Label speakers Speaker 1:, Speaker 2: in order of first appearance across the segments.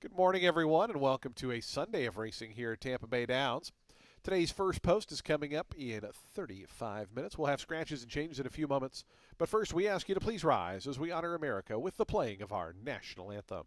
Speaker 1: Good morning, everyone, and welcome to a Sunday of racing here at Tampa Bay Downs. Today's first post is coming up in 35 minutes. We'll have scratches and changes in a few moments, but first we ask you to please rise as we honor America with the playing of our national anthem.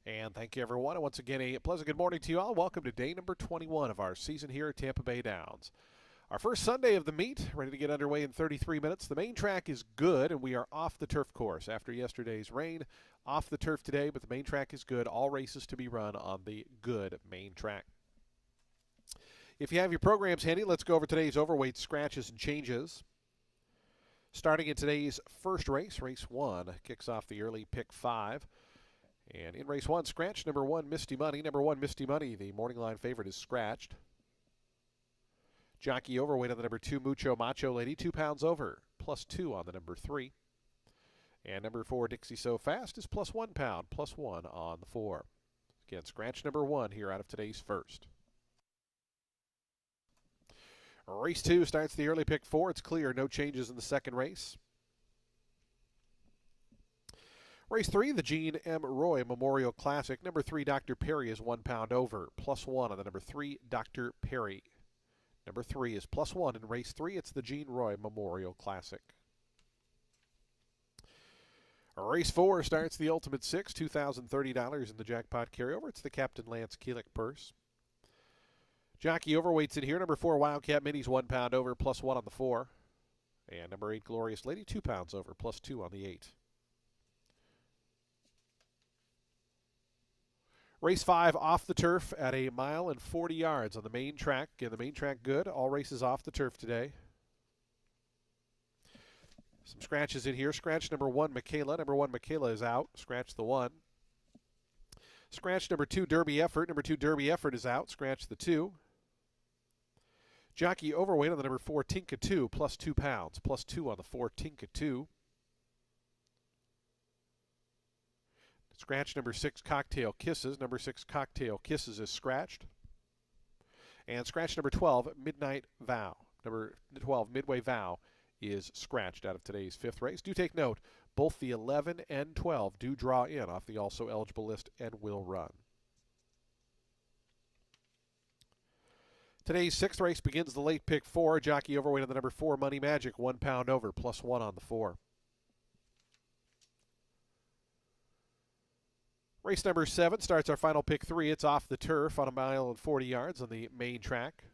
Speaker 1: And thank you, everyone. And once again, a pleasant good morning to you all. Welcome to day number 21 of our season here at Tampa Bay Downs. Our first Sunday of the meet, ready to get underway in 33 minutes. The main track is good, and we are off the turf course after yesterday's rain. Off the turf today, but the main track is good. All races to be run on the good main track. If you have your programs handy, let's go over today's overweight scratches and changes. Starting in today's first race, race 1 kicks off the early pick 5. And in race 1, scratch number 1, Misty Money. Number 1, Misty Money, the morning line favorite, is scratched. Jockey overweight on the number 2, Mucho Macho Lady, 2 pounds over, +2 on the number 3. And number 4, Dixie So Fast, is +1 pound, +1 on the 4. Again, scratch number 1 here out of today's first. Race 2 starts the early pick 4. It's clear, no changes in the second race. Race 3, the Gene M. Roy Memorial Classic. Number 3, Dr. Perry, is 1 pound over, +1 on the number 3, Dr. Perry. Number 3 is +1 in race 3. It's the Gene Roy Memorial Classic. Race 4 starts the Ultimate 6, $2,030 in the jackpot carryover. It's the Captain Lance Keelik purse. Jockey overweight's in here. Number 4, Wildcat Mini's 1 pound over, +1 on the 4. And number 8, Glorious Lady, 2 pounds over, +2 on the 8. Race 5 off the turf at 1 mile and 40 yards on the main track. Again, the main track good. All races off the turf today. Some scratches in here. Scratch number 1, Michaela. Number 1, Michaela is out. Scratch the 1. Scratch number 2, Derby Effort. Number 2, Derby Effort is out. Scratch the 2. Jockey overweight on the number 4, Tinka 2, +2 pounds. +2 on the 4, Tinka 2. Scratch number 6, Cocktail Kisses. Number 6, Cocktail Kisses is scratched. And scratch number 12, Midnight Vow. Number 12, Midway Vow, is scratched out of today's 5th race. Do take note, both the 11 and 12 do draw in off the also eligible list and will run. Today's 6th race begins the late pick 4. Jockey overweight on the number 4, Money Magic, 1 pound over, +1 on the 4. Race number 7 starts our final pick 3. It's off the turf on 1 mile and 40 yards on the main track.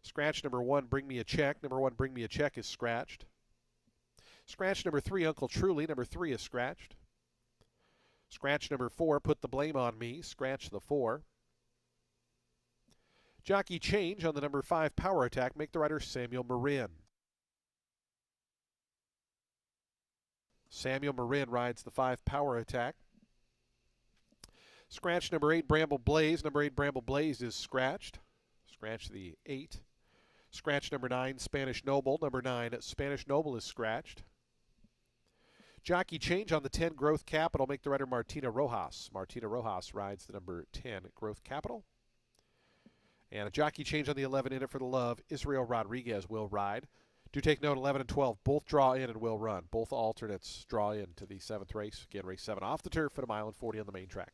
Speaker 1: Scratch number 1, Bring Me a Check. Number 1, Bring Me a Check, is scratched. Scratch number 3, Uncle Truly. Number 3 is scratched. Scratch number 4, Put the Blame on Me. Scratch the 4. Jockey change on the number 5, Power Attack. Make the rider Samuel Marin. Samuel Marin rides the 5, Power Attack. Scratch number 8, Bramble Blaze. Number 8, Bramble Blaze, is scratched. Scratch the 8. Scratch number 9, Spanish Noble. Number 9, Spanish Noble, is scratched. Jockey change on the 10, Growth Capital. Make the rider Martina Rojas. Martina Rojas rides the number 10, Growth Capital. And a jockey change on the 11, In It for the Love. Israel Rodriguez will ride. Do take note, 11 and 12 both draw in and will run. Both alternates draw in to the 7th race. Again, race 7 off the turf at a mile and 40 on the main track.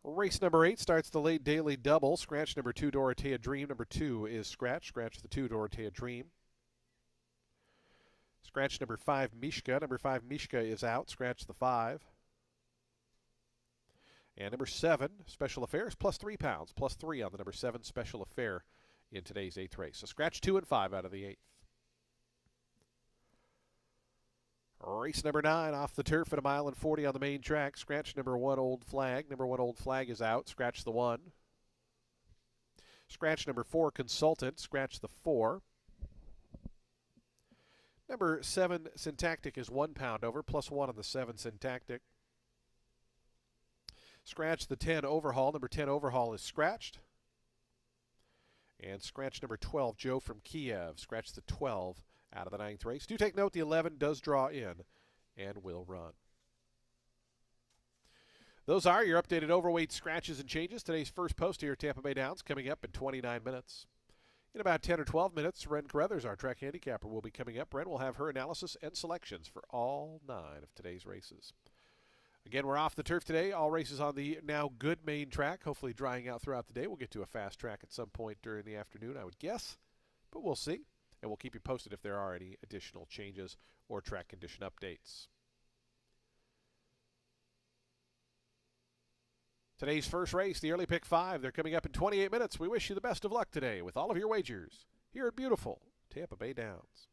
Speaker 1: Race number 8 starts the late daily double. Scratch number 2, Dorothea Dream. Number 2 is Scratch. Scratch the 2, Dorothea Dream. Scratch number 5, Mishka. Number 5, Mishka is out. Scratch the 5. And number 7, Special Affairs, plus 3 pounds. Plus 3 on the number 7, Special Affair in today's 8th race. So scratch 2 and 5 out of the 8th. Race number 9 off the turf at a mile and 40 on the main track. Scratch number 1, Old Flag. Number 1, Old Flag is out. Scratch the 1. Scratch number 4, Consultant. Scratch the 4. Number 7, Syntactic is 1 pound over, plus 1 on the 7, Syntactic. Scratch the 10, Overhaul. Number 10, Overhaul is scratched. And scratch number 12, Joe from Kiev. Scratch the 12 out of the 9th race. Do take note, the 11 does draw in and will run. Those are your updated overweight scratches and changes. Today's first post here at Tampa Bay Downs coming up in 29 minutes. In about 10 or 12 minutes, Ren Carruthers, our track handicapper, will be coming up. Ren will have her analysis and selections for all 9 of today's races. Again, we're off the turf today. All races on the now good main track, hopefully drying out throughout the day. We'll get to a fast track at some point during the afternoon, I would guess, but we'll see. And we'll keep you posted if there are any additional changes or track condition updates. Today's first race, the early pick 5. They're coming up in 28 minutes. We wish you the best of luck today with all of your wagers here at beautiful Tampa Bay Downs.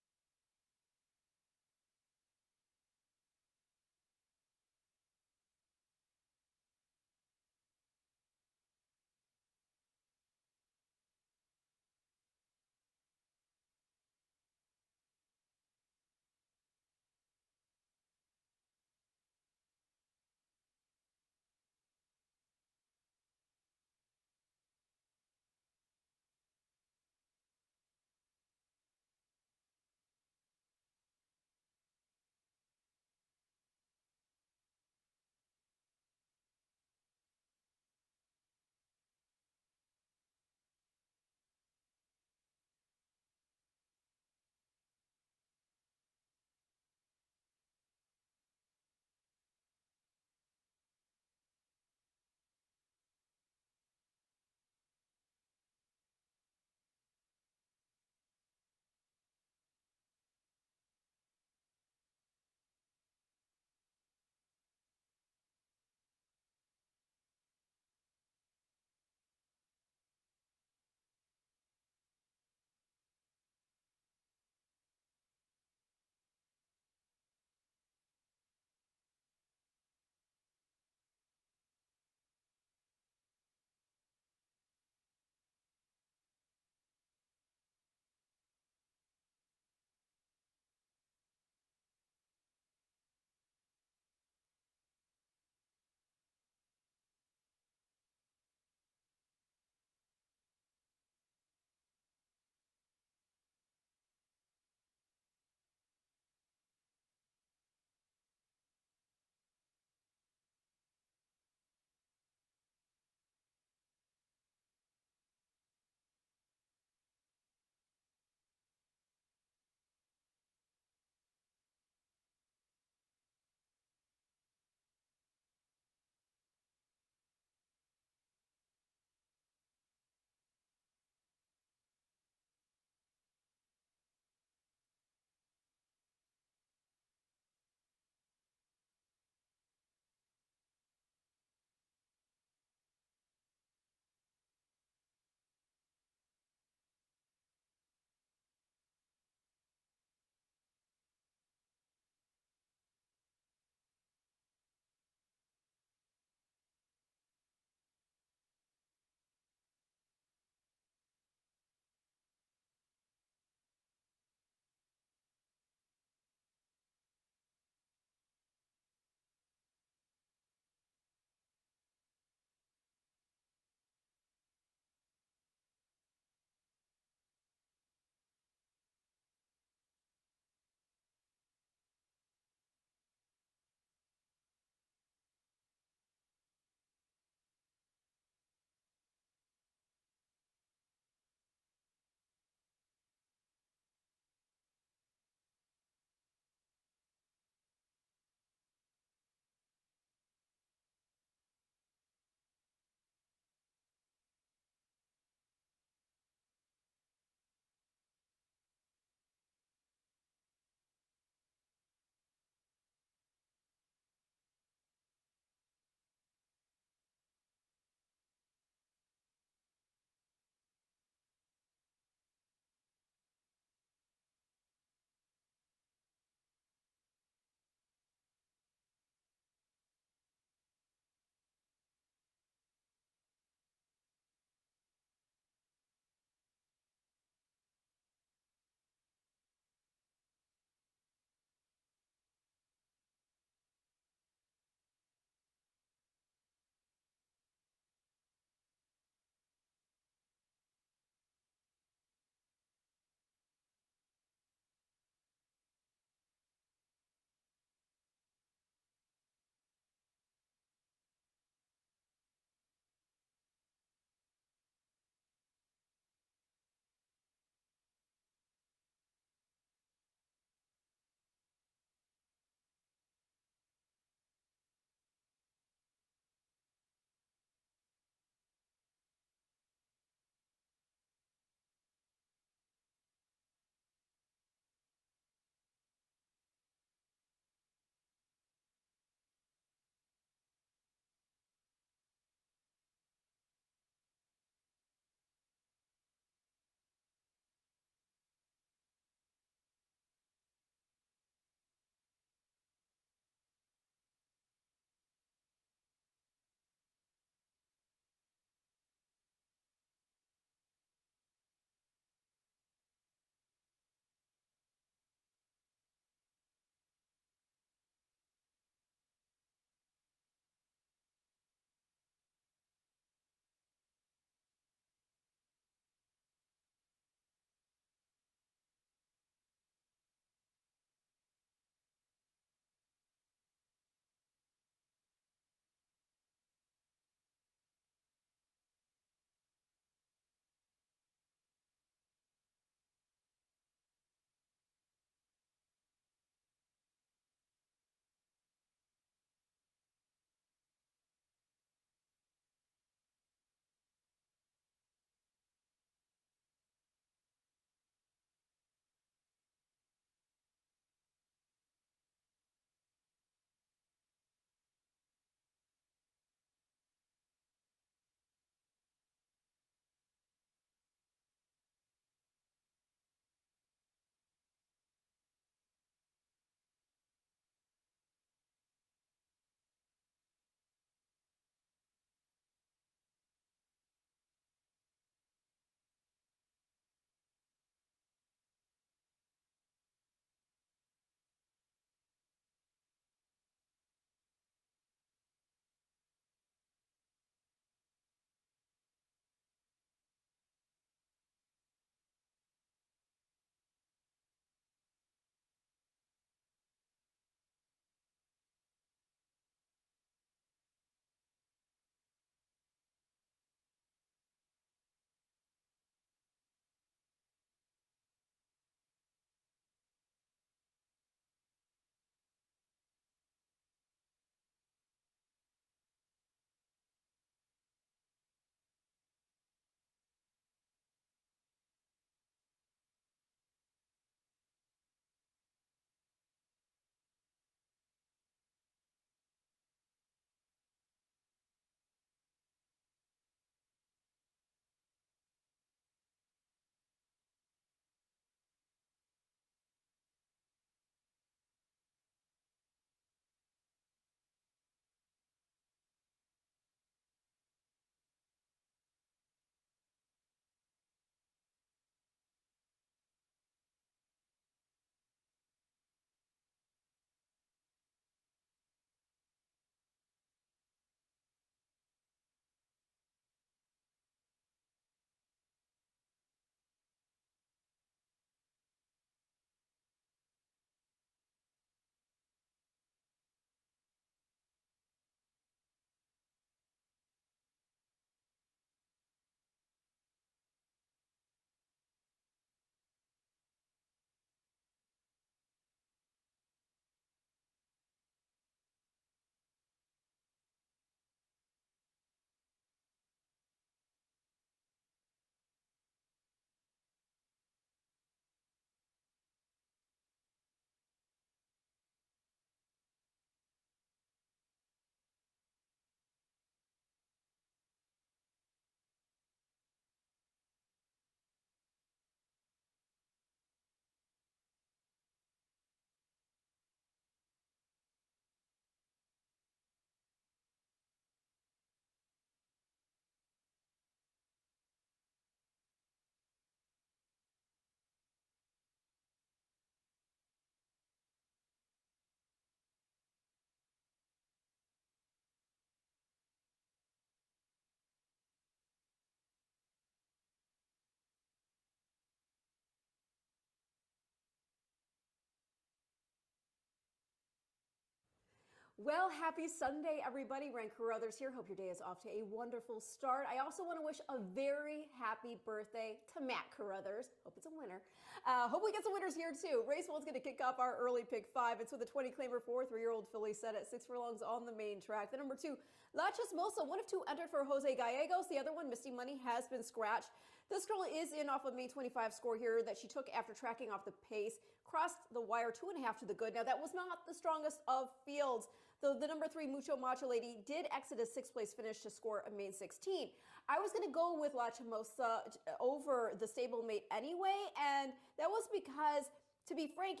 Speaker 2: Well, happy Sunday, everybody. Ryan Carruthers here. Hope your day is off to a wonderful start. I also want to wish a very happy birthday to Matt Carruthers. Hope it's a winner. Hope we get some winners here, too. Race one's going to kick off our early pick five. It's with a 20-claimer for 3-year-old filly set at 6 furlongs on the main track. The number 2, La Chismosa, one of 2 entered for Jose Gallegos. The other one, Misty Money, has been scratched. This girl is in off of May 25 score here that she took after tracking off the pace. Crossed the wire 2.5 to the good. Now, that was not the strongest of fields, though the number 3 Mucho Macho Lady did exit a 6th place finish to score a main 16. I was going to go with La Chimosa over the stablemate anyway, and that was because, to be frank,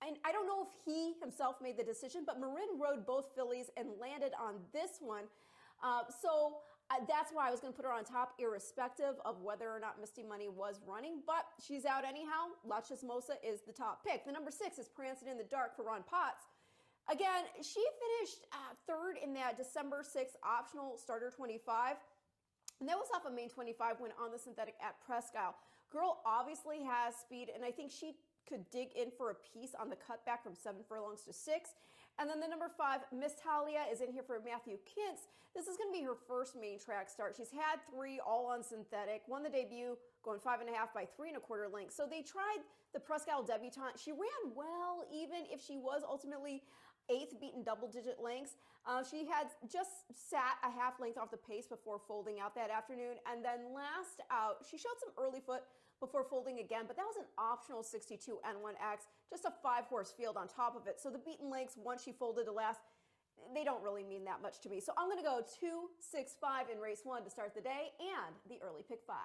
Speaker 2: and I don't know if he himself made the decision, but Marin rode both fillies and landed on this one. So that's why I was going to put her on top, irrespective of whether or not Misty Money was running. But she's out anyhow. La Chismosa is the top pick. The number 6 is Prancing in the Dark for Ron Potts. Again, she finished third in that December 6th optional starter 25. And that was off of main 25 when on the synthetic at Presque Isle. Girl obviously has speed, and I think she could dig in for a piece on the cutback from 7 furlongs to 6. And then the number 5, Miss Talia, is in here for Matthew Kintz. This is going to be her first main track start. She's had 3 all on synthetic, won the debut going 5.5 by 3 1/4 lengths. So they tried the Presque Isle debutante. She ran well, even if she was ultimately 8th, beaten double-digit lengths. She had just sat a half length off the pace before folding out that afternoon. And then last out, she showed some early foot before folding again, but that was an optional 62 N1X, just a 5-horse field on top of it. So the beaten lengths, once she folded to last, they don't really mean that much to me. So I'm going to go 2, 6, 5 in race 1 to start the day and the early pick 5.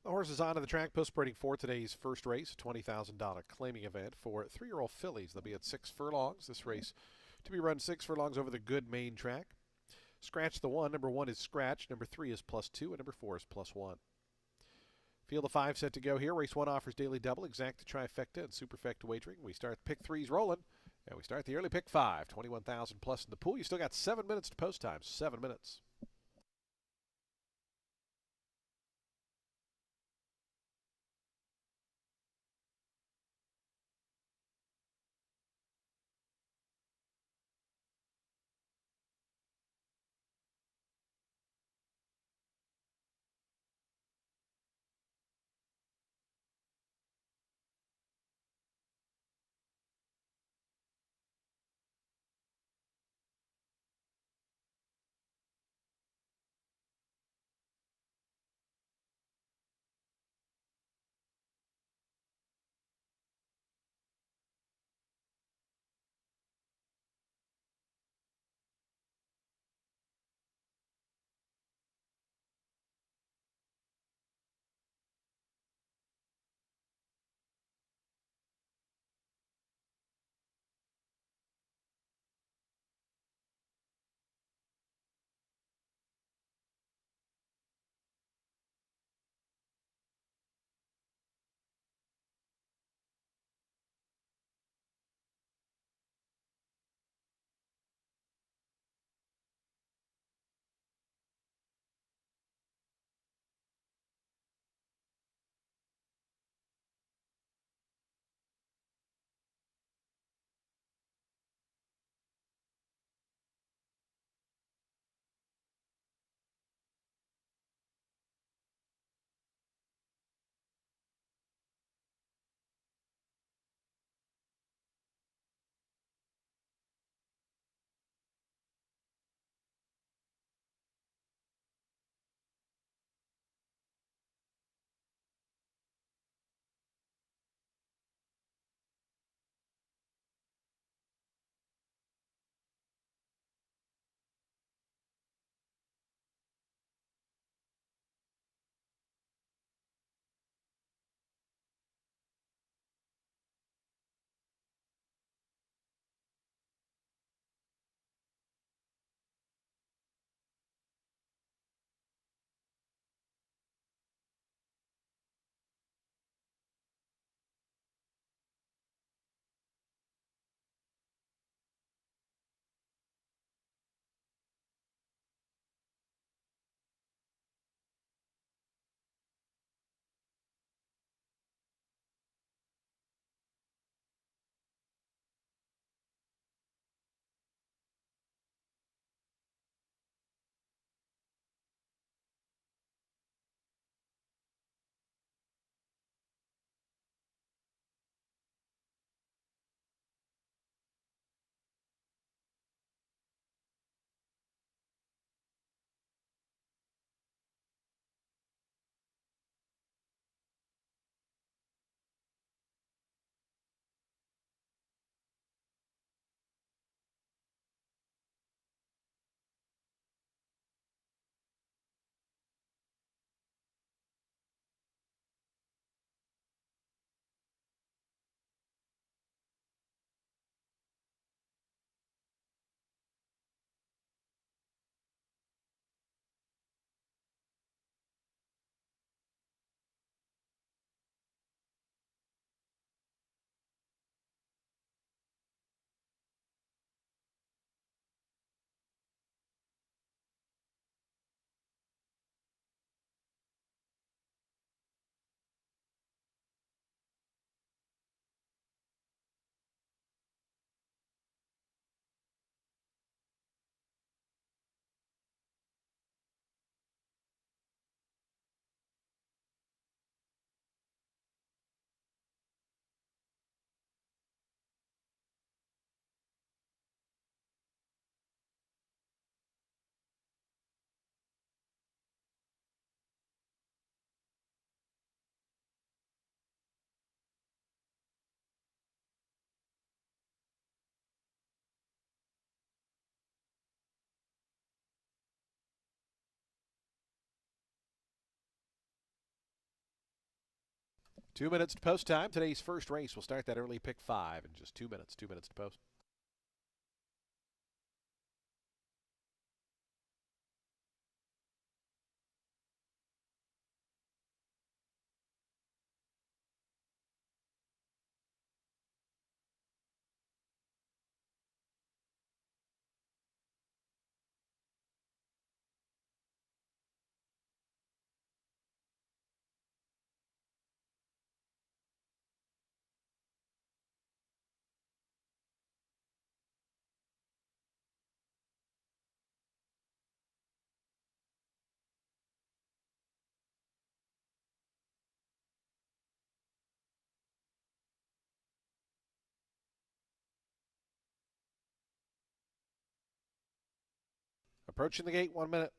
Speaker 1: The horse is onto the track, postbraiding for today's first race, a $20,000 claiming event for 3-year-old fillies. They'll be at 6 furlongs. This race to be run 6 furlongs over the good main track. Scratch the 1. Number 1 is Scratch. Number 3 is +2. And number 4 is +1. Field of 5 set to go here. Race 1 offers daily double, exacta, trifecta, and superfecta wagering. We start the pick 3s rolling, and we start the early pick 5. 21,000 plus in the pool. You still got 7 minutes to post time. 7 minutes. 2 minutes to post time. Today's first race will start that early pick 5 in just 2 minutes. 2 minutes to post. Approaching the gate, 1 minute.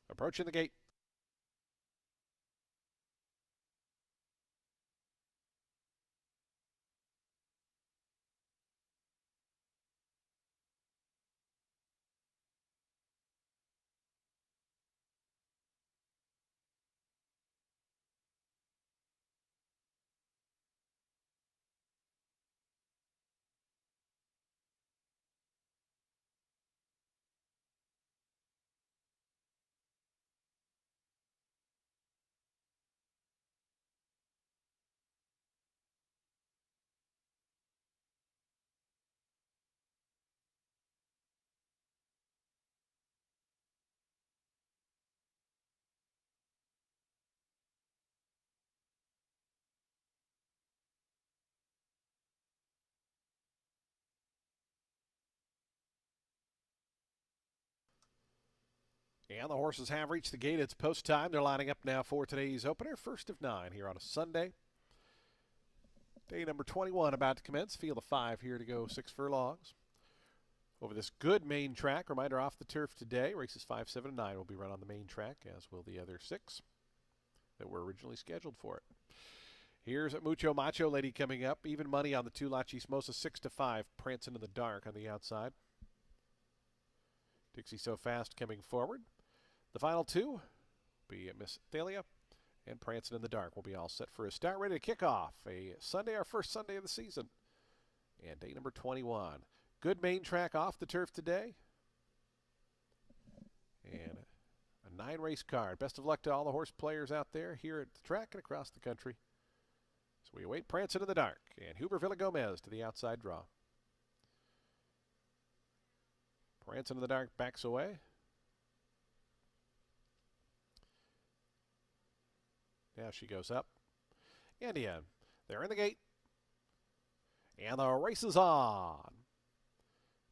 Speaker 1: Approaching the gate. And the horses have reached the gate. It's post time. They're lining up now for today's opener. First of 9 here on a Sunday. Day number 21 about to commence. Field of 5 here to go 6 furlongs. Over this good main track. Reminder, off the turf today. Races 5, 7, and 9 will be run on the main track, as will the other 6 that were originally scheduled for it. Here's a Mucho Macho Lady coming up. Even money on the 2 La Chismosa, 6 to 5. Prancing in the dark on the outside. Dixie So Fast coming forward. The final 2 will be Miss Thalia and Prancing in the Dark. We'll be all set for a start, ready to kick off a Sunday, our first Sunday of the season, and day number 21. Good main track off the turf today, and a 9-race card. Best of luck to all the horse players out there here at the track and across the country. So we await Prancing in the Dark and Huber Villagomez to the outside draw. Prancing in the Dark backs away. Now she goes up. And in. They're in the gate. And the race is on.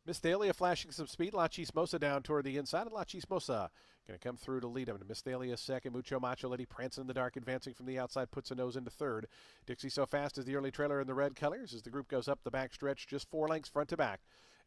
Speaker 1: Miss Thalia flashing some speed. La Chismosa down toward the inside. And La Chismosa going to come through to lead him. Miss Thalia second. Mucho Macho Lady Prancing in the Dark advancing from the outside. Puts a nose into third. Dixie So Fast is the early trailer in the red colors as the group goes up the back stretch. Just 4 lengths front to back.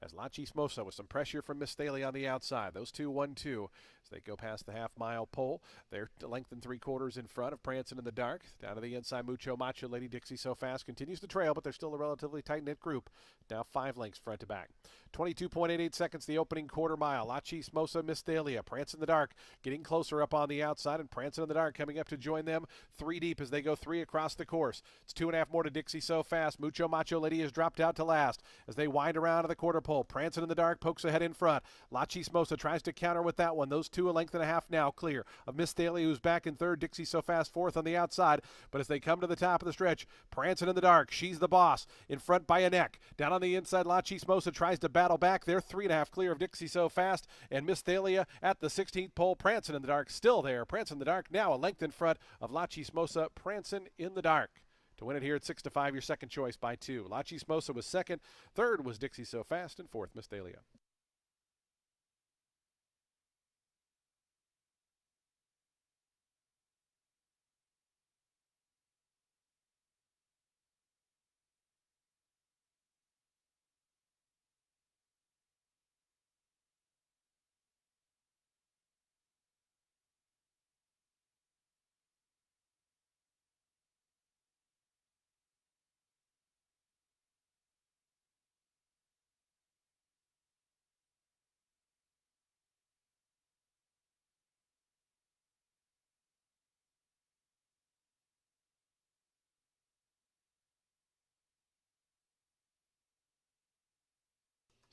Speaker 1: as La Chismosa with some pressure from Miss Staley on the outside. Those two 1-2 as they go past the half-mile pole. They're length and 3/4 in front of Prancin in the Dark. Down to the inside, Mucho Macho. Lady Dixie So Fast continues to trail, but they're still a relatively tight-knit group. Now 5 lengths front to back. 22.88 seconds the opening quarter mile. La Chismosa, Miss Staley, Prancin in the Dark getting closer up on the outside, and Prancin in the Dark coming up to join them 3 deep as they go 3 across the course. It's 2.5 more to Dixie So Fast. Mucho Macho Lady has dropped out to last as they wind around to the quarter pole. Prancin in the Dark pokes ahead in front. La Chismosa tries to counter with that one. Those two a length and a half now clear of Miss Staley, who's back in third. Dixie So Fast fourth on the outside. But as they come to the top of the stretch, Prancin in the Dark, she's the boss, in front by a neck. Down on the inside, La Chismosa tries to battle back. They're 3.5 clear of Dixie So Fast, and Miss Thalia at the 16th pole. Prancin in the Dark still there. Prancin in the Dark now a length in front of La Chismosa. Prancin in the Dark to win it here at 6-5. Your second choice by 2. La Chismosa was second. Third was Dixie So Fast, and fourth Miss Thalia.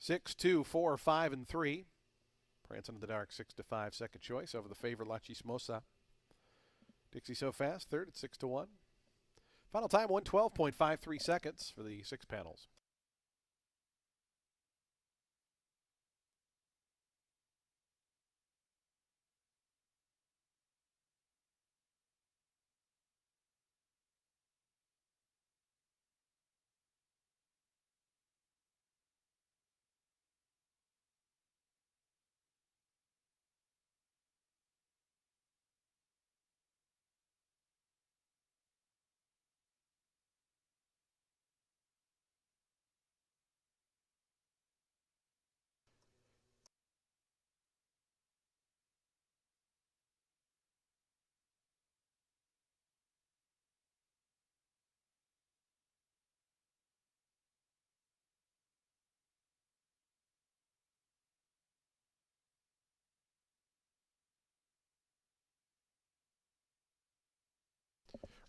Speaker 1: Six, 2, 4, 5, and 3. Prancin in the Dark, 6-5, second choice over the favorite La Chismosa. Dixie So Fast, third at 6-1. Final time, 112.53 seconds for the 6 panels.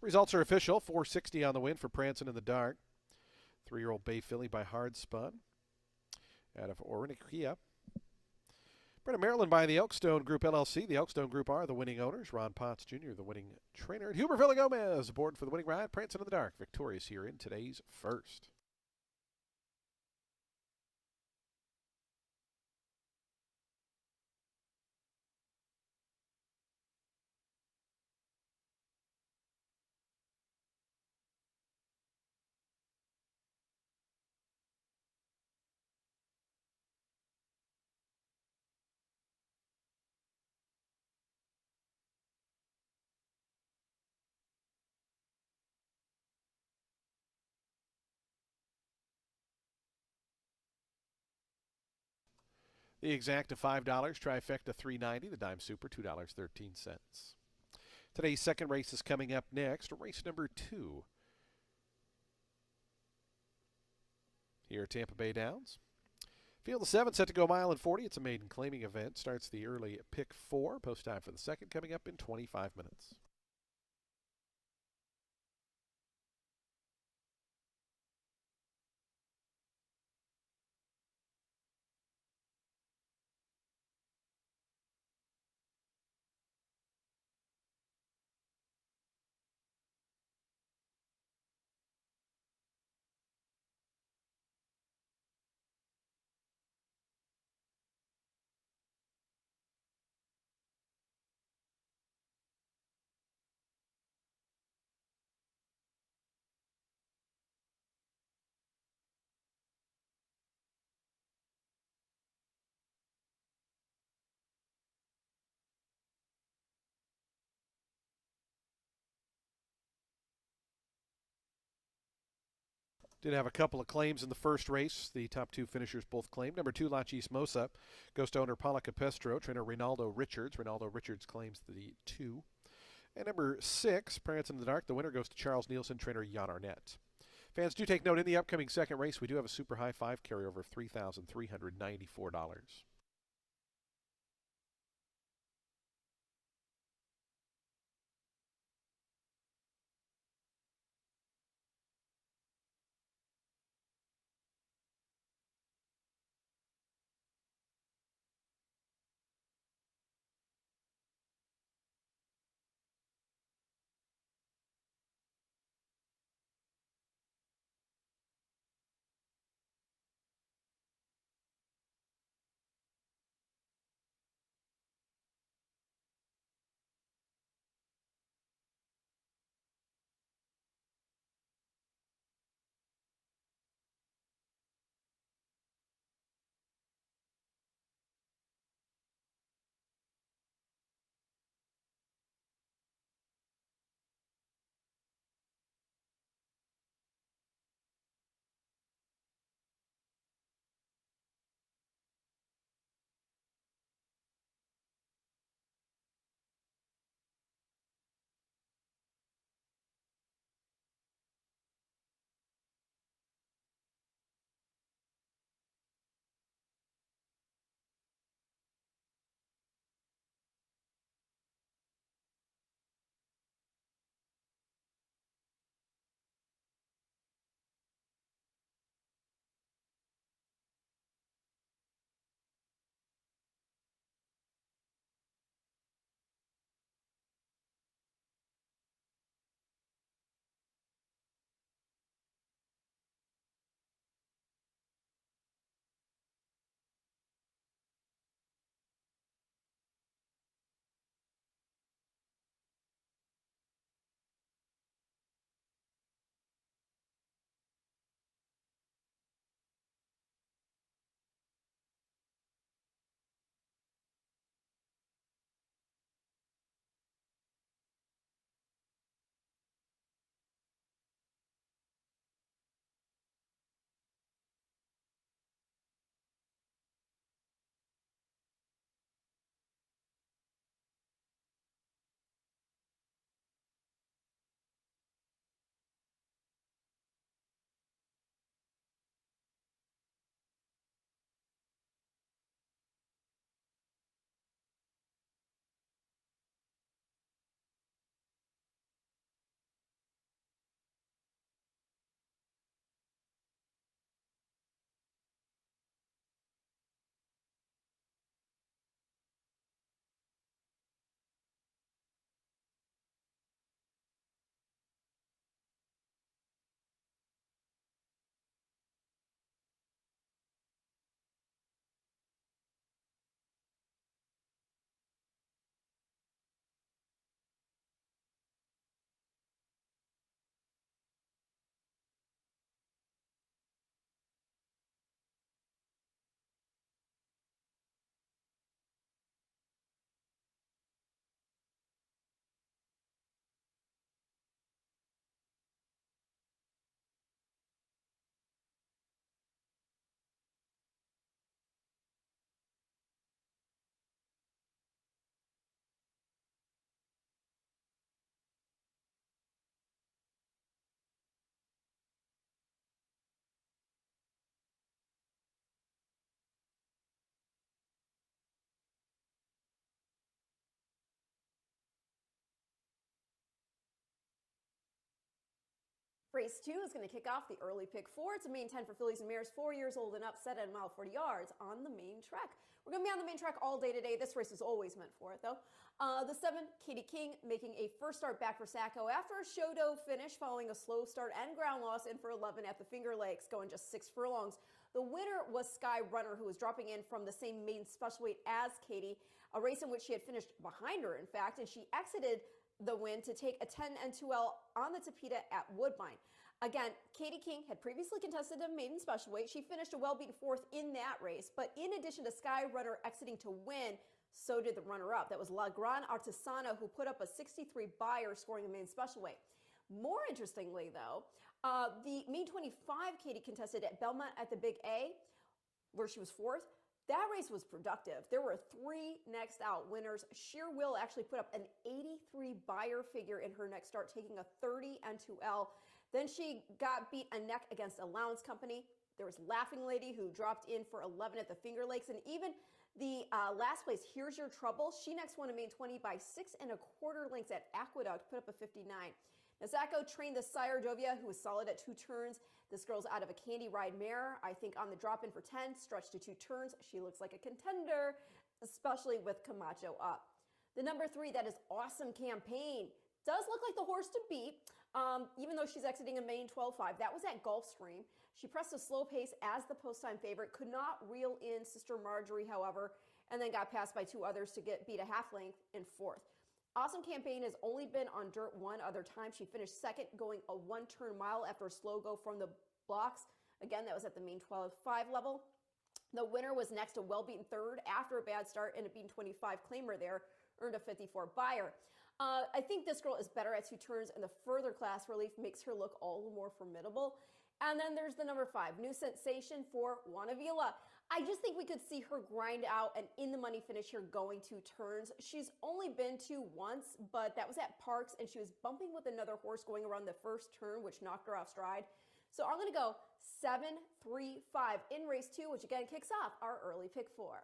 Speaker 1: Results are official. 460 on the win for Prancin in the Dark. 3-year-old Bay Filly by Hard Spun out of Orinoquia. Bred in Maryland by the Elkstone Group LLC. The Elkstone Group are the winning owners. Ron Potts Jr., the winning trainer. And Huber Villagomez aboard for the winning ride. Prancin in the Dark, victorious here in today's first. The exacta $5, trifecta $3.90, the dime super $2.13. Today's second race is coming up next, race number 2. Here at Tampa Bay Downs. Field of 7 set to go 1:40. It's a maiden claiming event. Starts the early pick 4. Post time for the second coming up in 25 minutes. Did have a couple of claims in the first race. The top two finishers both claimed. Number 2, La Chismosa, goes to owner Paula Capestro, trainer Rinaldo Richards. Rinaldo Richards claims the 2. And number 6, Prance in the Dark, the winner goes to Charles Nielsen, trainer Jan Arnett. Fans, do take note, in the upcoming second race, we do have a super high 5 carryover of $3,394.
Speaker 2: Race 2 is going to kick off the early pick 4. It's a main 10 for fillies and mares 4 years old and up, set at a mile 40 yards on the main track. We're going to be on the main track all day today. This race was always meant for it, though. The 7, Katie King, making a first start back for Sacco after a show doe finish following a slow start and ground loss in for 11 at the Finger Lakes, going just 6 furlongs. The winner was Sky Runner, who was dropping in from the same maiden special weight as Katie, a race in which she had finished behind her, in fact, and she exited the win to take a 10 and 2L on the Tapeta at Woodbine. Again, Katie King had previously contested a maiden special weight. She finished a well-beaten 4th in that race, but in addition to Sky Runner exiting to win, so did the runner-up. That was La Gran Artesana, who put up a 63 buyer, scoring a maiden special weight. More interestingly, though, the Main 25 Katie contested at Belmont at the Big A, where she was fourth. That race was productive. There were three next out winners. Sheer Will actually put up an 83 buyer figure in her next start, taking a 30 N2L. Then she got beat a neck against Allowance Company. There was Laughing Lady, who dropped in for 11 at the Finger Lakes, and even the last place, Here's Your Trouble, she next won a main 20 by 6.25 lengths at Aqueduct, put up a 59. Nazako trained the Sire Dovia, who was solid at 2 turns. This girl's out of a Candy Ride mare. I think on the drop in for 10, stretched to 2 turns. She looks like a contender, especially with Camacho up. The number 3, that is Awesome Campaign. Does look like the horse to beat, even though she's exiting a main 12.5. That was at Gulfstream. She pressed a slow pace as the post-time favorite, could not reel in Sister Marjorie, however, and then got passed by 2 others to beat a half length in 4th. Awesome Campaign has only been on dirt 1 other time. She finished 2nd, going a 1-turn mile after a slow go from the blocks. Again, that was at the main 12.5 level. The winner was next a well-beaten 3rd after a bad start, and a beaten 25 claimer there earned a 54 buyer. I think this girl is better at 2 turns, and the further class relief makes her look all the more formidable. And then there's the number 5, New Sensation for Juanavila. I just think we could see her grind out an in-the-money finish here going 2 turns. She's only been to once, but that was at Parks, and she was bumping with another horse going around the first turn, which knocked her off stride. So I'm going to go 7, 3, 5 in race 2, which again kicks off our early pick 4.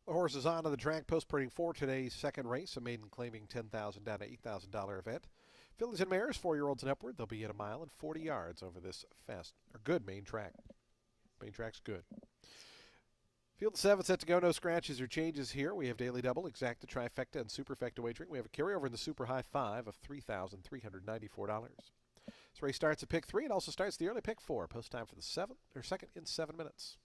Speaker 1: The horse is on the track, post parading for today's second race, a maiden claiming $10,000 down to $8,000 event. Fillies and mares, 4-year-olds and upward, they'll be at a mile and 40 yards over this good main track. Main track's good. Field 7 set to go. No scratches or changes here. We have daily double, exacta, trifecta, and superfecta wagering. We have a carryover in the super high 5 of $3,394. This race starts at pick 3. It also starts the early pick 4. Post time for the second in 7 minutes.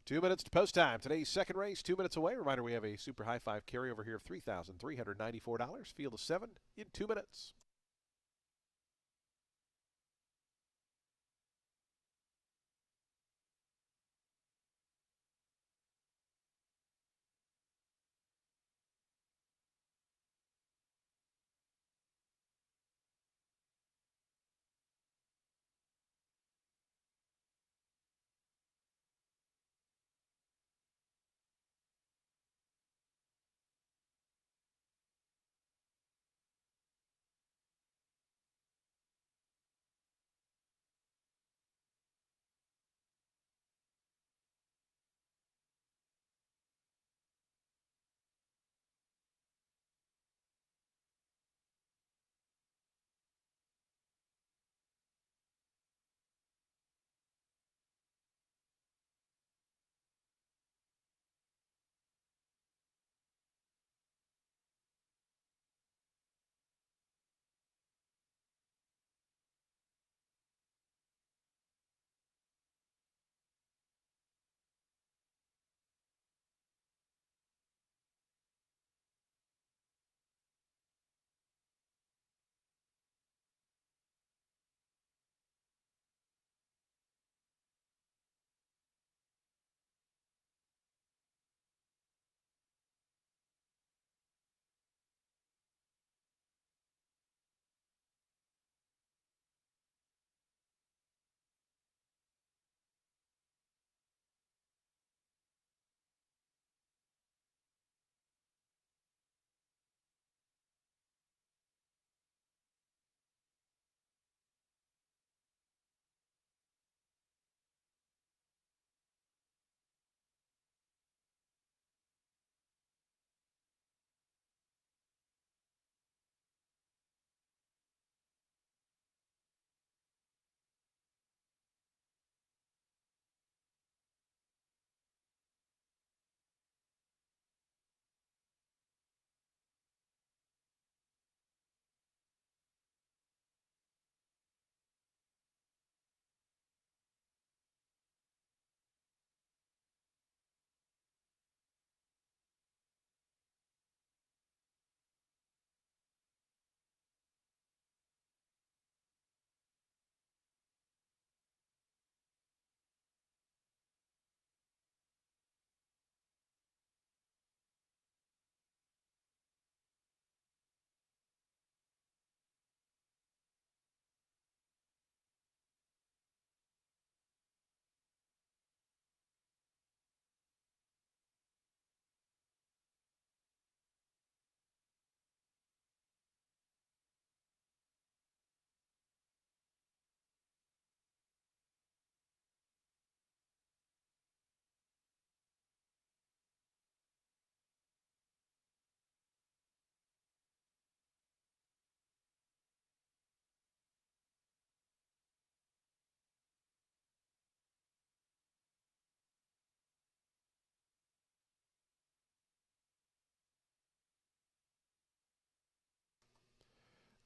Speaker 1: 2 minutes to post time. Today's second race, 2 minutes away. Reminder, we have a super high five carryover here of $3,394. Field of 7 in 2 minutes.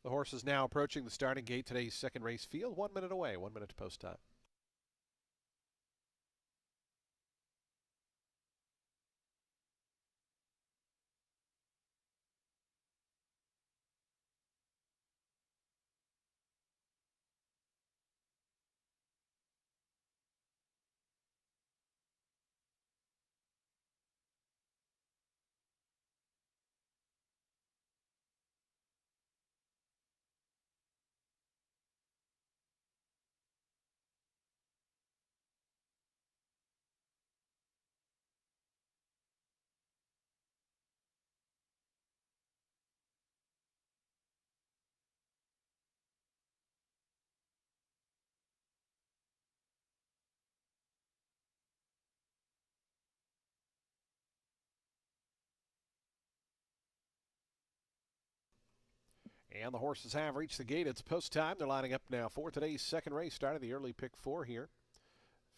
Speaker 1: The horse is now approaching the starting gate. Today's second race field, 1 minute away, 1 minute to post time. And the horses have reached the gate. It's post time. They're lining up now for today's second race. Starting the early pick 4 here.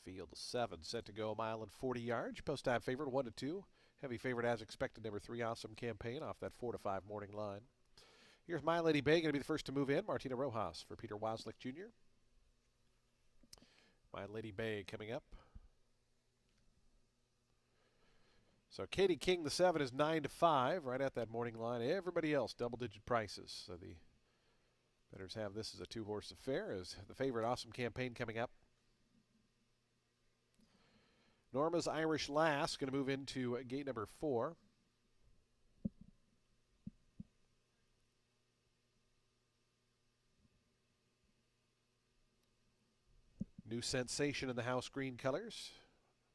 Speaker 1: Field 7 set to go a mile and 40 yards. Post time favorite 1 to 2. Heavy favorite as expected, number 3, Awesome Campaign, off that 4 to 5 morning line. Here's My Lady Bay, going to be the first to move in. Martina Rojas for Peter Waslick Jr. My Lady Bay coming up. So Katie King, the 7 is 9-5, right at that morning line. Everybody else double-digit prices. So the bettors have this as a two-horse affair. As the favorite, Awesome Campaign, coming up. Norma's Irish Lass going to move into gate number 4. New sensation in the house green colors.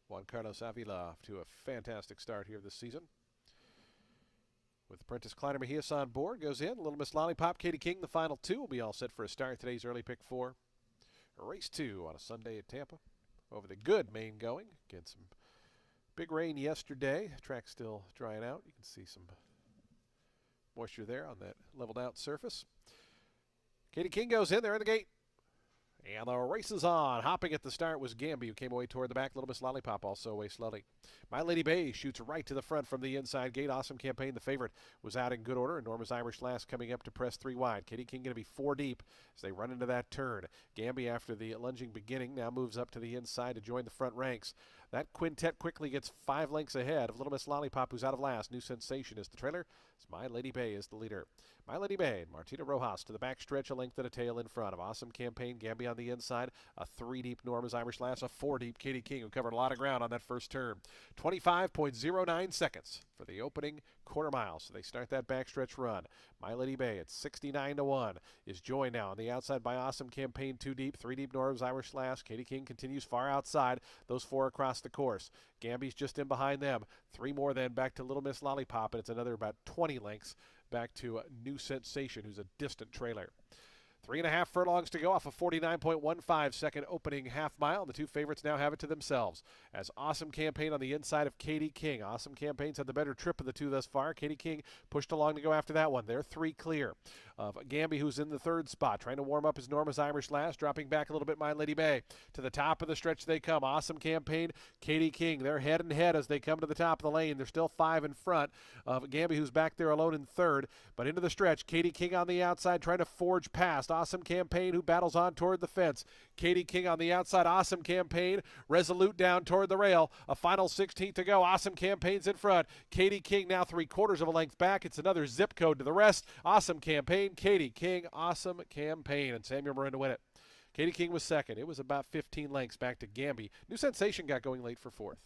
Speaker 1: Juan Carlos Avila off to a fantastic start here this season. With Apprentice Kleiner Mejias on board, goes in. Little Miss Lollipop, Katie King, the final 2 will be all set for a start. Today's early pick 4. Race 2 on a Sunday at Tampa. Over the good main going. Again, some big rain yesterday. Track still drying out. You can see some moisture there on that leveled out surface. Katie King goes in there in the gate. And the race is on. Hopping at the start was Gamby, who came away toward the back. Little Miss Lollipop also away slowly. My Lady Bay shoots right to the front from the inside gate. Awesome Campaign, the favorite, was out in good order. And Norma's Irish Lass coming up to press 3 wide. Katie King going to be 4 deep as they run into that turn. Gamby, after the lunging beginning, now moves up to the inside to join the front ranks. That quintet quickly gets 5 lengths ahead of Little Miss Lollipop, who's out of last. New sensation is the trailer. As My Lady Bay is the leader. My Lady Bay and Martina Rojas to the back stretch, a length and a tail in front of Awesome Campaign. Gamby on the inside. A 3 deep Norma's Irish Lass. A 4 deep Katie King, who covered a lot of ground on that first turn. 25.09 seconds for the opening quarter mile. So they start that backstretch run. My Lady Bay at 69-1 is joined now on the outside by Awesome Campaign. 2 deep, 3 deep Norma's Irish Lass. Katie King continues far outside. Those 4 across the course. Gamby's just in behind them. 3 more then back to Little Miss Lollipop, and it's another about 20 lengths back to New Sensation, who's a distant trailer. 3.5 furlongs to go off a 49.15 second opening half mile. The 2 favorites now have it to themselves as Awesome Campaign on the inside of Katie King. Awesome Campaign's had the better trip of the 2 thus far. Katie King pushed along to go after that one. They're 3 clear of Gamby, who's in the 3rd spot. Trying to warm up his Norma's Irish Lass. Dropping back a little bit, My Lady Bay. To the top of the stretch they come. Awesome Campaign, Katie King. They're head and head as they come to the top of the lane. They're still 5 in front of Gamby, who's back there alone in 3rd. But into the stretch, Katie King on the outside trying to forge past Awesome Campaign, who battles on toward the fence. Katie King on the outside. Awesome Campaign resolute down toward the rail. A final 16th to go. Awesome Campaign's in front. Katie King now 3/4 of a length back. It's another zip code to the rest. Awesome Campaign, Katie King, Awesome Campaign, and Samuel Marin to win it. Katie King was 2nd. It was about 15 lengths back to Gamby. New Sensation got going late for 4th.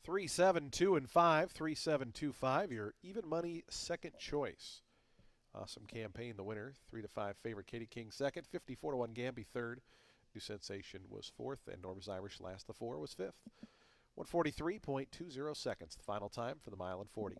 Speaker 1: Three, 7, 2, and 5. 3, 7, 2, 5. Your even money second choice. Awesome Campaign, the winner. 3-5 favorite. Katie King 2nd. 54-1 Gamby 3rd. New Sensation was 4th, and Norma's Irish Lass, the 4, was 5th. 143.20 seconds. The final time for the mile and 40.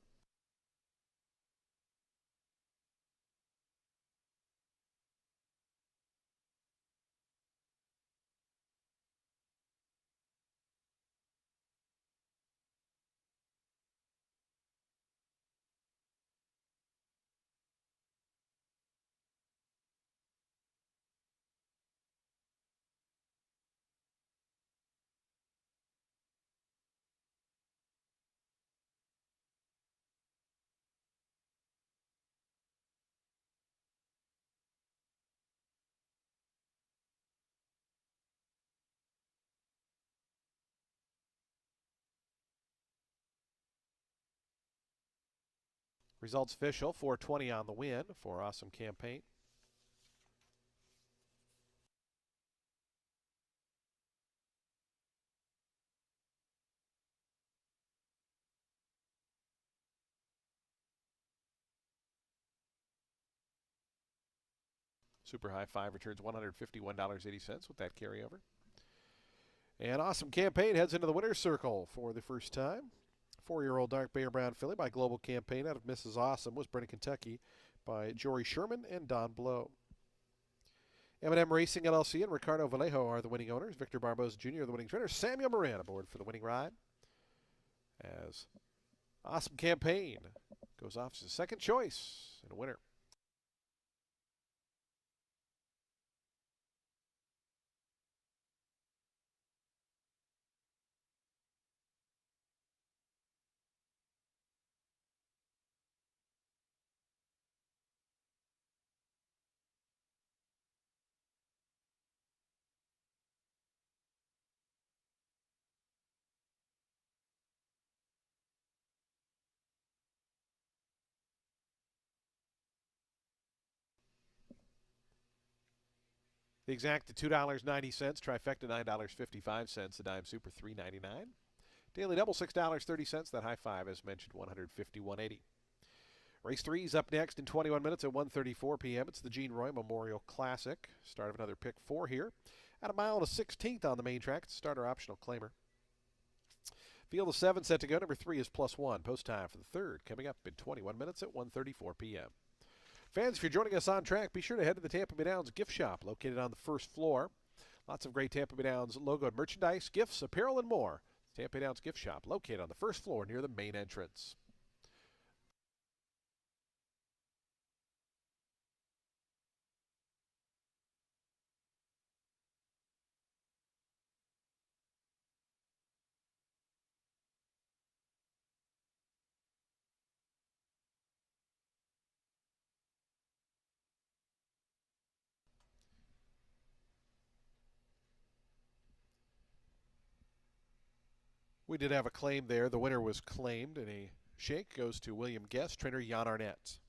Speaker 1: Results official. 420 on the win for Awesome Campaign. Super High 5 returns $151.80 with that carryover. And Awesome Campaign heads into the winner's circle for the first time. 4-year-old dark Bear Brown filly by Global Campaign out of Mrs. Awesome was bred in Kentucky by Jory Sherman and Don Blow. M&M Racing LLC and Ricardo Vallejo are the winning owners. Victor Barbosa Jr. the winning trainer. Samuel Moran aboard for the winning ride. As Awesome Campaign goes off as a second choice and a winner. The exact $2.90, trifecta $9.55, the dime super $3.99. Daily double $6.30. That high five, as mentioned, $151.80. Race 3 is up next in 21 minutes at 1:34 p.m. It's the Gene Roy Memorial Classic. Start of another pick 4 here. At a mile and a 16th on the main track. Starter optional claimer. Field of 7 set to go. Number 3 is +1. Post time for the third coming up in 21 minutes at 1:34 p.m. Fans, if you're joining us on track, be sure to head to the Tampa Bay Downs gift shop located on the first floor. Lots of great Tampa Bay Downs logoed merchandise, gifts, apparel, and more. Tampa Bay Downs gift shop located on the first floor near the main entrance. We did have a claim there. The winner was claimed, and a shake goes to William Guest, trainer Jan Arnett.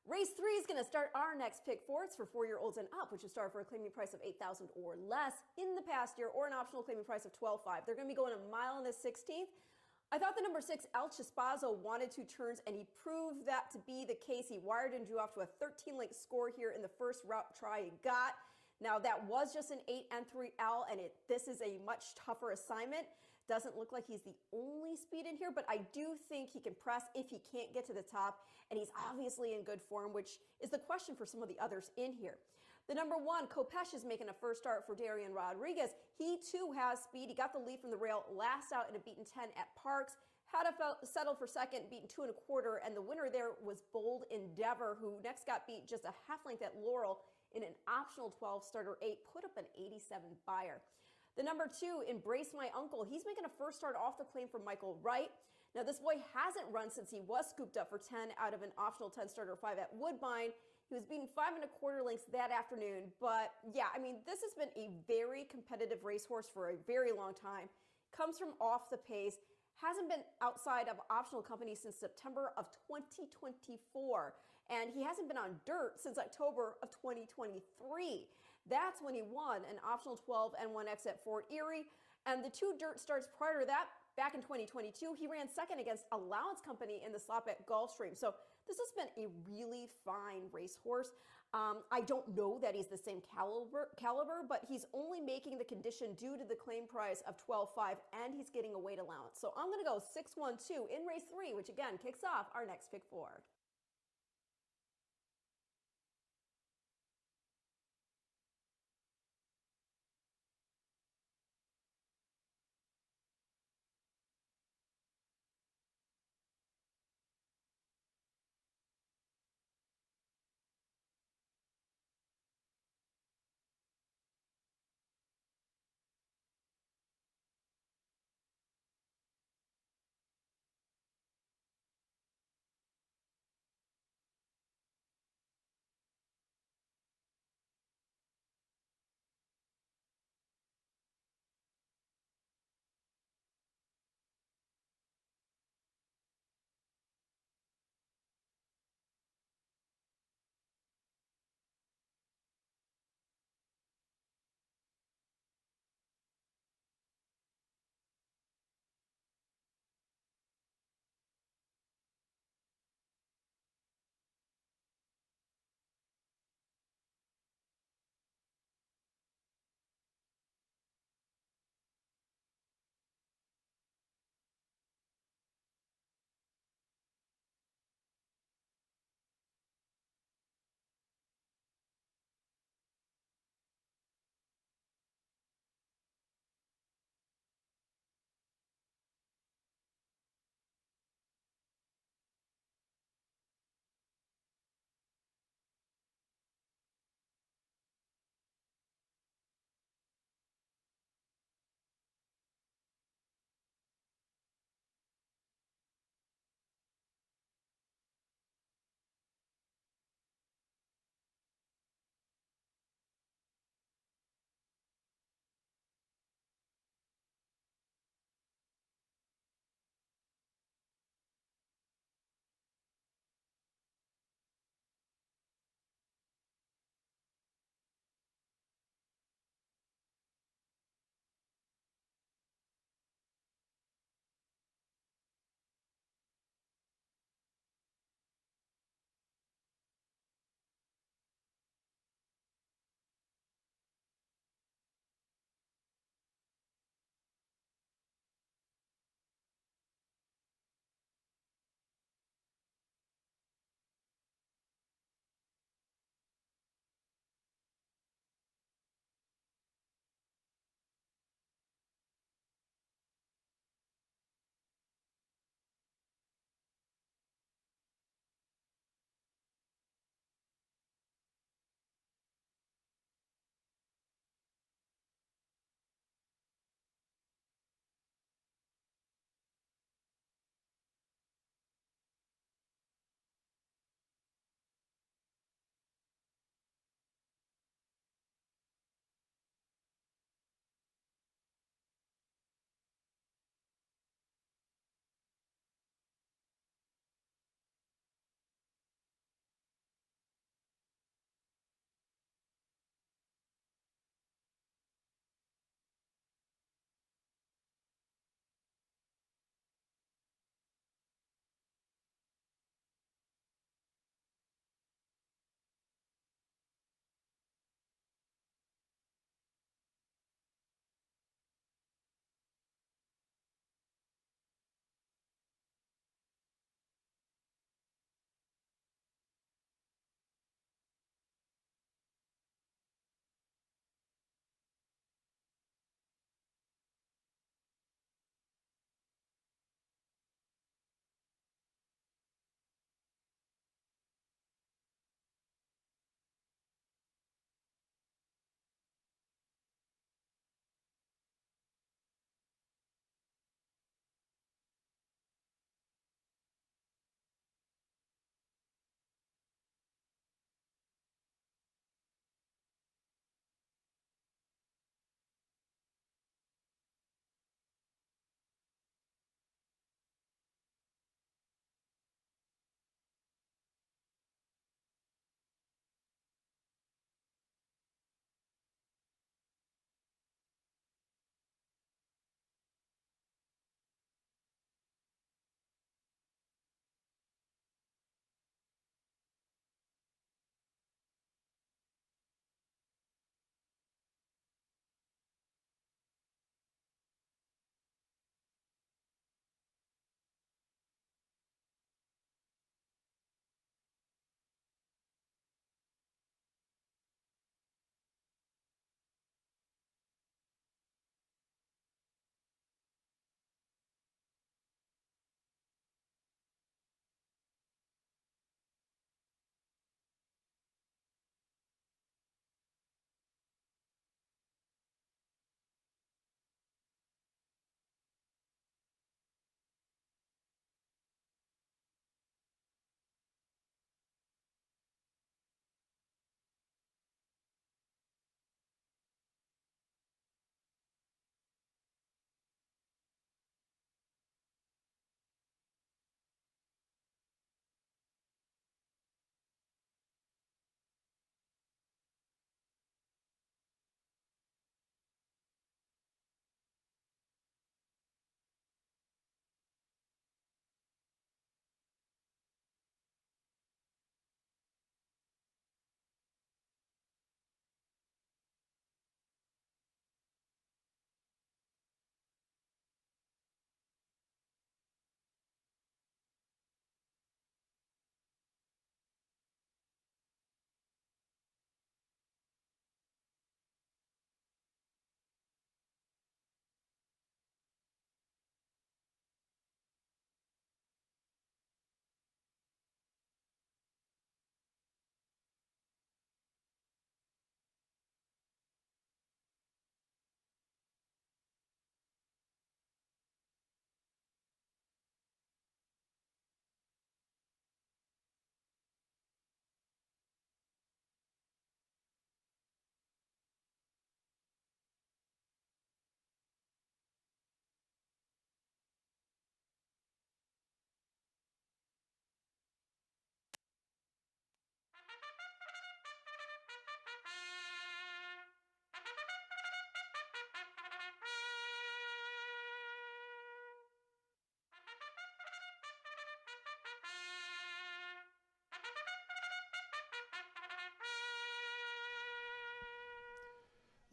Speaker 2: Race 3 is going to start our next pick four. It's for 4-year-olds and up, which will start for a claiming price of $8,000 or less in the past year, or an optional claiming price of $12,500. They're going to be going a mile in the 16th. I thought the number 6, El Chispazo, wanted 2 turns, and he proved that to be the case. He wired and drew off to a 13-length score here in the first route try he got. Now, that was just an 8N3L, and this is a much tougher assignment. Doesn't look like he's the only speed in here, but I do think he can press if he can't get to the top, and he's obviously in good form, which is the question for some of the others in here. The number 1, Kopesh, is making a first start for Darian Rodriguez. He too has speed. He got the lead from the rail last out in a beaten 10 at Parks. Had to settle for second, beaten 2 1/4, and the winner there was Bold Endeavor, who next got beat just a half length at Laurel in an optional 12 starter 8, put up an 87 buyer. The number 2, Embrace My Uncle. He's making a first start off the claim from Michael Wright. Now, this boy hasn't run since he was scooped up for 10 out of an optional 10 starter 5 at Woodbine. He was beaten 5 1/4 lengths that afternoon. But yeah, I mean, this has been a very competitive racehorse for a very long time. Comes from off the pace. Hasn't been outside of optional company since September of 2024. And he hasn't been on dirt since October of 2023. That's when he won an optional 12 N1X at Fort Erie. And the 2 dirt starts prior to that, back in 2022, he ran second against Allowance Company in the slop at Gulfstream. So this has been a really fine racehorse. I don't know that he's the same caliber, but he's only making the condition due to the claim price of $12,500, and he's getting a weight allowance. So I'm going to go 6-1-2 in race 3, which again kicks off our next pick 4.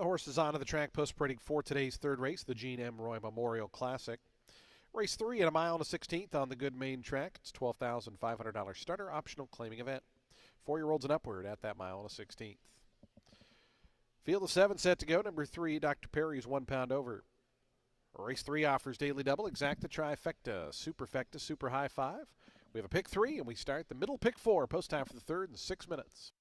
Speaker 1: The horse is onto the track post parading for today's third race, the Gene M. Roy Memorial Classic. Race 3 at a mile and a 16th on the good main track. It's $12,500 starter, optional claiming event. 4-year-olds and upward at that mile and a 16th. Field of 7 set to go. Number 3, Dr. Perry's 1 pound over. Race 3 offers daily double, exacta, trifecta, superfecta, super high 5. We have a pick 3, and we start the middle pick 4. Post time for the third in 6 minutes.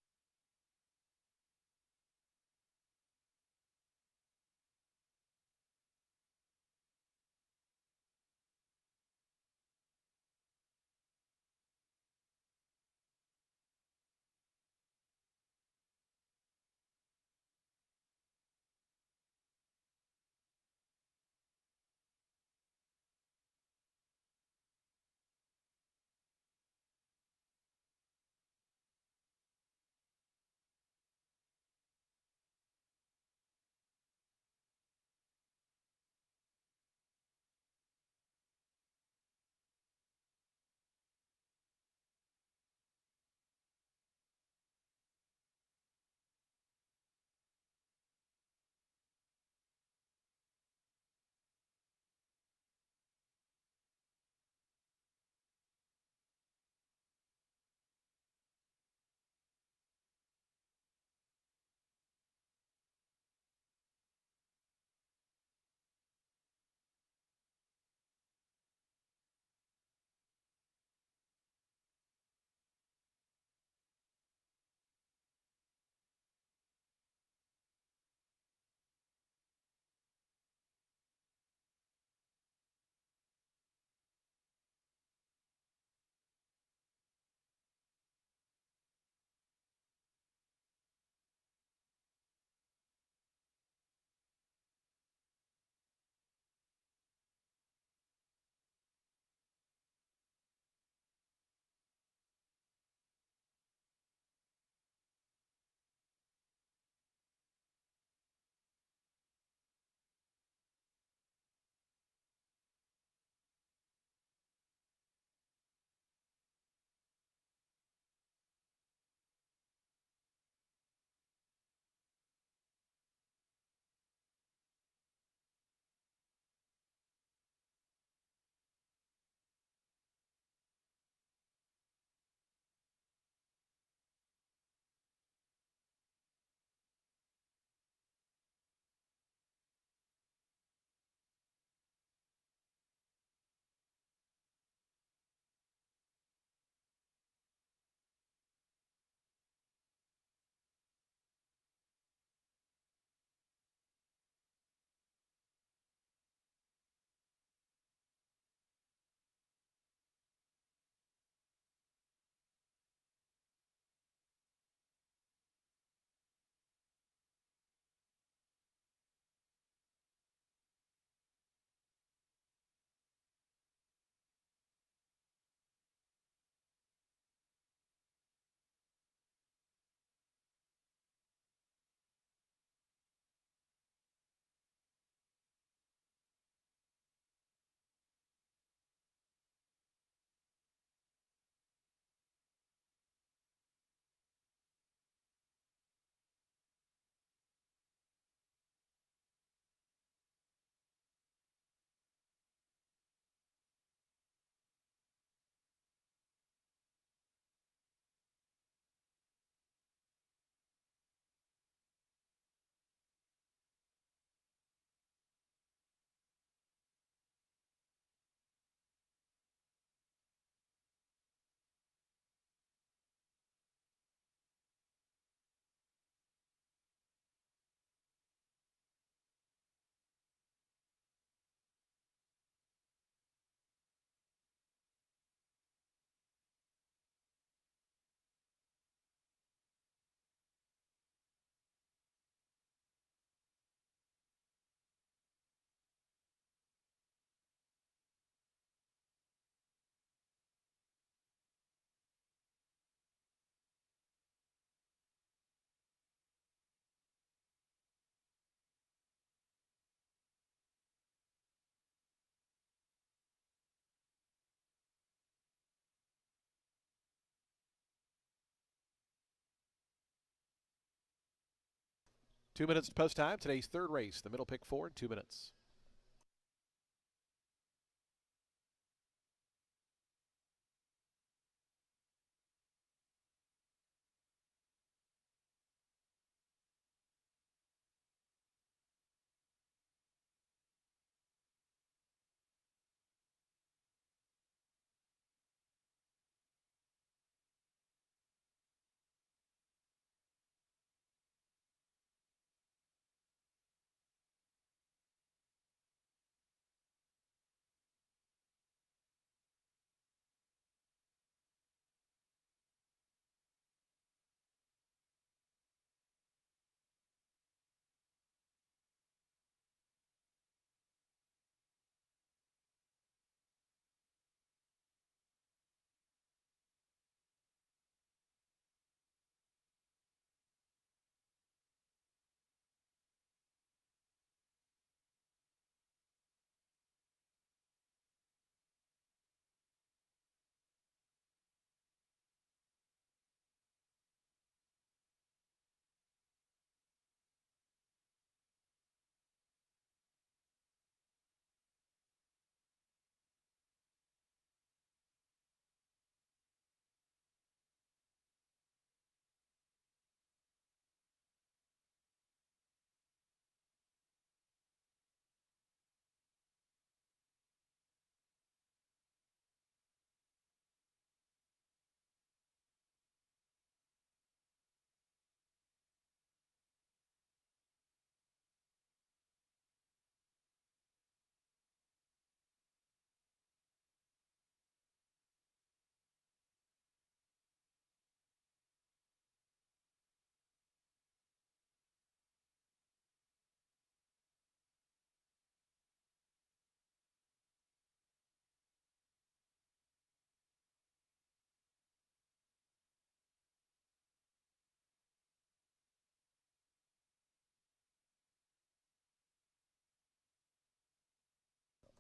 Speaker 1: 2 minutes to post time. Today's third race, the middle pick 4 in 2 minutes.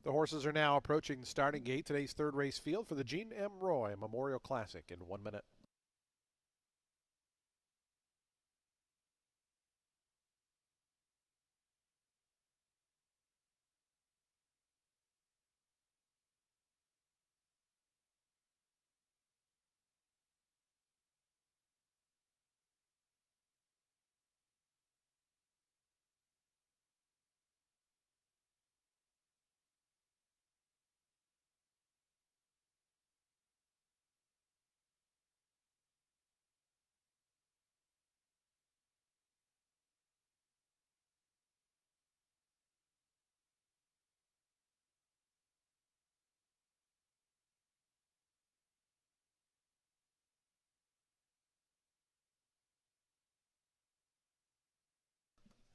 Speaker 1: The horses are now approaching the starting gate. Today's third race field for the Gene M. Roy Memorial Classic in 1 minute.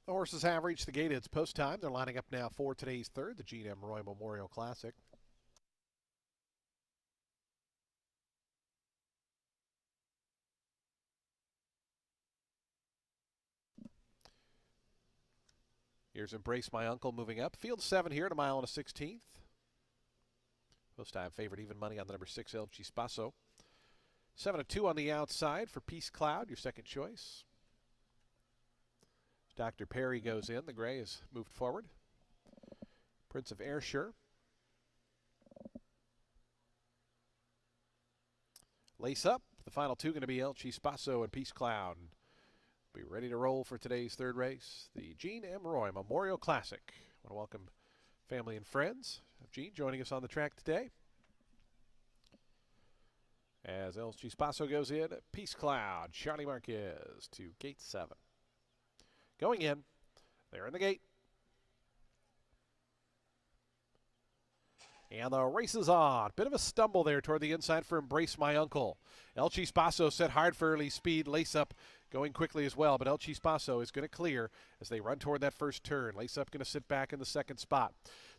Speaker 1: The horses have reached the gate. It's post time. They're lining up now for today's third, the Gene M. Roy Memorial Classic. Here's Embrace My Uncle moving up. Field 7 here at a mile and a 16th. Post time favorite even money on the number 6, El Chispazo. 7-2 on the outside for Peace Cloud, your second choice. Dr. Perry goes in. The gray is moved forward. Prince of Ayrshire. Lace Up. The final two going to be El Chispazo and Peace Cloud. Be ready to roll for today's third race, the Gene M. Roy Memorial Classic. I want to welcome family and friends of Gene joining us on the track today. As El Chispazo goes in, Peace Cloud, Charlie Marquez to gate 7. Going in, they're in the gate. And the race is on. Bit of a stumble there toward the inside for Embrace My Uncle. El Chispazo set hard for early speed. Lace Up going quickly as well, but El Chispazo is going to clear as they run toward that first turn. Lace Up going to sit back in the second spot.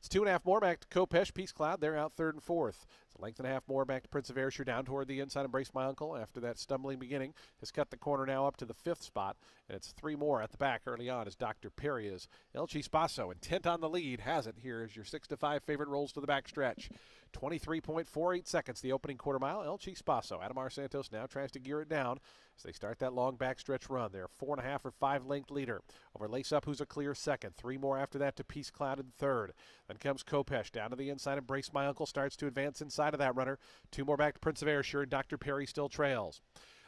Speaker 1: It's 2.5 more back to Kopesh. Peace Cloud, they're out third and fourth. It's a length and a half more back to Prince of Ayrshire down toward the inside. Embrace My Uncle after that stumbling beginning has cut the corner now up to the fifth spot. And it's 3 more at the back early on as Dr. Perry is. El Chispazo, intent on the lead, has it. Here is your 6-5 favorite, rolls to the back stretch. 23.48 seconds, the opening quarter mile. El Chispazo. Adamar Santos now tries to gear it down as they start that long backstretch run. They're 4.5 or 5 length leader. Over Lace Up, who's a clear second. 3 more after that to Peace Cloud in third. Then comes Kopesh down to the inside. Embrace My Uncle starts to advance inside of that runner. 2 more back to Prince of Ayrshire, and Dr. Perry still trails.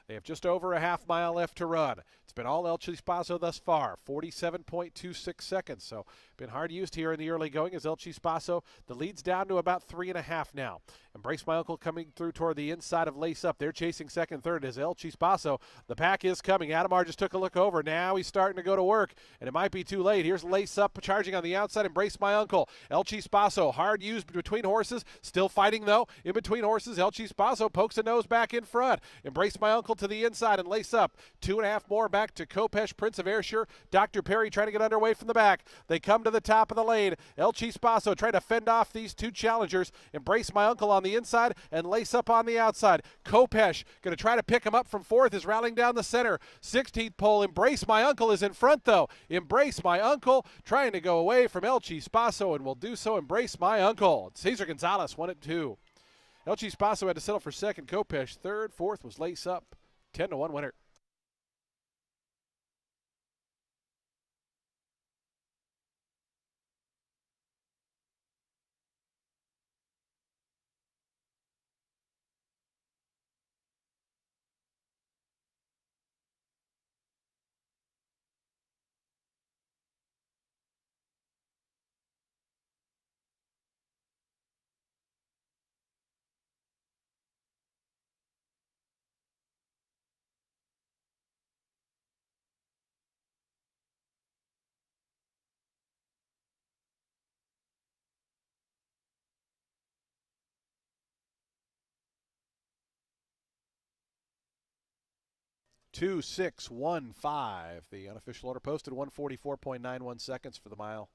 Speaker 1: They have just over a half mile left to run. It's been all El Chispazo thus far, 47.26 seconds. So been hard used here in the early going as El Chispazo. The lead's down to about 3.5 now. Embrace My Uncle coming through toward the inside of Lace Up. They're chasing second, third as El Chispazo. The pack is coming. Adamar just took a look over. Now he's starting to go to work, and it might be too late. Here's Lace Up charging on the outside. Embrace My Uncle. El Chispazo, hard used between horses. Still fighting, though. In between horses, El Chispazo pokes a nose back in front. Embrace My Uncle to the inside and Lace Up. 2.5 more back to Kopesh, Prince of Ayrshire. Dr. Perry trying to get underway from the back. They come to the top of the lane. El Chispazo trying to fend off these two challengers. Embrace My Uncle on the inside and Lace Up on the outside. Kopesh going to try to pick him up from fourth, is rallying down the center. 16th pole. Embrace My Uncle is in front, though. Embrace My Uncle trying to go away from El Chispazo and will do so. Embrace My Uncle. Cesar Gonzalez won it 2. El Chispazo had to settle for second. Kopesh third. Fourth was Lace Up. 10-1 winner. Two, 6, 1, 5. The unofficial order posted 144.91 seconds for the mile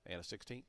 Speaker 1: and a 16.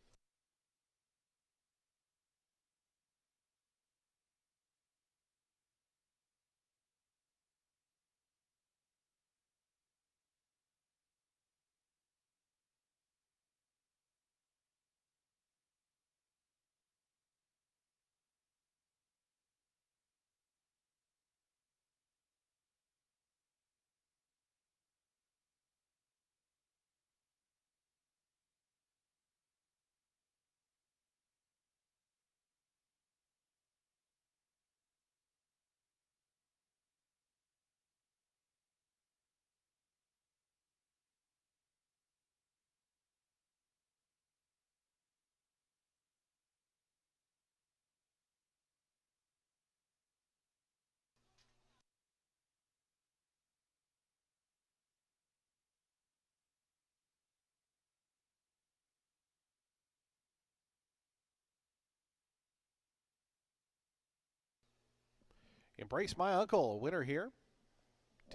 Speaker 1: Embrace My Uncle, winner here.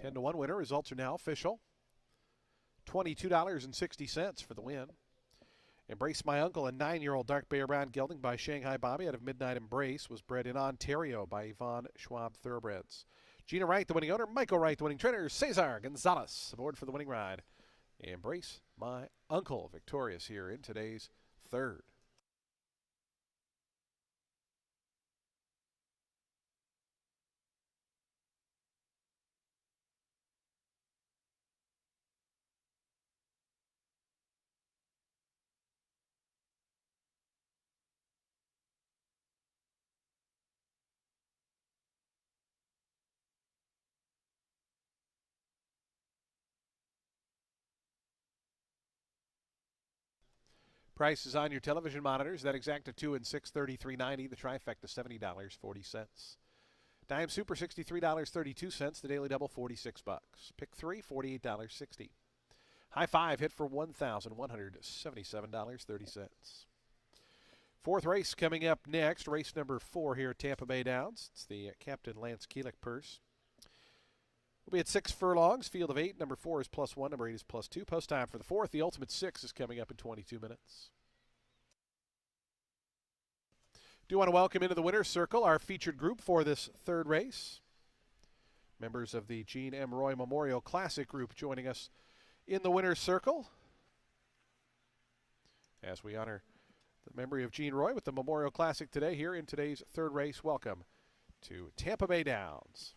Speaker 1: 10-1 winner. Results are now official. $22.60 for the win. Embrace My Uncle, a 9-year-old dark bear brown gelding by Shanghai Bobby out of Midnight Embrace, was bred in Ontario by Yvonne Schwab Thoroughbreds. Gina Wright, the winning owner. Michael Wright, the winning trainer. Cesar Gonzalez aboard for the winning ride. Embrace My Uncle, victorious here in today's third. Prices on your television monitors. That exacta 2 and 633.90. The trifecta $70.40. Dime Super $63.32. The daily double $46. Pick 3 $48.60. High five hit for $1,177.30. Fourth race coming up next. Race number 4 here at Tampa Bay Downs. It's the Captain Lance Keelick purse. We'll be at 6 furlongs, field of 8. Number 4 is +1, number 8 is +2. Post time for the 4th. The Ultimate 6 is coming up in 22 minutes. Do want to welcome into the winner's circle our featured group for this third race. Members of the Gene M. Roy Memorial Classic group joining us in the winner's circle as we honor the memory of Gene Roy with the Memorial Classic today here in today's third race. Welcome to Tampa Bay Downs.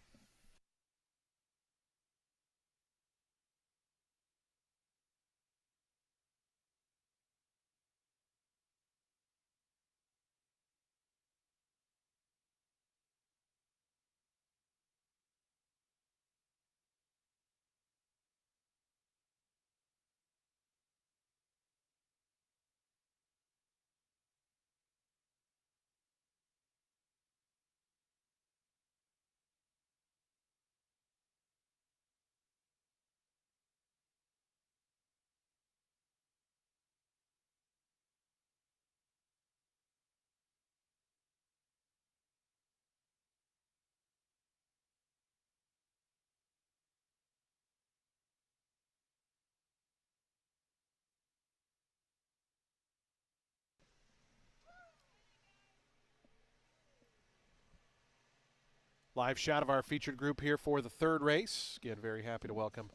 Speaker 1: Live shot of our featured group here for the third race. Again, very happy to welcome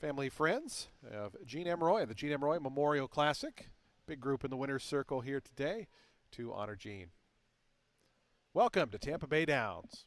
Speaker 1: family friends of Gene M. Roy, the Gene M. Roy Memorial Classic. Big group in the winner's circle here today to honor Gene. Welcome to Tampa Bay Downs.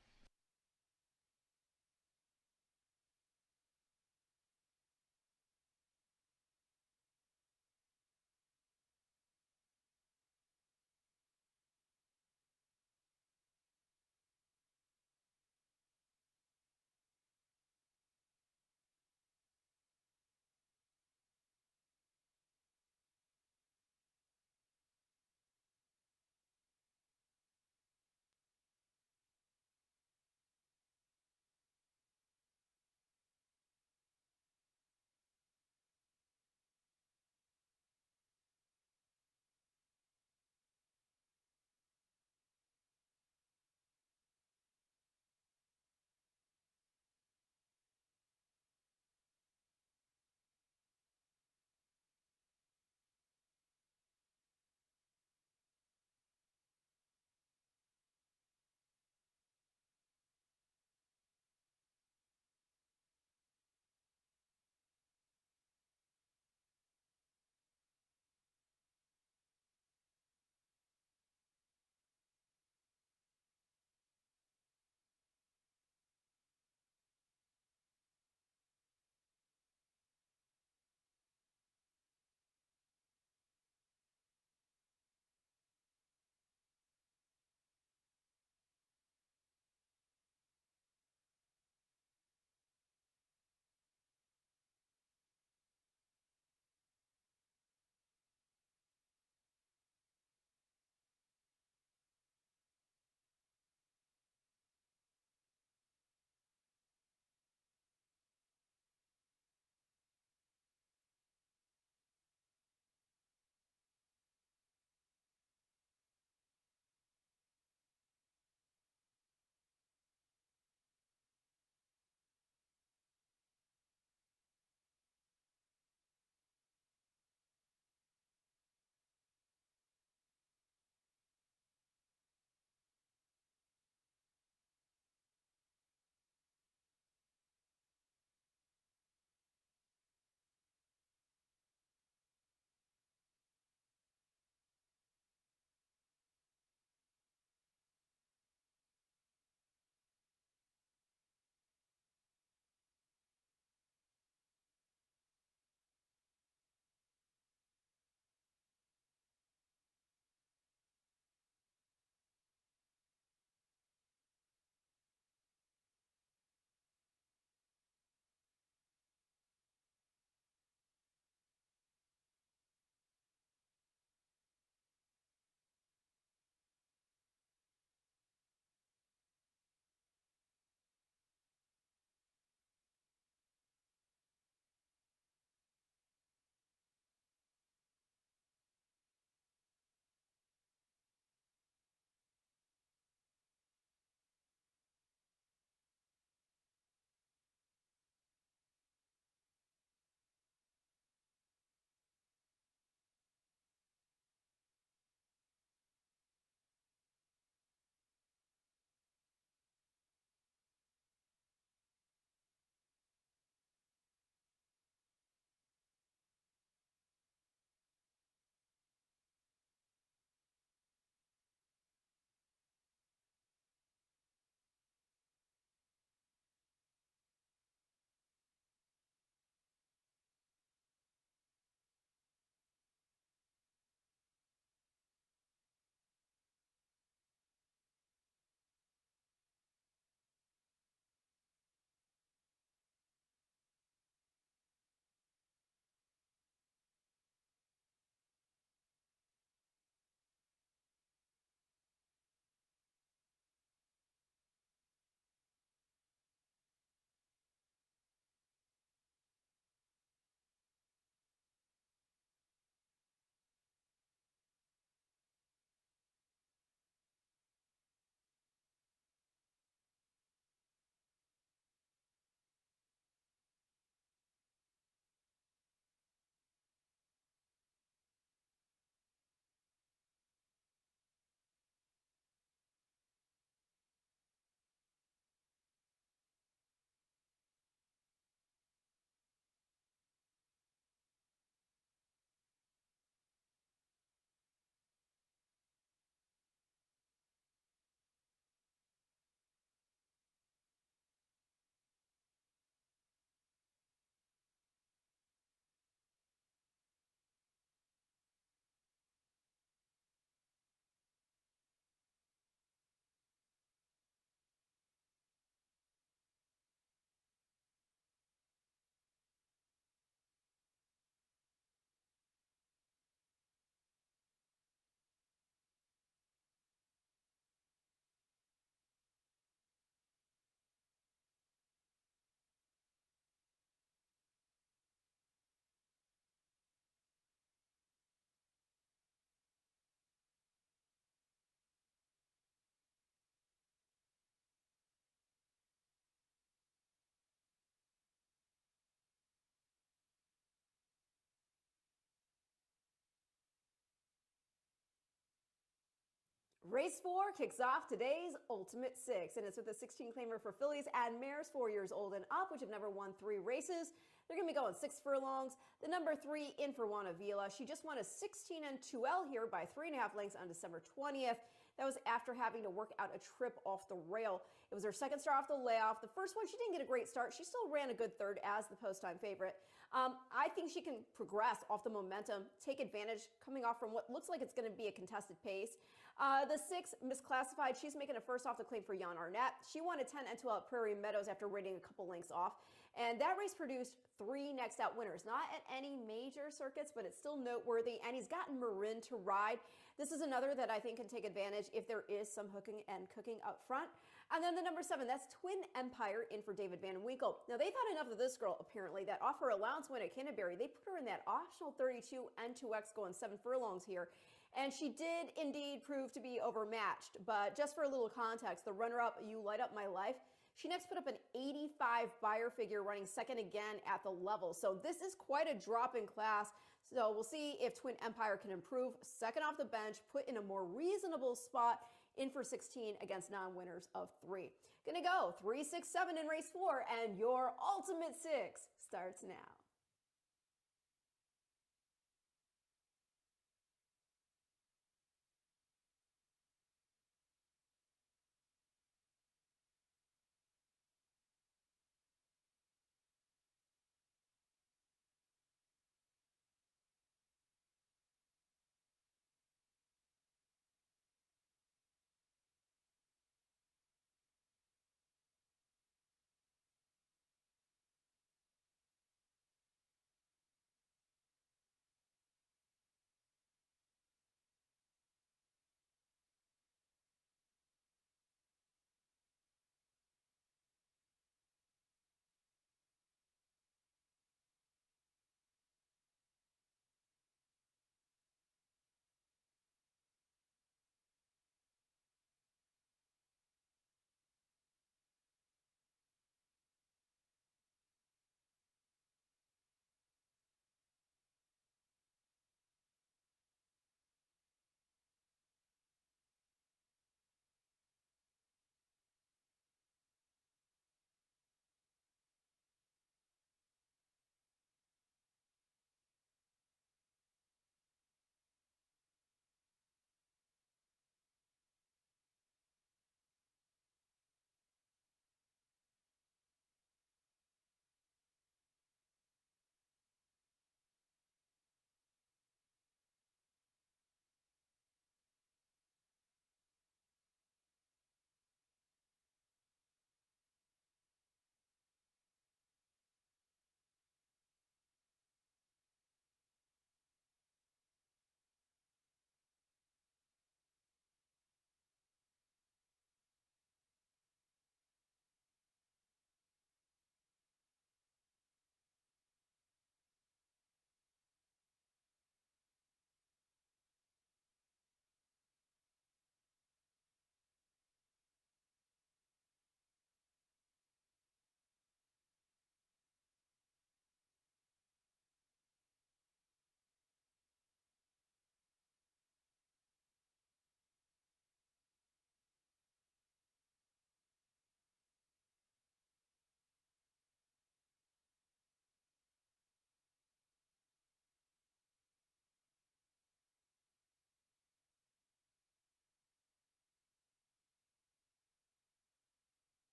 Speaker 2: Race 4 kicks off today's Ultimate Six, and it's with a 16 claimer for fillies and mares 4 years old and up, which have never won 3 races. They're going to be going 6 furlongs. The number 3 in for Juana Vila. She just won a 16 and 2L here by 3.5 lengths on December 20th. That was after having to work out a trip off the rail. It was her second start off the layoff. The first one, she didn't get a great start. She still ran a good third as the post-time favorite. I think she can progress off the momentum, take advantage coming off from what looks like it's going to be a contested pace. The 6, misclassified, she's making a first off the claim for Jan Arnett. She won a 10 and 12 at Prairie Meadows after waiting a couple lengths off. And that race produced 3 next out winners. Not at any major circuits, but it's still noteworthy. And he's gotten Marin to ride. This is another that I think can take advantage if there is some hooking and cooking up front. And then the number 7, that's Twin Empire in for David Van Winkle. Now, they've had enough of this girl, apparently, that off her allowance win at Canterbury, they put her in that optional 32 and 2X going 7 furlongs here. And she did indeed prove to be overmatched. But just for a little context, the runner-up, You Light Up My Life, she next put up an 85 Beyer figure, running second again at the level. So this is quite a drop in class. So we'll see if Twin Empire can improve. Second off the bench, put in a more reasonable spot in for 16 against non-winners of 3. Gonna go 3, 6, 7 in race 4, and your Ultimate Six starts now.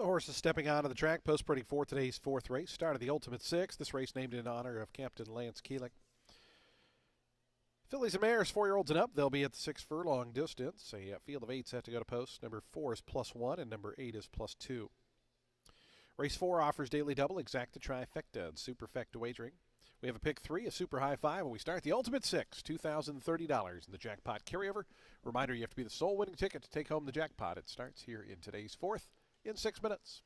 Speaker 1: horses stepping onto the track, post-printing for today's fourth race. Start of the Ultimate Six. This race named in honor of Captain Lance Keelich. Fillies and mares, 4-year-olds and up, they'll be at the 6 furlong distance. A field of 8 set to go to post. Number 4 is +1 and number 8 is +2. Race 4 offers daily double, exacta, trifecta, and superfecta wagering. We have a pick 3, a super high 5, and we start the Ultimate Six, $2,030 in the jackpot carryover. Reminder, you have to be the sole winning ticket to take home the jackpot. It starts here in today's fourth in 6 minutes.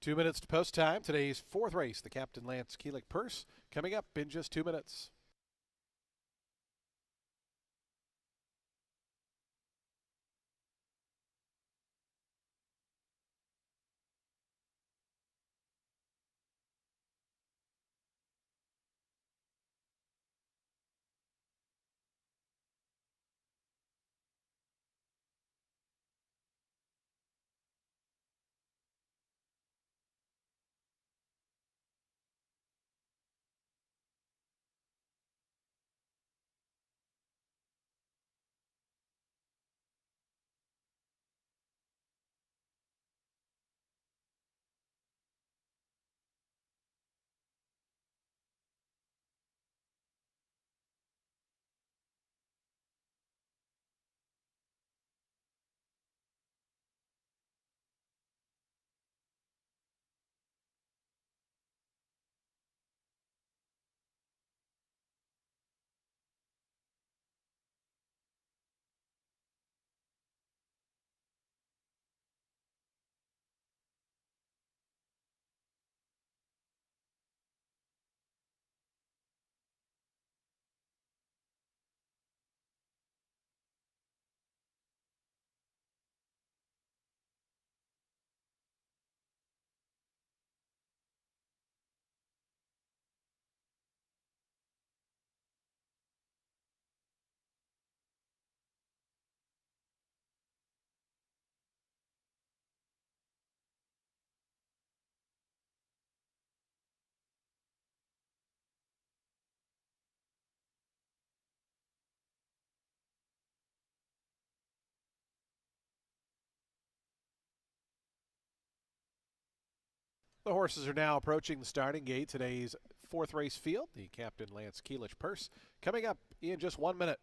Speaker 1: Two minutes to post time. Today's fourth race, the Captain Lance Keelich Purse, coming up in just 2 minutes. The horses are now approaching the starting gate. Today's fourth race field, the Captain Lance Keelich Purse, coming up in just 1 minute.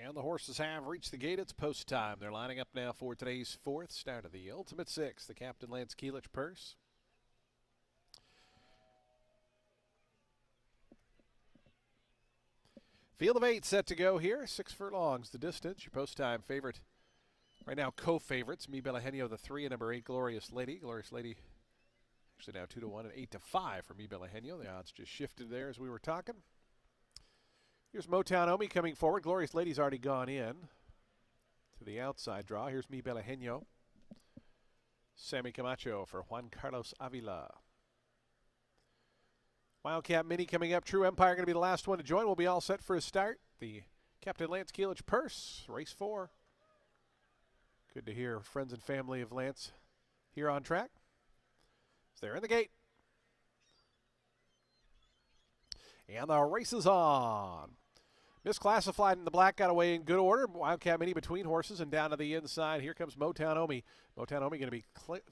Speaker 1: And the horses have reached the gate. It's post time. They're lining up now for today's fourth start of the Ultimate Six, the Captain Lance Keelich Purse. Field of 8 set to go here. 6 furlongs the distance. Your post time favorite. Right now, co-favorites. Mi Bella Genio, the 3, and number 8, Glorious Lady. Glorious Lady actually now 2-1 and 8-5 for Mi Bella Genio. The odds just shifted there as we were talking. Here's Motown Omi coming forward. Glorious Lady's already gone in to the outside draw. Here's Mi Bella Genio. Sammy Camacho for Juan Carlos Avila. Wildcat Mini coming up. True Empire going to be the last one to join. We'll be all set for a start. The Captain Lance Keelich Purse, race 4. Good to hear friends and family of Lance here on track. So they're in the gate. And the race is on. Misclassified in the black got away in good order. Wildcat Mini between horses and down to the inside. Here comes Motown Omi. Motown Omi going to be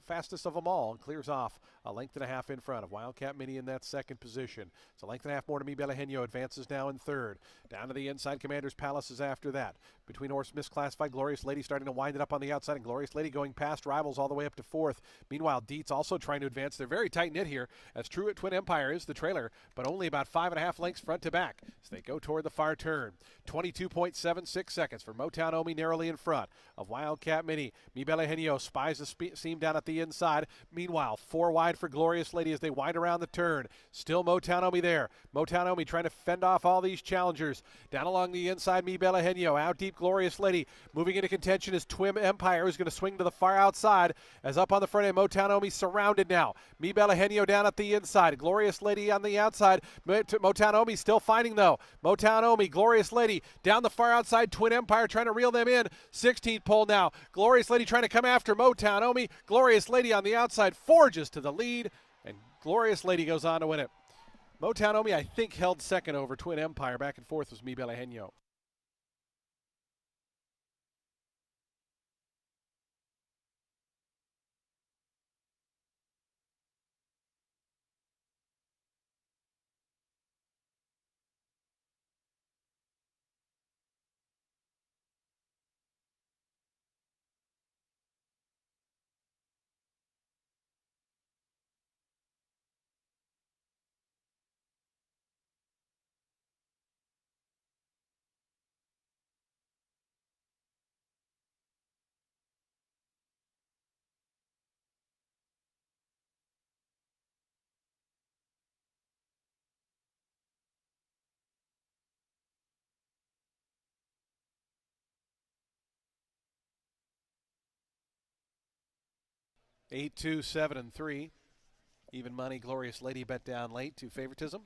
Speaker 1: fastest of them all and clears off a length and a half in front of Wildcat Mini in that second position. It's a length and a half more to Mi Bella Genio. Advances now in third. Down to the inside. Commander's Palace is after that. Between horse Misclassified. Glorious Lady starting to wind it up on the outside. And Glorious Lady going past rivals all the way up to fourth. Meanwhile, Dietz also trying to advance. They're very tight knit here as True Twin Empire is the trailer, but only about 5.5 lengths front to back as they go toward the far turn. 22.76 seconds for Motown Omi narrowly in front of Wildcat Mini. Mi Bella Genio spies the seam down at the inside. Meanwhile, 4 wide for Glorious Lady as they wind around the turn. Still Motown Omi there. Motown Omi trying to fend off all these challengers. Down along the inside, Mi Bella Genio. Out deep, Glorious Lady. Moving into contention is Twin Empire, who's going to swing to the far outside. As up on the front end, Motown Omi surrounded now. Mi Bella Genio down at the inside. Glorious Lady on the outside. Motown Omi still fighting though. Motown Omi, Glorious Lady down the far outside. Twin Empire trying to reel them in. 16th pole now. Glorious Lady trying to come after Motown Omi. Glorious Lady on the outside forges to the lead, and Glorious Lady goes on to win it. Motown Omi, I think, held second over Twin Empire. Back and forth was Mi Bella Genio. Eight, 2, 7, and 3. Even money. Glorious Lady bet down late to favoritism.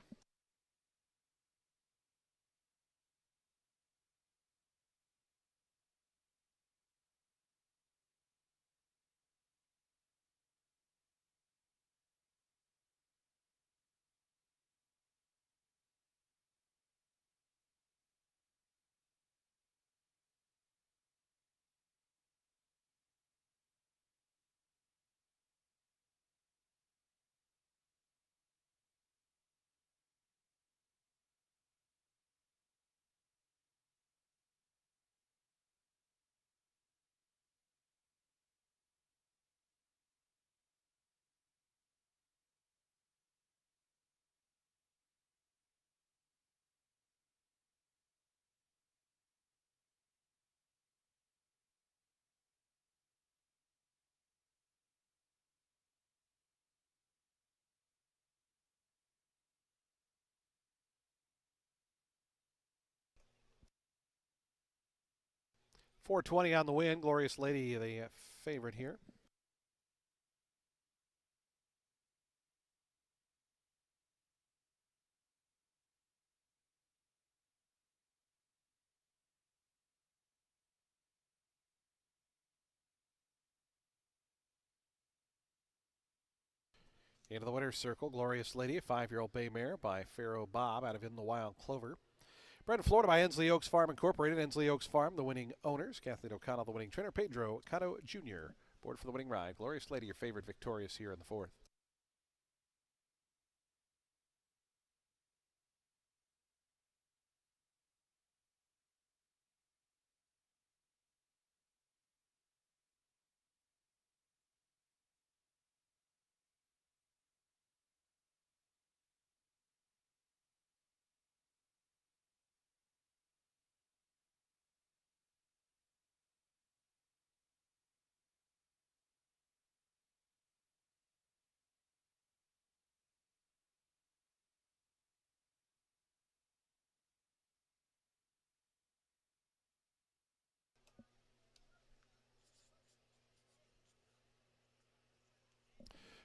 Speaker 1: 420 on the win. Glorious Lady, the favorite here. Into the winner's circle, Glorious Lady, a 5-year-old bay mare by Pharaoh Bob out of In the Wild Clover. Bred in Florida by Ensley Oaks Farm Incorporated. Ensley Oaks Farm, the winning owners. Kathleen O'Connell, the winning trainer. Pedro Cotto Jr., board for the winning ride. Glorious Lady, your favorite, victorious here in the 4th.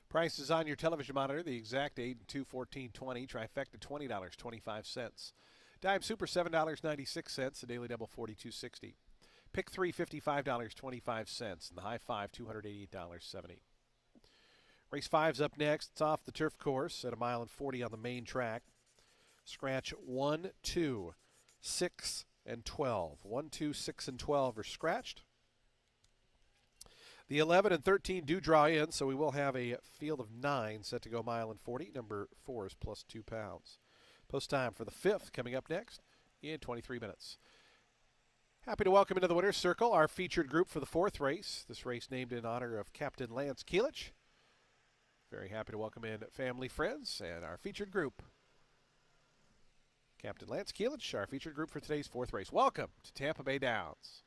Speaker 1: Prices on your television monitor. The exact 8 and 2, $14.20. Trifecta, $20.25. Dime Super, $7.96. The Daily Double, $42.60. Pick 3, $55.25. And the High Five, $288.70. Race 5's up next. It's off the turf course at 1.40 on the main track. Scratch 1, 2, 6, and 12. 1, 2, 6, and 12 are scratched. The 11 and 13 do draw in, so we will have a field of 9 set to go 1.40. Number 4 is plus 2 pounds. Post time for the 5th coming up next in 23 minutes. Happy to welcome into the winner's circle our featured group for the 4th race. This race named in honor of Captain Lance Keelich. Very happy to welcome in family, friends, and our featured group. Captain Lance Keelich, our featured group for today's 4th race. Welcome to Tampa Bay Downs.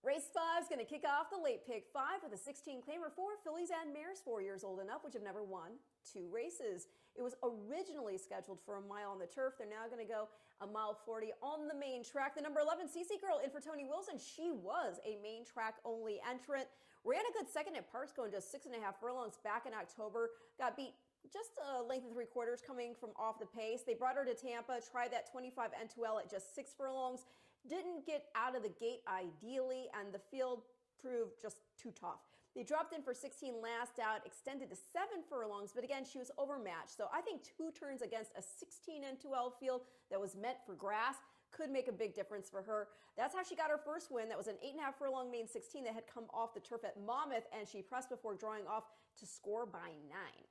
Speaker 2: Race 5 is going to kick off the late pick 5 with a 16 claimer for fillies and mares 4 years old and up, which have never won 2 races. It was originally scheduled for a mile on the turf. They're now going to go a mile 40 on the main track. The number 11 CC Girl in for Tony Wilson. She was a main track only entrant. Ran a good second at Parks, going just 6.5 furlongs back in October. Got beat just a length and 3/4 coming from off the pace. They brought her to Tampa, tried that 25 N2L at just 6 furlongs. Didn't get out of the gate ideally, and the field proved just too tough. They dropped in for 16 last out, extended to 7 furlongs, but again, she was overmatched. So I think 2 turns against a 16 N2L field that was meant for grass could make a big difference for her. That's how she got her first win. That was an 8.5 furlong main 16 that had come off the turf at Monmouth, and she pressed before drawing off to score by 9.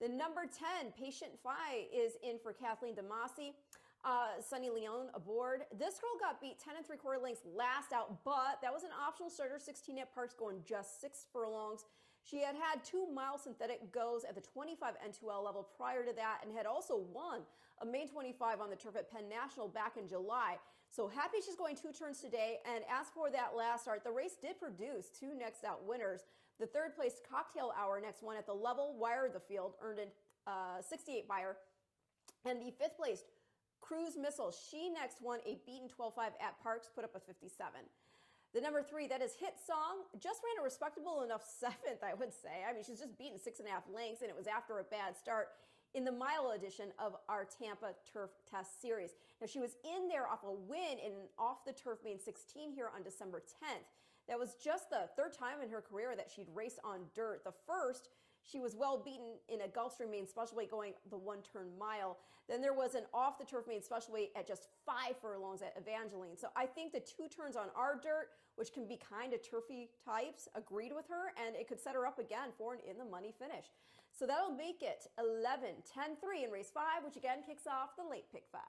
Speaker 2: The number 10, Patient Fi, is in for Kathleen DeMasi. Sunny Leone aboard. This girl got beat 10 3/4 lengths last out, but that was an optional starter 16 at Parks, going just 6 furlongs. She had had 2 mile synthetic goes at the 25 N2L level prior to that, and had also won a main 25 on the turf at Penn National back in July. So happy she's going 2 turns today. And as for that last start, the race did produce 2 next out winners. The 3rd place Cocktail Hour next one at the level wired the field, earned a 68 buyer, and the 5th place Cruise Missile, she next won a beaten 12.5 at Parks, put up a 57. The number 3, that is Hit Song, just ran a respectable enough 7th, I would say. I mean, she's just beaten 6.5 lengths, and it was after a bad start in the mile edition of our Tampa Turf Test Series. Now, she was in there off a win in an off-the-turf main 16 here on December 10th. That was just the 3rd time in her career that she'd raced on dirt. The first, she was well beaten in a Gulfstream main special weight going the 1-turn mile. Then there was an off-the-turf main special weight at just 5 furlongs at Evangeline. So I think the 2 turns on our dirt, which can be kind of turfy types, agreed with her, and it could set her up again for an in-the-money finish. So that'll make it 11-10-3 in race 5, which again kicks off the late pick 5.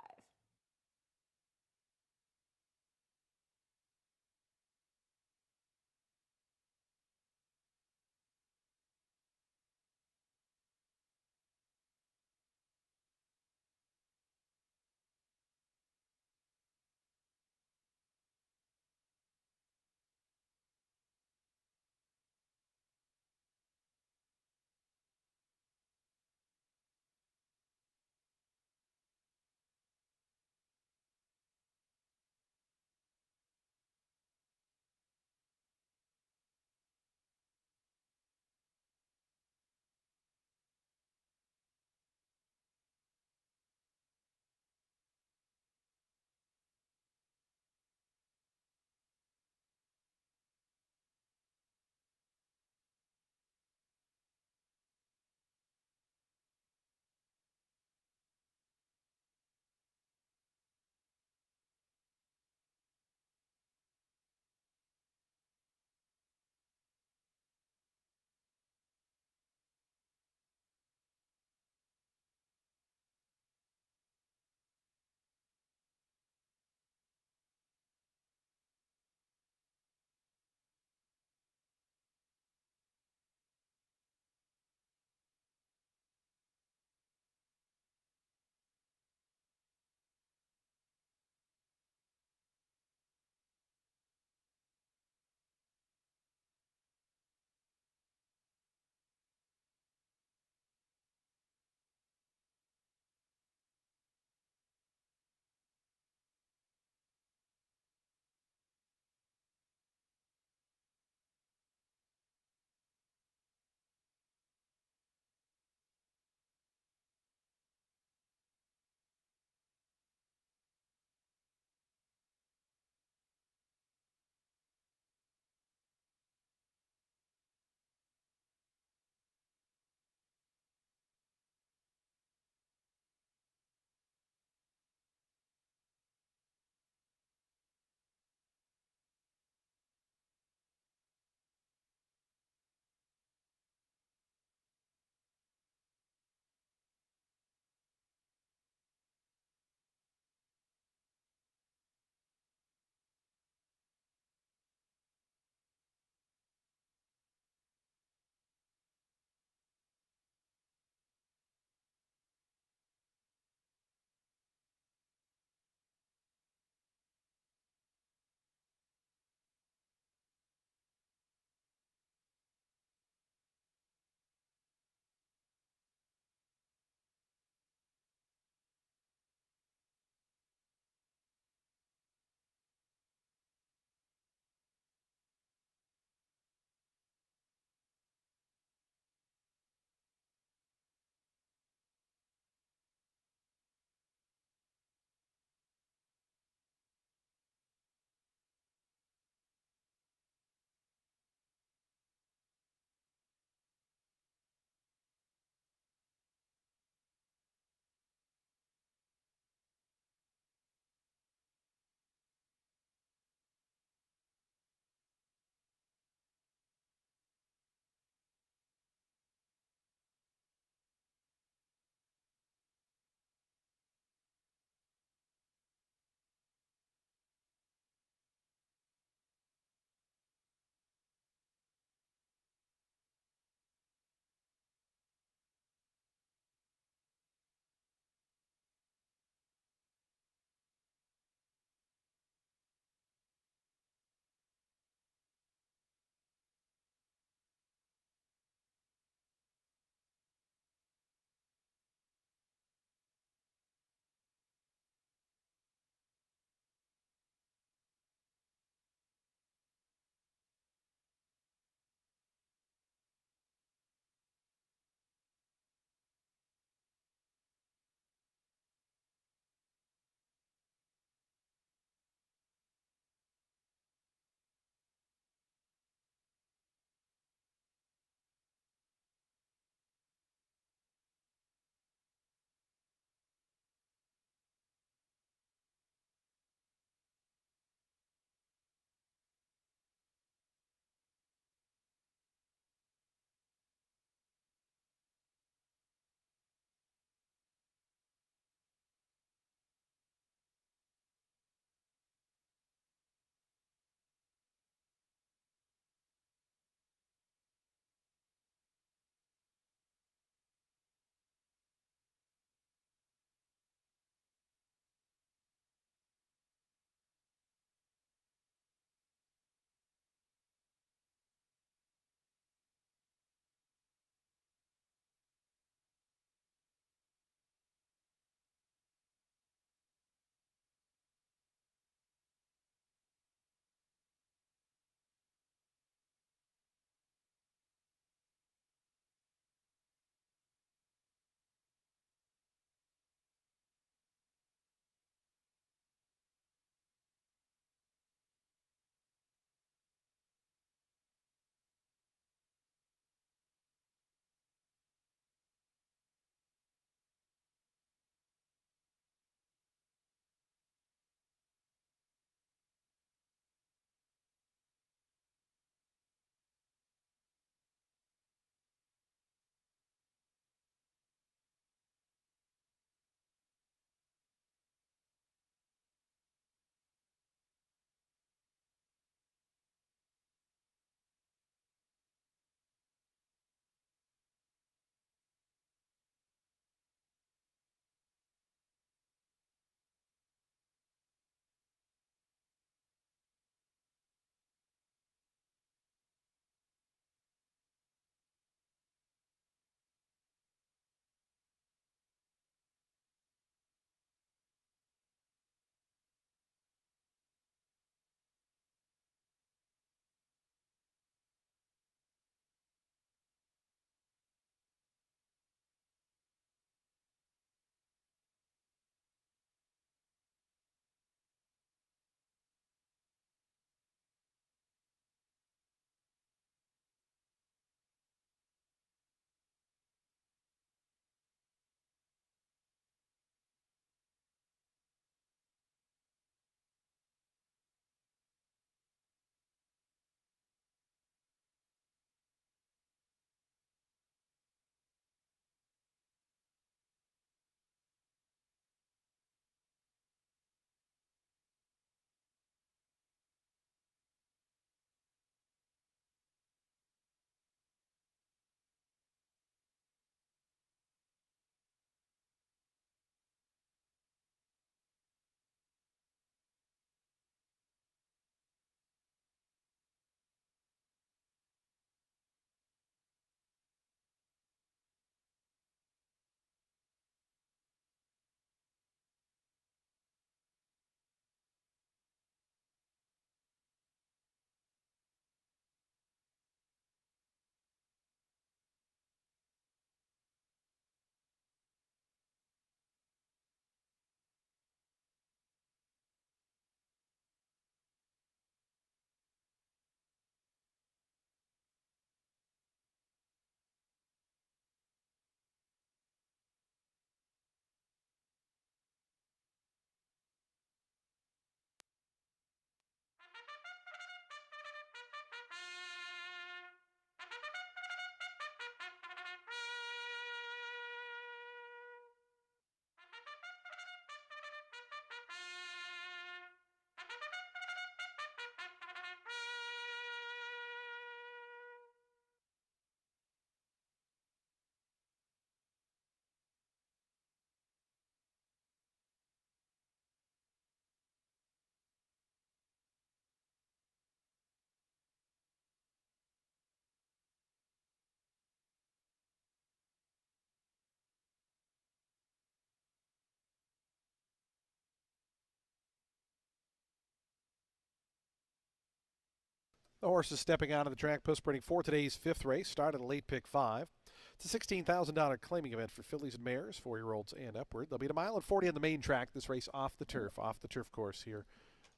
Speaker 1: The horses stepping out of the track post sprinting for today's fifth race started a late pick 5. It's a $16,000 claiming event for fillies and mares, 4-year-olds and upward. They'll be at 1.40 on the main track. This race off the turf course here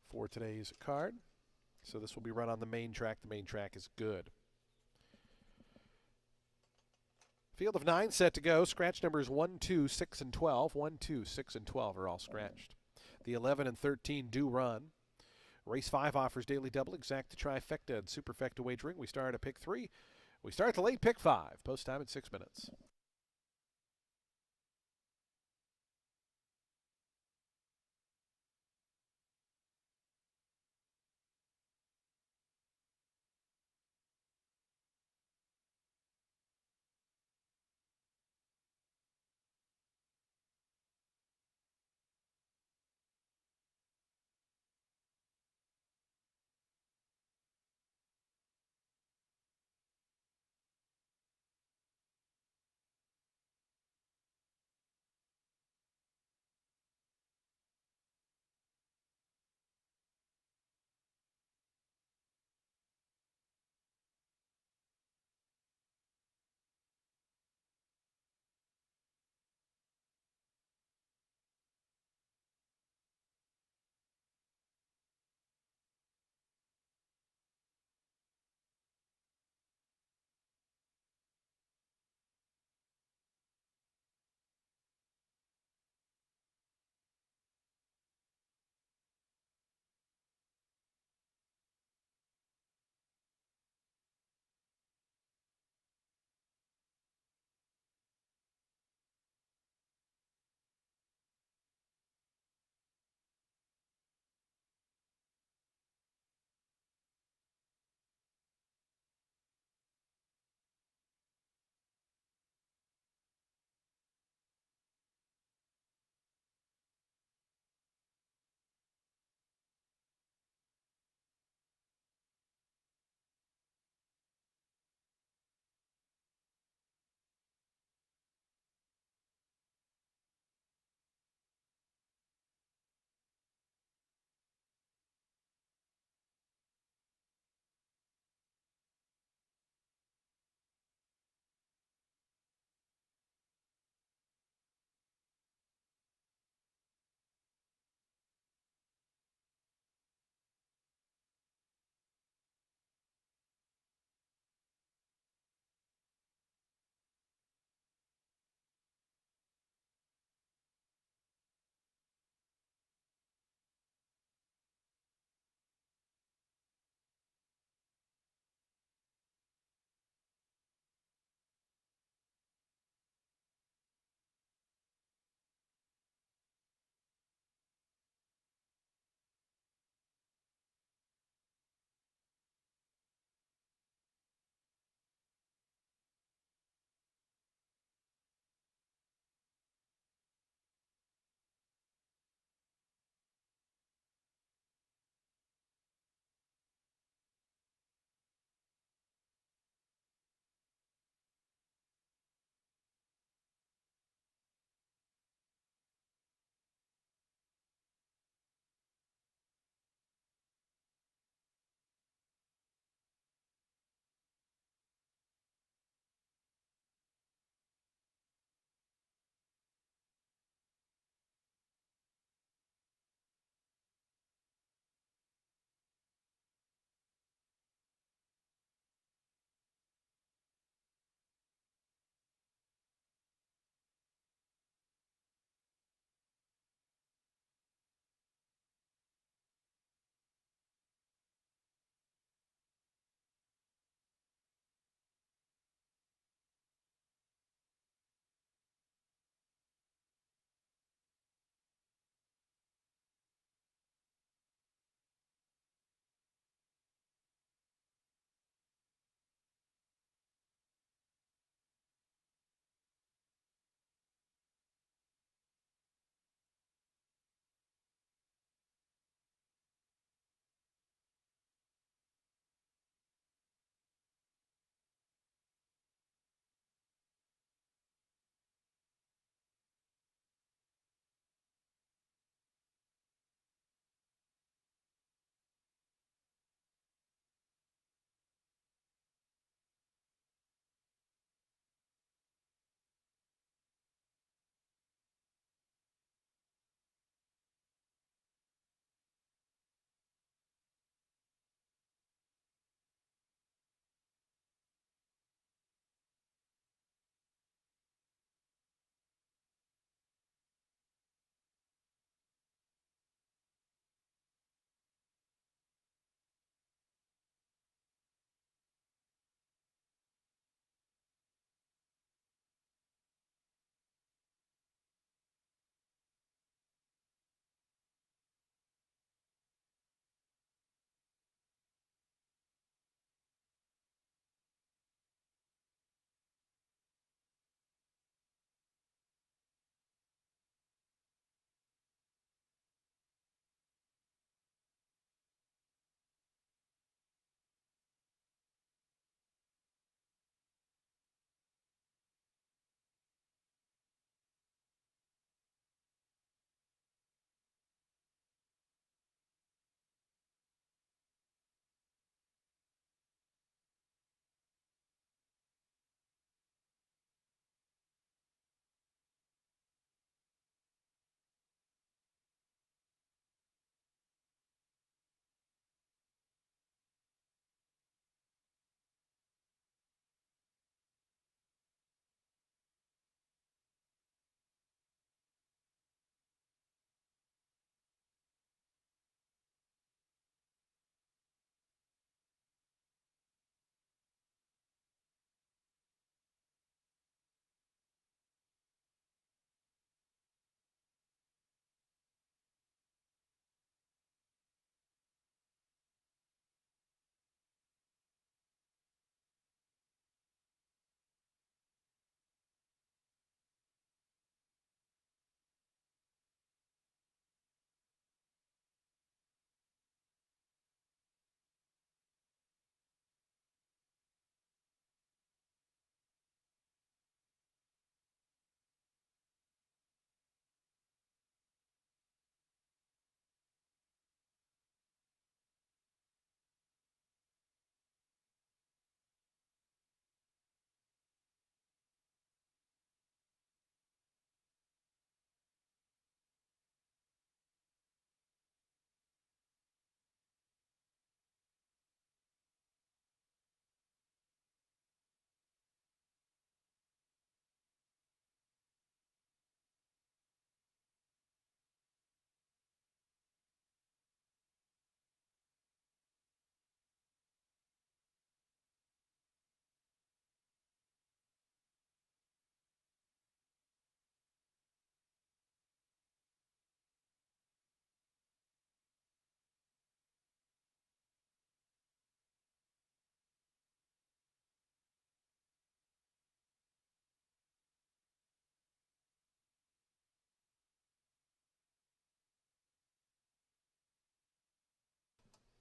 Speaker 1: for today's card. So this will be run on the main track. The main track is good. Field of 9 set to go. Scratch numbers 1, 2, 6, and 12. 1, 2, 6, and 12 are all scratched. The 11 and 13 do run. Race 5 offers daily double, exacta, trifecta, and superfecta wagering. We start at pick 3. We start the late pick 5. Post time at 6 minutes.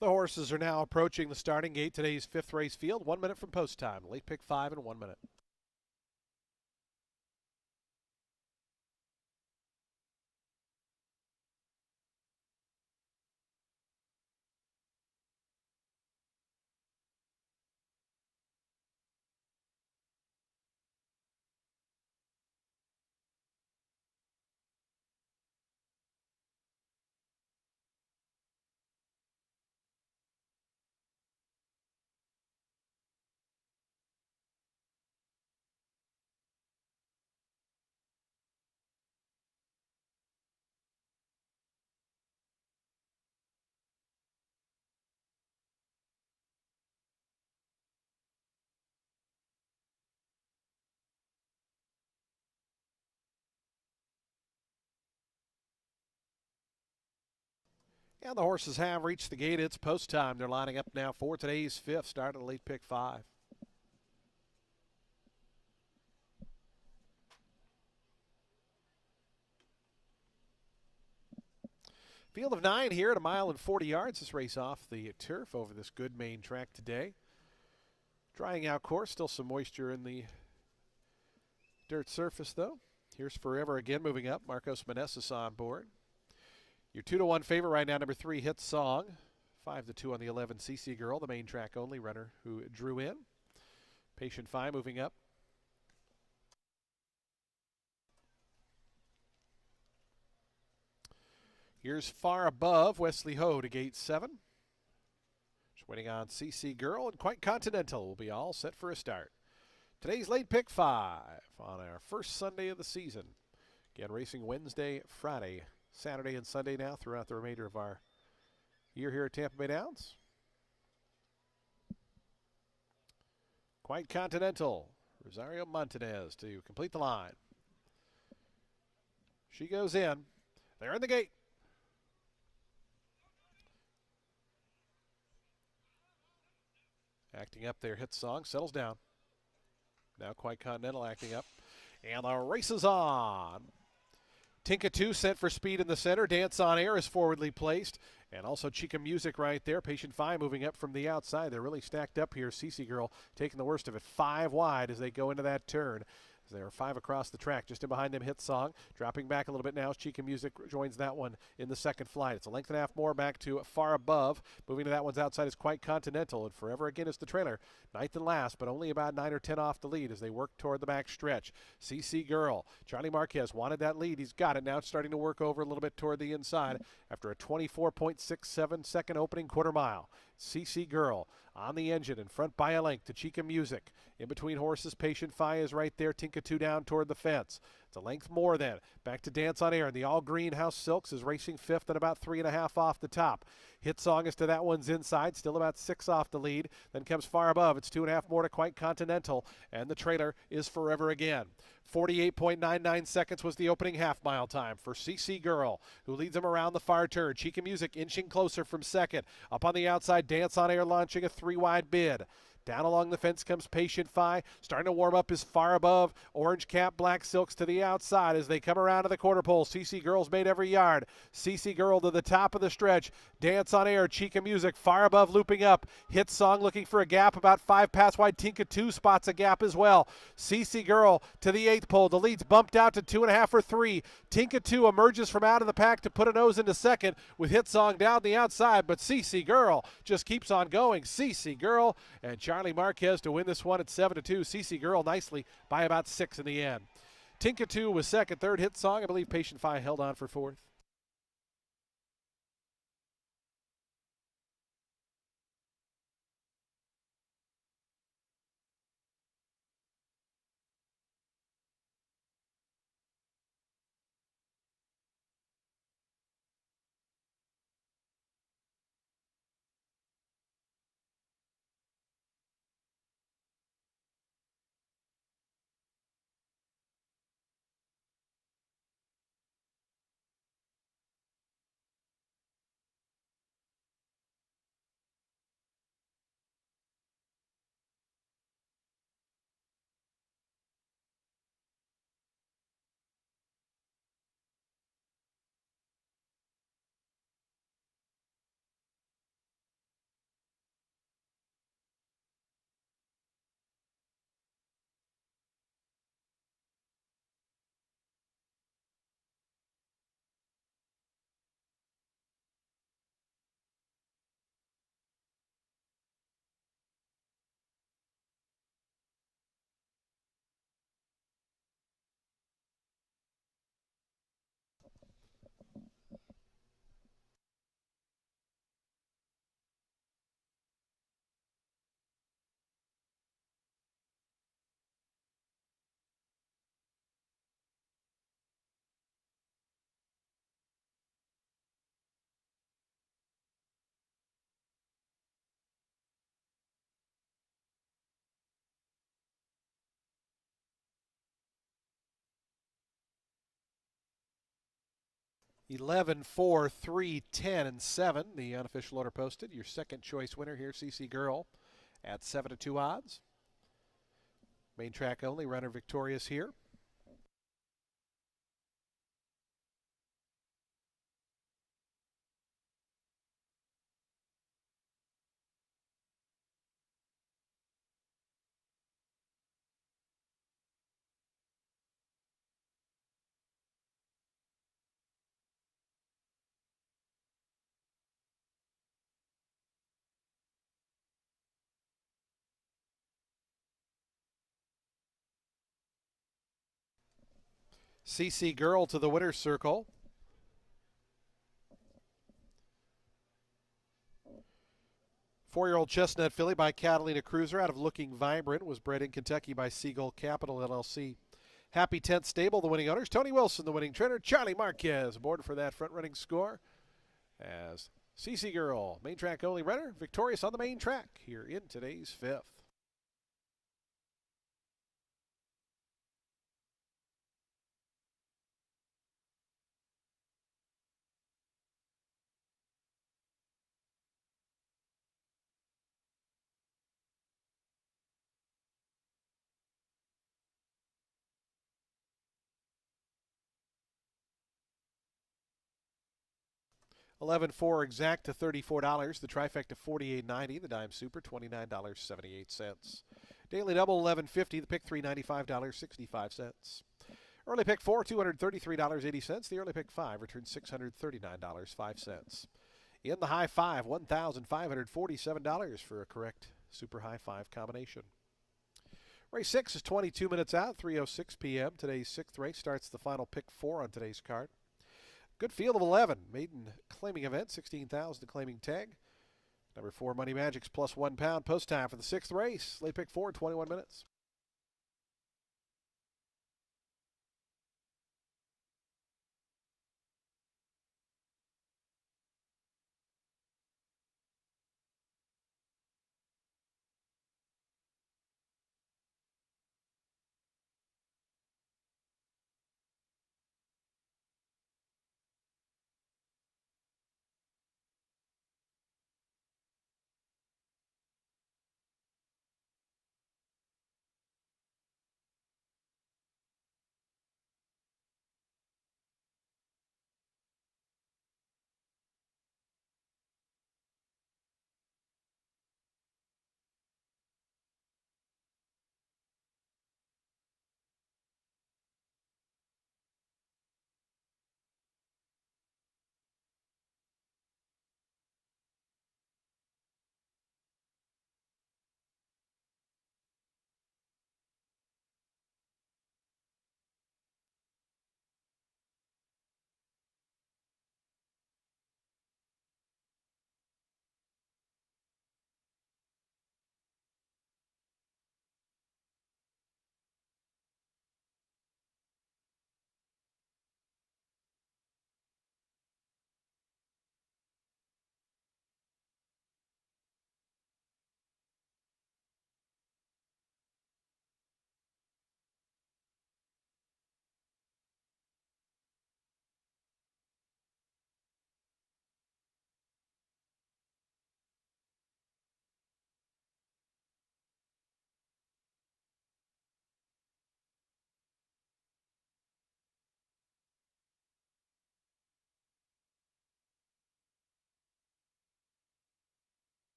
Speaker 1: The horses are now approaching the starting gate. Today's fifth race field, 1 minute from post time. Late pick 5 in 1 minute. And the horses have reached the gate. It's post time. They're lining up now for today's fifth, start of the late pick 5. Field of 9 here at 1.40 miles. This race off the turf over this good main track today. Drying out course, still some moisture in the dirt surface though. Here's Forever Again moving up. Marcos Meneses on board. Your 2-1 favorite right now, number 3, Hit Song. 5-2 on the 11, CC Girl, the main track only runner who drew in. Patient Fi moving up. Here's Far Above, Wesley Ho to gate 7. Just waiting on CC Girl, and Quite Continental will be all set for a start. Today's late pick 5 on our first Sunday of the season. Again, racing Wednesday, Friday, Saturday, and Sunday now throughout the remainder of our year here at Tampa Bay Downs. Quite Continental, Rosario Montanez to complete the line. She goes in. They're in the gate. Acting up there, Hit Song, settles down. Now Quite Continental acting up. And the race is on. Tinka 2 sent for speed in the center. Dance on Air is forwardly placed. And also Chica Music right there. Patient Fi moving up from the outside. They're really stacked up here. CC Girl taking the worst of it. 5 wide as they go into that turn. There are 5 across the track. Just in behind them, Hit Song. Dropping back a little bit now as Chica Music joins that one in the second flight. It's a length and a half more back to Far Above. Moving to that one's outside is Quite Continental. And Forever Again is the trailer. Ninth and last, but only about 9 or 10 off the lead as they work toward the back stretch. CC Girl. Charlie Marquez wanted that lead. He's got it. Now it's starting to work over a little bit toward the inside after a 24.67 second opening quarter mile. CC Girl on the engine in front by a length to Chica Music. In between horses, Patient Fi is right there. Tinka 2 down toward the fence. It's a length more then. Back to Dance on Air. And the all-green House Silks is racing fifth and about 3.5 off the top. Hit Song is to that one's inside, still about 6 off the lead. Then comes Far Above. It's 2.5 more to Quite Continental. And the trailer is Forever Again. 48.99 seconds was the opening half-mile time for CC Girl, who leads them around the far turn. Chica Music inching closer from second. Up on the outside, Dance on Air launching a 3-wide bid. Down along the fence comes Patient Fi. Starting to warm up is Far Above. Orange Cap, Black Silks to the outside as they come around to the quarter pole. CC Girl's made every yard. CC Girl to the top of the stretch. Dance on Air, Chica Music, Far Above looping up. Hit Song looking for a gap about 5 pass wide. Tinka 2 spots a gap as well. CC Girl to the 8th pole. The lead's bumped out to 2.5 or 3. Tinka 2 emerges from out of the pack to put a nose into second with Hit Song down the outside, but CC Girl just keeps on going. CC Girl and Charlie Marquez to win this one at 7-2. CC Girl nicely by about 6 in the end. Tinka 2 was second. Third, Hit Song. I believe Patient Fi held on for fourth. 11, 4, 3, 10, and 7. The unofficial order posted. Your second choice winner here, CC Girl, at 7 to 2 odds. Main track only, runner victorious here. CC Girl to the winner's circle. Four-year-old chestnut filly by Catalina Cruiser out of Looking Vibrant was bred in Kentucky by Seagull Capital LLC. Happy 10th stable, the winning owners. Tony Wilson, the winning trainer. Charlie Marquez aboard for that front-running score. As CC Girl, main track only runner, victorious on the main track here in today's fifth. $11.4 exact to $34. The trifecta $48.90. The dime super $29.78. Daily double $11.50. The pick $395.65. Early pick 4 $233.80. The early pick 5 returns $639.05. In the high 5 $1,547 for a correct super high 5 combination. Race 6 is 22 minutes out, 3:06 p.m. Today's sixth race starts the final pick 4 on today's card. Good field of 11. Maiden claiming event, 16,000 claiming tag. Number 4, Money Magics plus £1. Post time for the sixth race. Late pick 4, 21 minutes.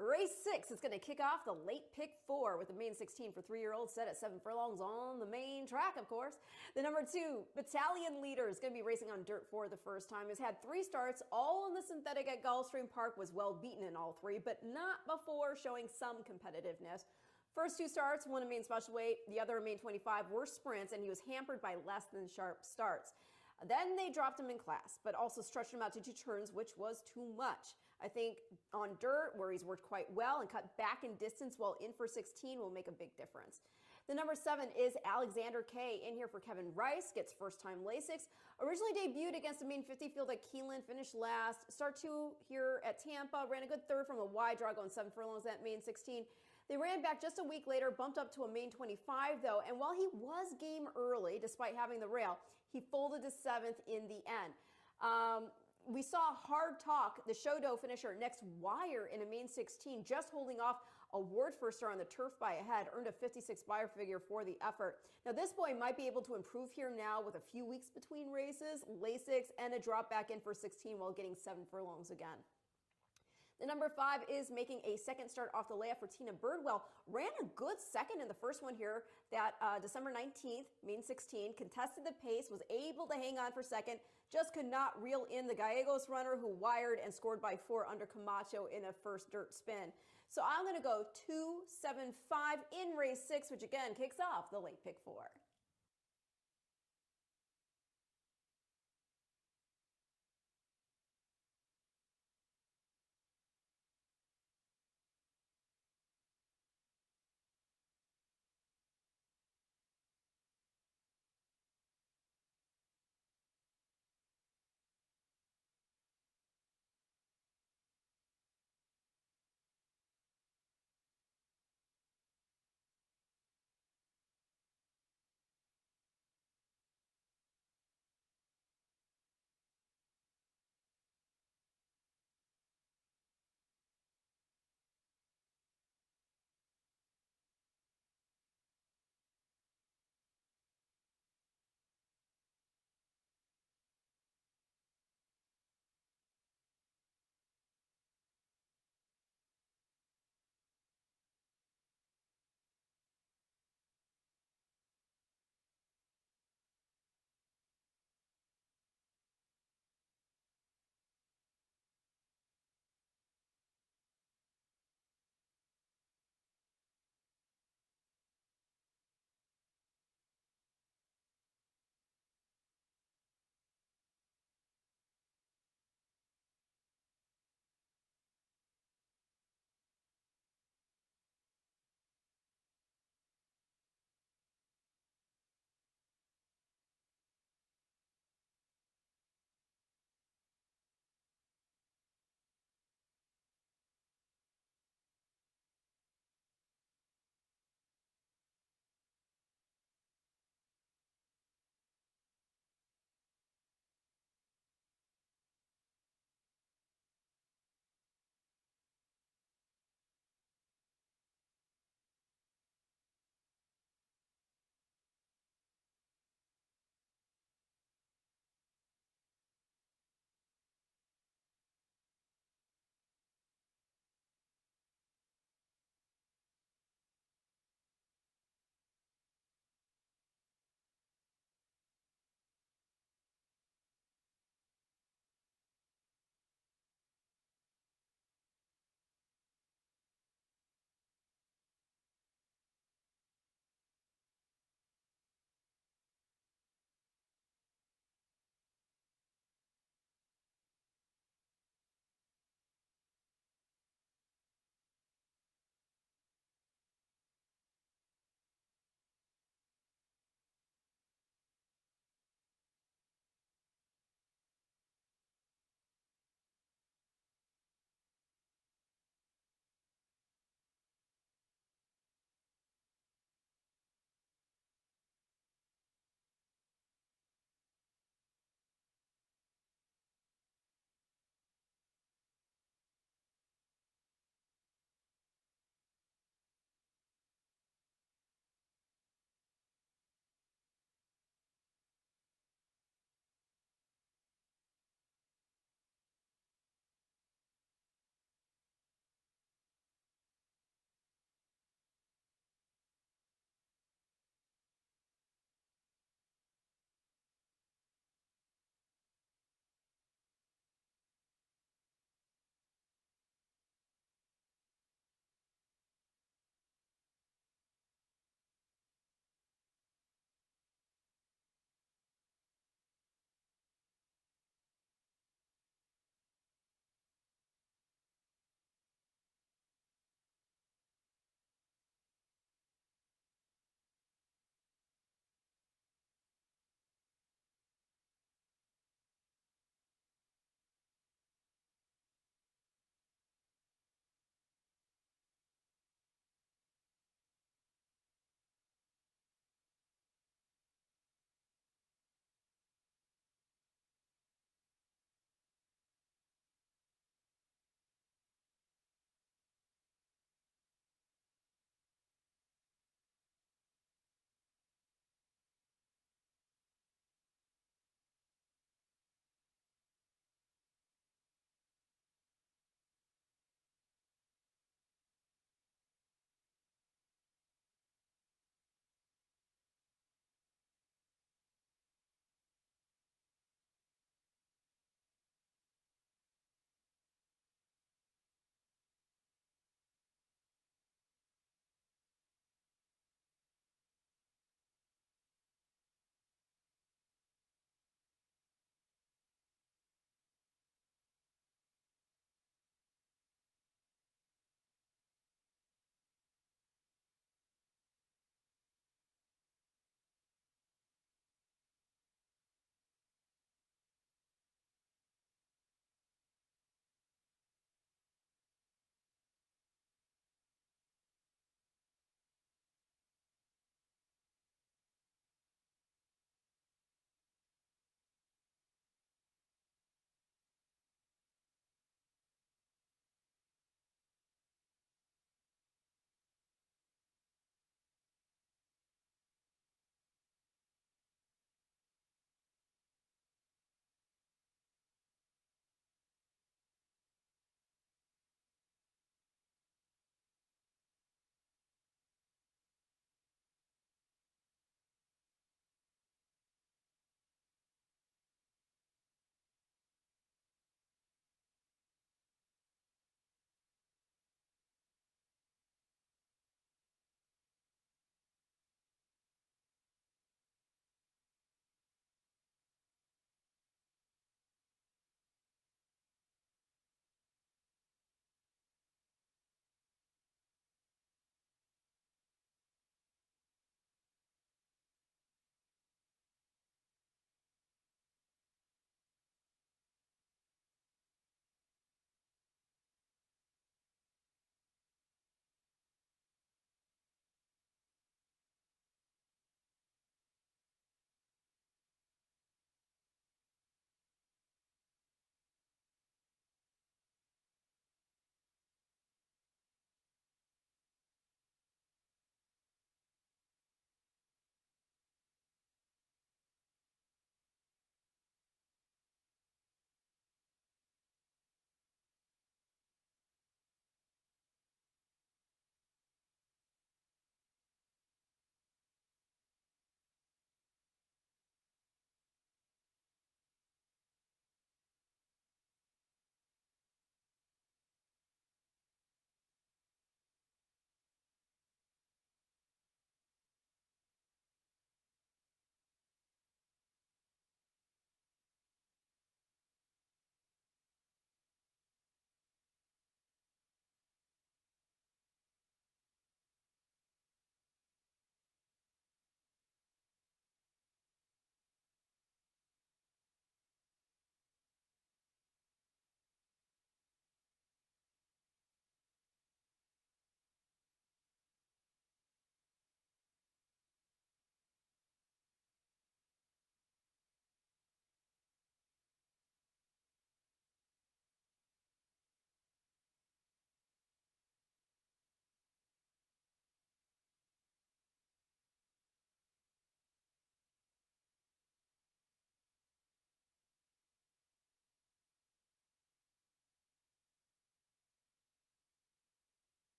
Speaker 2: Race 6 is going to kick off the late pick 4 with the main 16 for 3-year-olds set at 7 furlongs on the main track, of course. The number 2 battalion leader is going to be racing on dirt for the first time. Has had 3 starts, all on the synthetic at Gulfstream Park, was well beaten in all 3, but not before showing some competitiveness. First 2 starts, one in main special weight, the other in main 25, were sprints, and he was hampered by less than sharp starts. Then they dropped him in class, but also stretched him out to 2 turns, which was too much. I think on dirt, where he's worked quite well and cut back in distance while in for 16, will make a big difference. The number 7 is Alexander K. In here for Kevin Rice, gets first-time Lasix. Originally debuted against the main 50 field at Keeneland, finished last. Start 2 here at Tampa, ran a good third from a wide draw going 7 furlongs at main 16. They ran back just a week later, bumped up to a main 25 though, and while he was game early, despite having the rail, he folded to 7th in the end. We saw Hard Talk, the show doe finisher, next wire in a main 16, just holding off a Ward firster on the turf by a head, earned a 56 buyer figure for the effort. Now this boy might be able to improve here now with a few weeks between races, Lasix, and a drop back in for 16 while getting 7 furlongs again. The number 5 is making a second start off the layup for Tina Birdwell. Ran a good second in the first one here, that December 19th, main 16, contested the pace, was able to hang on for second, just could not reel in the Gallegos runner who wired and scored by 4 under Camacho in a first dirt spin. So I'm going to go 2-7-5 in race 6, which again kicks off the late pick 4.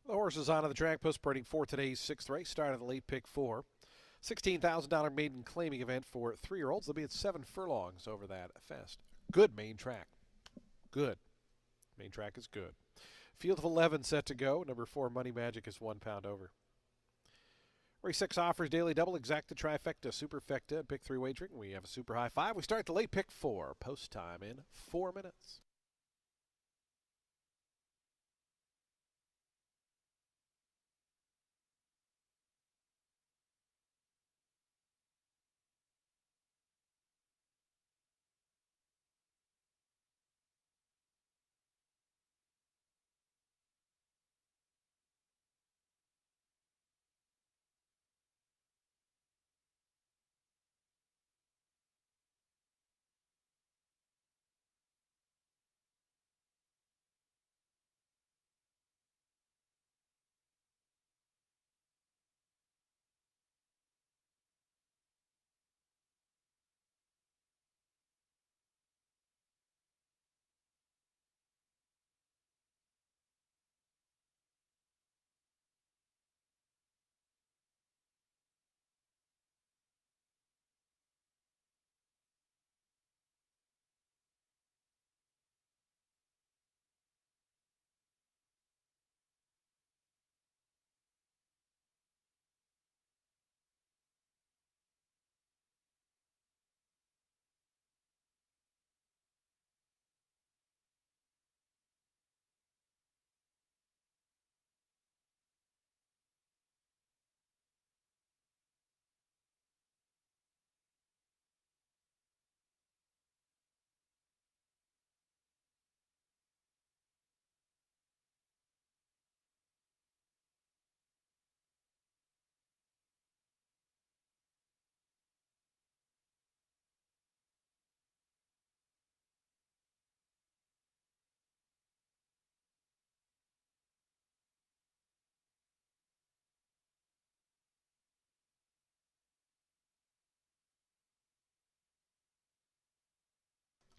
Speaker 1: The horses onto the track, postparading for today's sixth race. Start of the late pick four. $16,000 maiden claiming event for 3-year-olds. They'll be at 7 furlongs over that fast. Good main track. Good. Main track is good. Field of 11 set to go. Number 4, Money Magic, is £1 over. Race 6 offers daily double, exacta, trifecta, superfecta, and pick 3 wagering. We have a super high 5. We start the late pick 4. Post time in 4 minutes.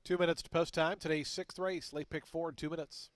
Speaker 1: Two minutes to post time. Today's sixth race, late pick 4 in 2 minutes.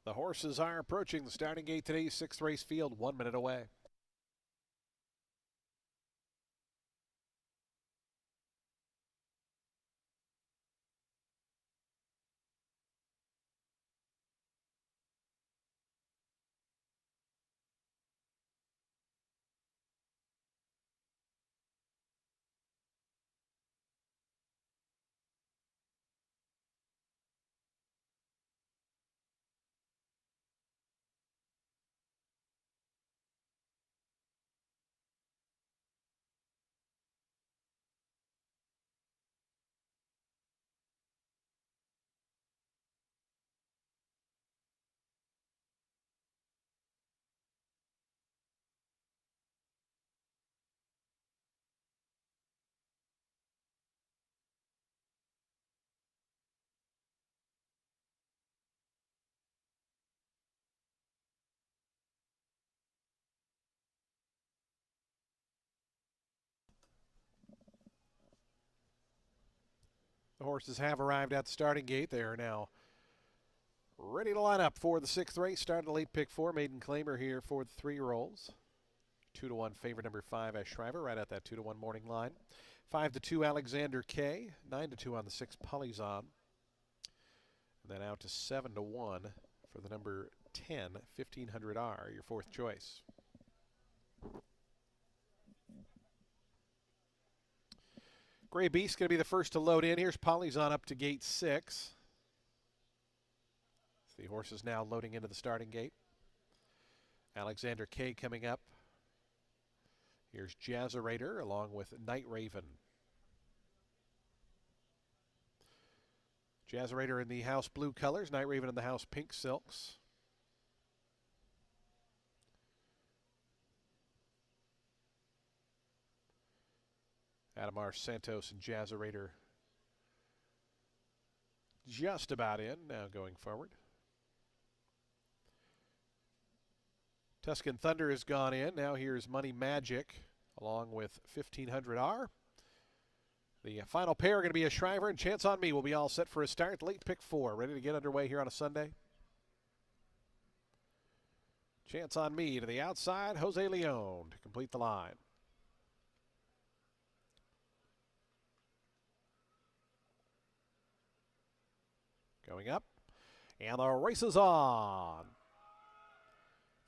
Speaker 1: The horses are approaching the starting gate today's sixth race field, 1 minute away. The horses have arrived at the starting gate. They are now ready to line up for the sixth race. Starting late pick 4. Maiden Claimer here for the 3-year-olds. 2-1 favorite number 5 as Shriver, right at that 2-1 morning line. 5-2 Alexander K. 9-2 on the 6 Polizon. And then out to 7-1 for the number 10 1500R, your fourth choice. Gray Beast going to be the first to load in. Here's Polizon up to gate 6. The horses now loading into the starting gate. Alexander K coming up. Here's Jazzerator along with Night Raven. Jazzerator in the house blue colors, Night Raven in the house pink silks. Adamar Santos and Jazzerator just about in, now going forward. Tuscan Thunder has gone in. Now here's Money Magic along with 1500R. The final pair are going to be a Shriver and Chance on Me. Will be all set for a start. Late pick 4, ready to get underway here on a Sunday. Chance on Me to the outside. Jose Leon to complete the line. Going up, and the race is on.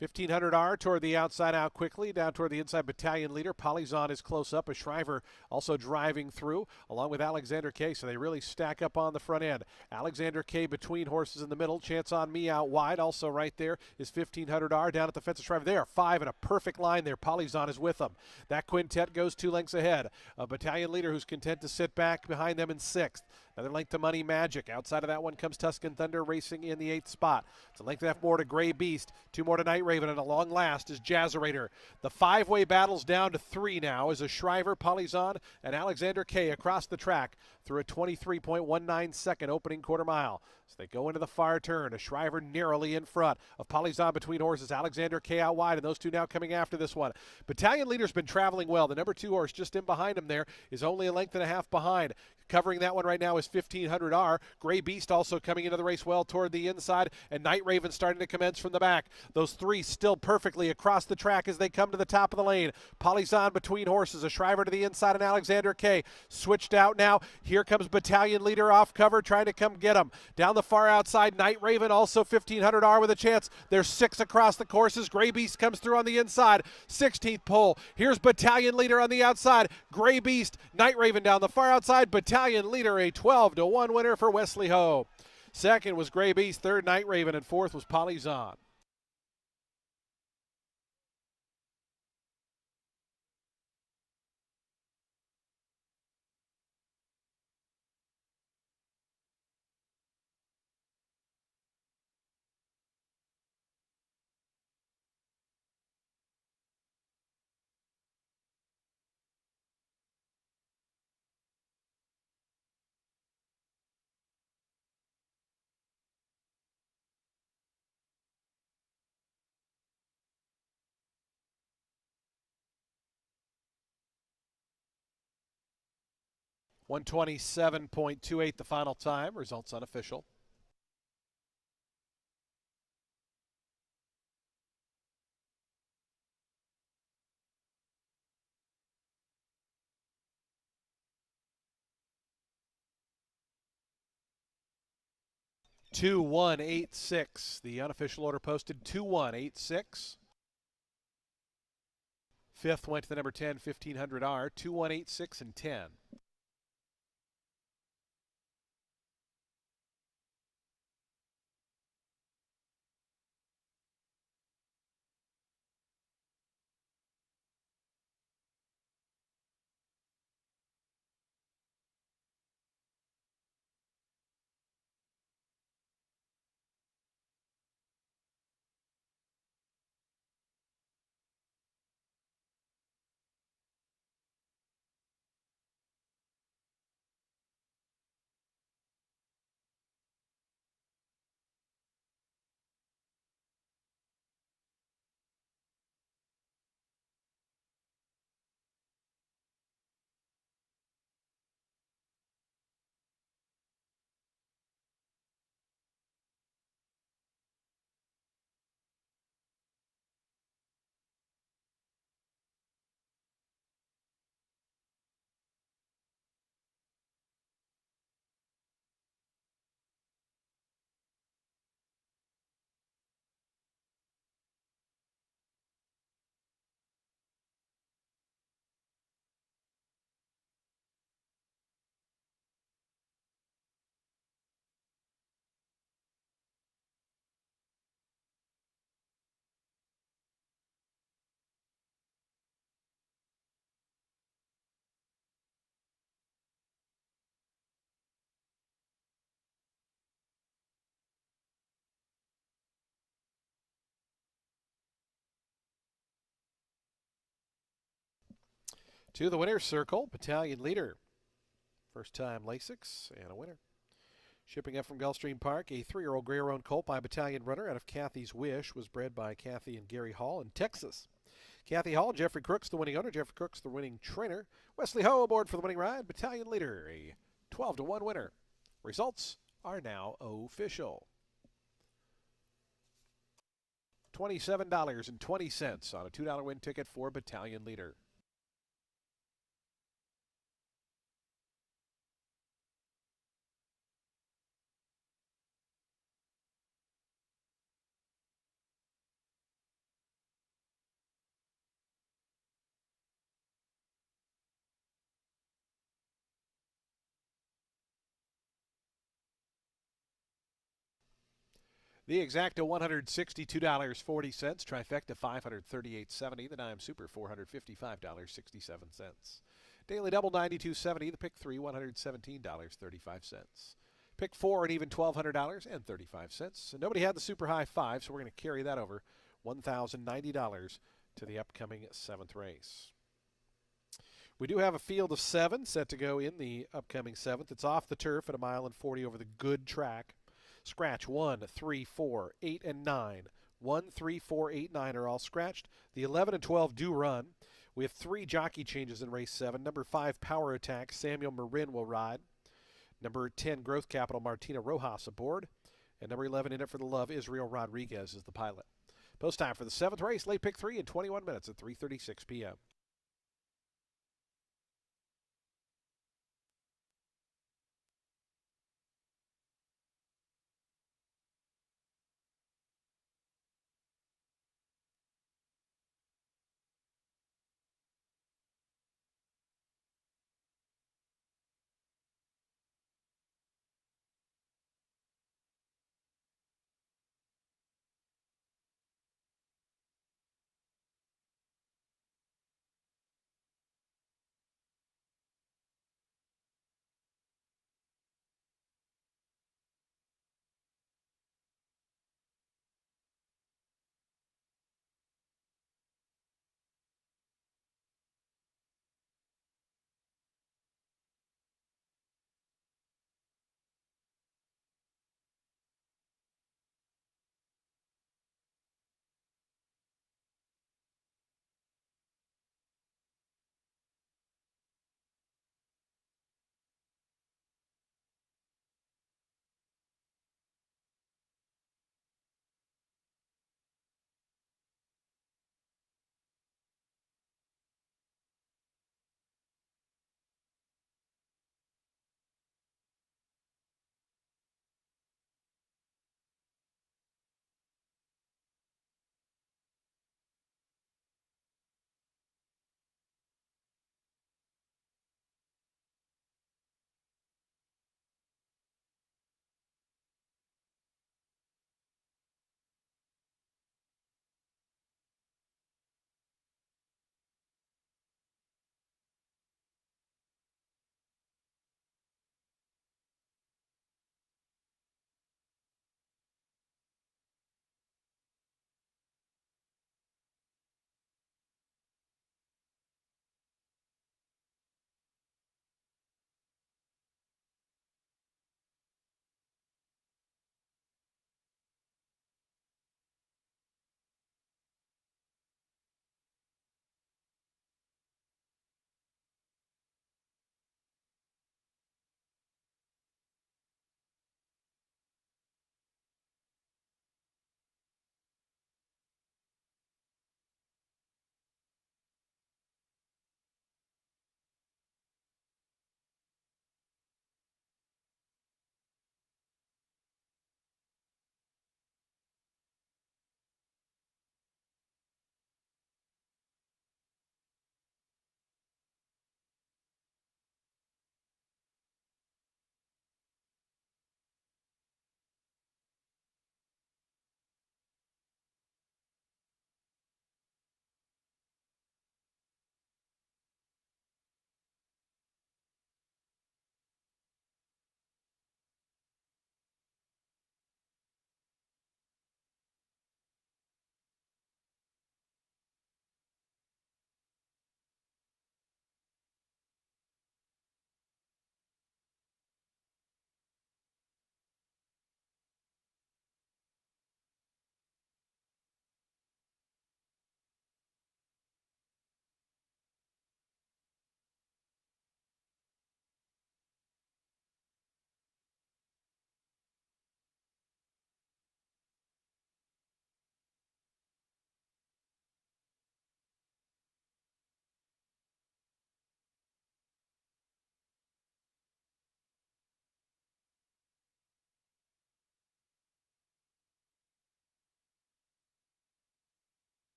Speaker 1: 1500R toward the outside, out quickly, down toward the inside. Battalion leader Polizon is close up. A Shriver also driving through, along with Alexander K. So they really stack up on the front end. Alexander K between horses in the middle. Chance on Me out wide. Also right there is 1500R down at the fence of Shriver. They are 5 in a perfect line there. Polizon is with them. That quintet goes 2 lengths ahead. A Battalion leader who's content to sit back behind them in 6th. Another length to Money Magic. Outside of that one comes Tuscan Thunder racing in the 8th spot. It's a length and a half more to Gray Beast. 2 more to Night Raven, and a long last is Jazzerator. The 5-way battle's down to 3 now as a Shriver, Polizon, and Alexander K across the track through a 23.19 second opening quarter mile. So they go into the far turn. A Shriver narrowly in front of Polizon between horses. Alexander K out wide, and those two now coming after this one. Battalion leader's been traveling well. The number 2 horse just in behind him there is only a length and a half behind. Covering that one right now is 1500R. Gray Beast also coming into the race well toward the inside, and Night Raven starting to commence from the back. Those 3 still perfectly across the track as they come to the top of the lane. Polizon between horses. A Shriver to the inside, and Alexander K switched out now. Here comes Battalion leader off cover trying to come get him. Down the far outside, Night Raven also 1500R with a chance. There's 6 across the courses. Gray Beast comes through on the inside. 16th pole. Here's Battalion leader on the outside. Gray Beast, Night Raven down the far outside. Battalion leader, a 12-1 winner for Wesley Ho. Second was Gray Beast, third Night Raven, and fourth was Polizon. .127.28 the final time. Results unofficial. 2186. The unofficial order posted 2186. Fifth went to the number 10, 1500R, 2186 and 10. To the winner's circle, battalion leader. First time Lasix and a winner. Shipping up from Gulfstream Park, a 3-year-old gray-roan colt by Battalion Runner out of Kathy's Wish was bred by Kathy and Gary Hall in Texas. Kathy Hall, Jeffrey Crooks, the winning owner. Jeffrey Crooks, the winning trainer. Wesley Ho aboard for the winning ride. Battalion leader, a 12-1 winner. Results are now official. $27.20 on a $2 win ticket for battalion leader. The exacta $162.40, trifecta $538.70, the dime super $455.67. Daily double $92.70, the pick 3 $117.35. Pick 4 and even $1,200.35. And nobody had the super high 5, so we're going to carry that over $1,090 to the upcoming 7th race. We do have a field of 7 set to go in the upcoming 7th. It's off the turf at 1.40 over the good track. Scratch 1, 3, 4, 8, and 9. 1, 3, 4, 8, 9 are all scratched. The 11 and 12 do run. We have 3 jockey changes in race 7. Number 5, Power Attack, Samuel Marin will ride. Number 10, Growth Capital, Martina Rojas aboard. And number 11, In It for the Love, Israel Rodriguez is the pilot. Post time for the 7th race, late pick 3 in 21 minutes at 3:36 p.m.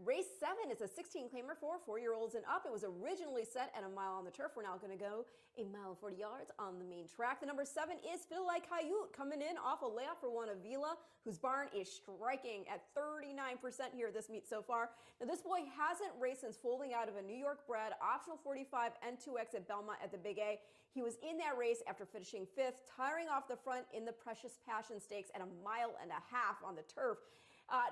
Speaker 2: Race 7 is a 16 claimer for 4-year-olds and up. It was originally set at a mile on the turf. We're now going to go a mile and 40 yards on the main track. The number 7 is Feel Like Coyote, coming in off a layoff for Juan Avila, whose barn is striking at 39% here this meet so far. Now, this boy hasn't raced since folding out of a New York bred optional 45 N2X at Belmont at the Big A. He was in that race after finishing 5th, tiring off the front in the Precious Passion Stakes at a mile and a half on the turf.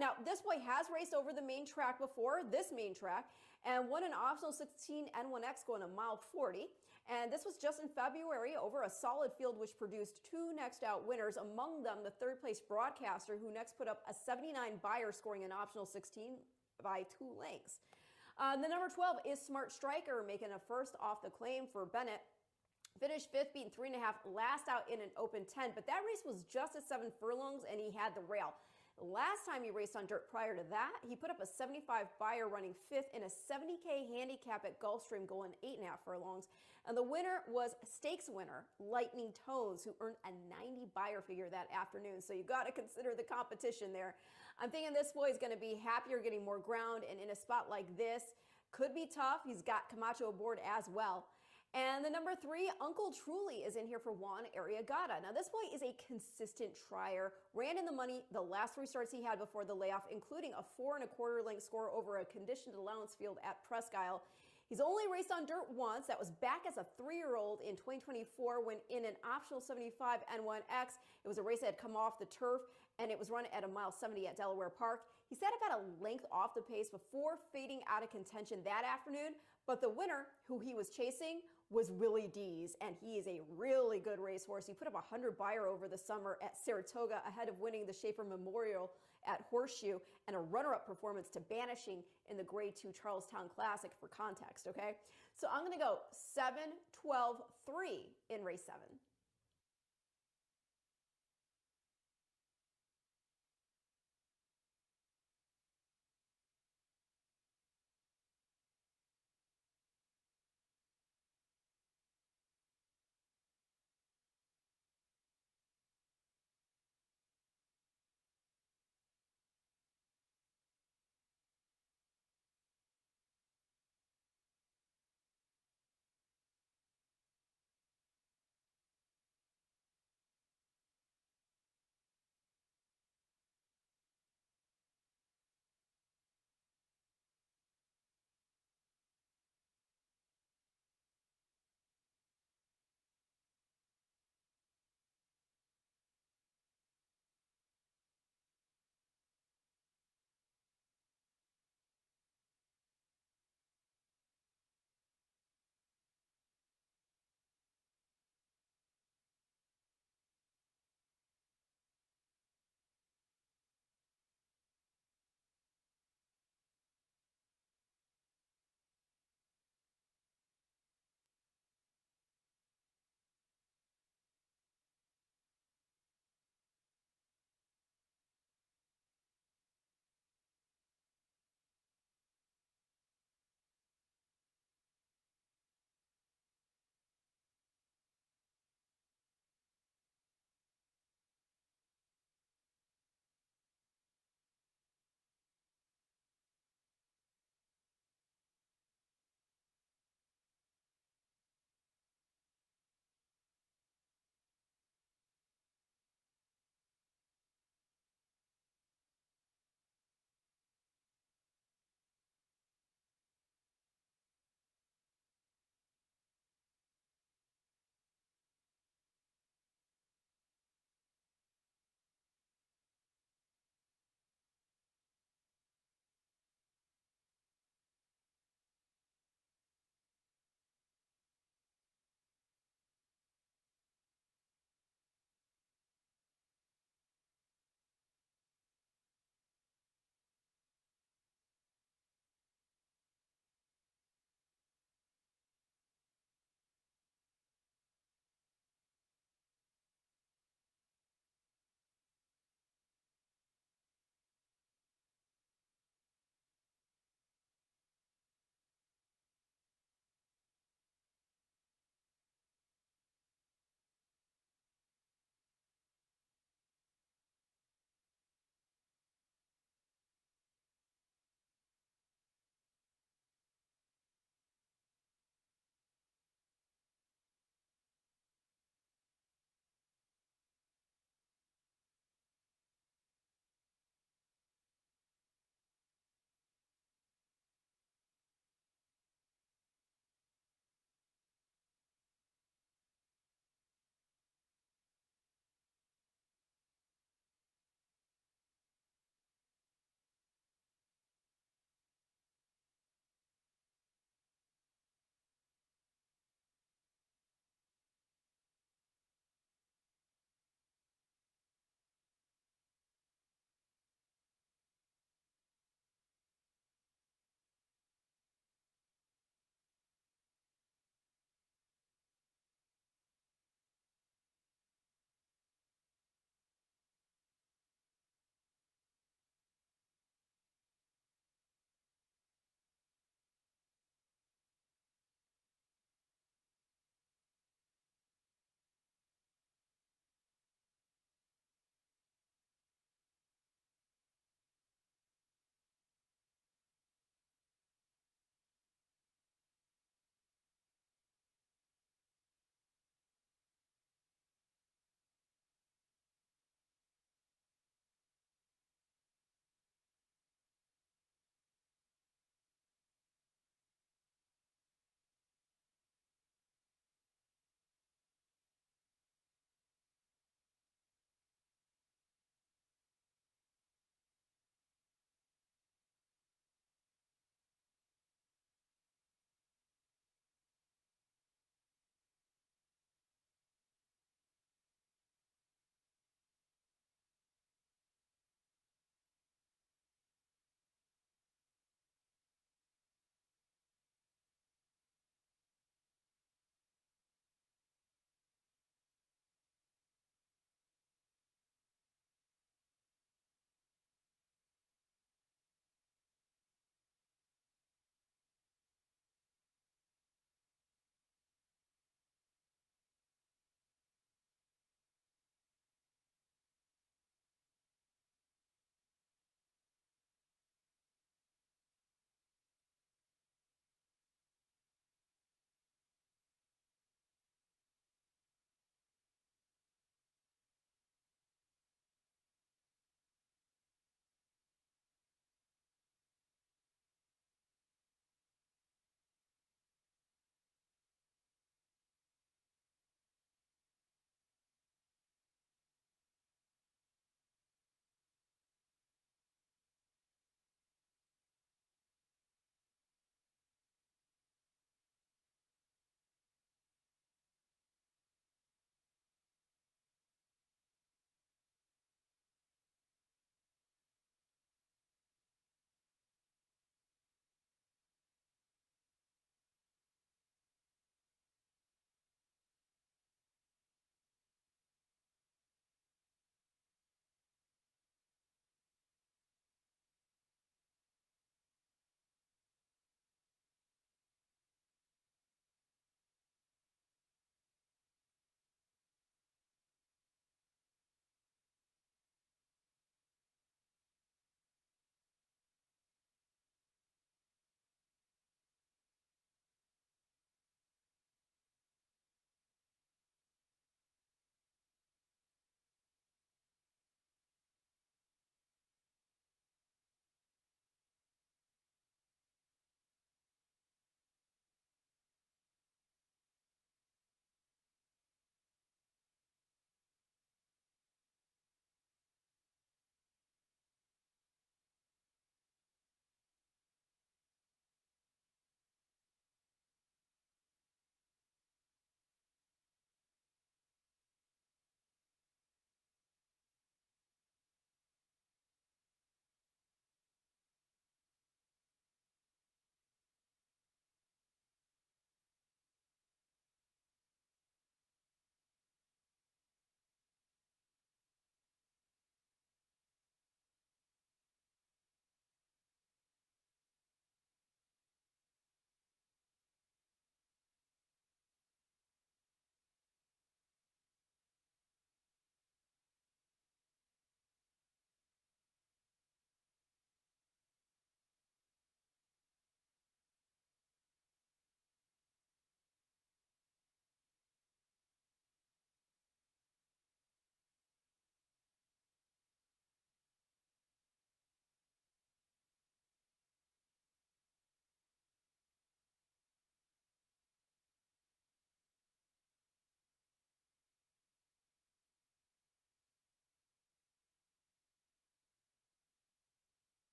Speaker 2: Now, this boy has raced over the main track before, this main track, and won an optional 16 N1X going a mile 40. And this was just in February over a solid field which produced 2 next out winners, among them the 3rd place broadcaster, who next put up a 79 buyer scoring an optional 16 by 2 lengths. The number 12 is Smart Striker, making a first off the claim for Bennett. Finished 5th, beating 3.5 last out in an open 10, but that race was just at 7 furlongs and he had the rail. Last time he raced on dirt prior to that, he put up a 75 buyer running 5th in a 70K handicap at Gulfstream going 8.5 furlongs. And the winner was stakes winner Lightning Tones, who earned a 90 buyer figure that afternoon. So you got to consider the competition there. I'm thinking this boy is going to be happier getting more ground, and in a spot like this, could be tough. He's got Camacho aboard as well. And the number 3, Uncle Truly, is in here for Juan Arriagada. Now, this boy is a consistent trier, ran in the money the last 3 starts he had before the layoff, including a 4 1/4 length score over a conditioned allowance field at Presque Isle. He's only raced on dirt once. That was back as a 3-year-old in 2024 when in an optional 75 N1X. It was a race that had come off the turf, and it was run at a mile 70 at Delaware Park. He sat about a length off the pace before fading out of contention that afternoon, but the winner, who he was chasing, was Willie Dees, and he is a really good racehorse. He put up 100 buyer over the summer at Saratoga ahead of winning the Schaefer Memorial at Horseshoe and a runner-up performance to Banishing in the Grade 2 Charlestown Classic for context, okay? So I'm going to go 7, 12, 3 in race 7.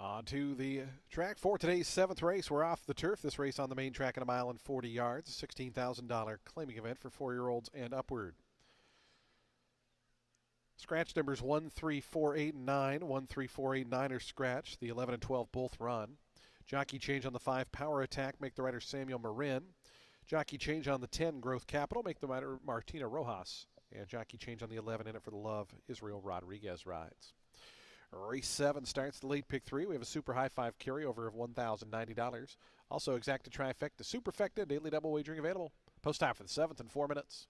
Speaker 1: On to the track for today's seventh race. We're off the turf. This race on the main track at 1.40 miles, $16,000 claiming event for 4-year-olds and upward. Scratch numbers 1, 3, 4, 8, and 9. 1, 3, 4, 8, and 9 are scratched. The 11 and 12 both run. Jockey change on the 5, Power Attack, make the rider Samuel Marin. Jockey change on the 10, Growth Capital, make the rider Martina Rojas. And jockey change on the 11, In It for the Love, Israel Rodriguez rides. Race 7 starts the late pick 3. We have a super high 5 carryover of $1,090. Also exacta trifecta, superfecta, daily double wagering available. Post time for the 7th in 4 minutes.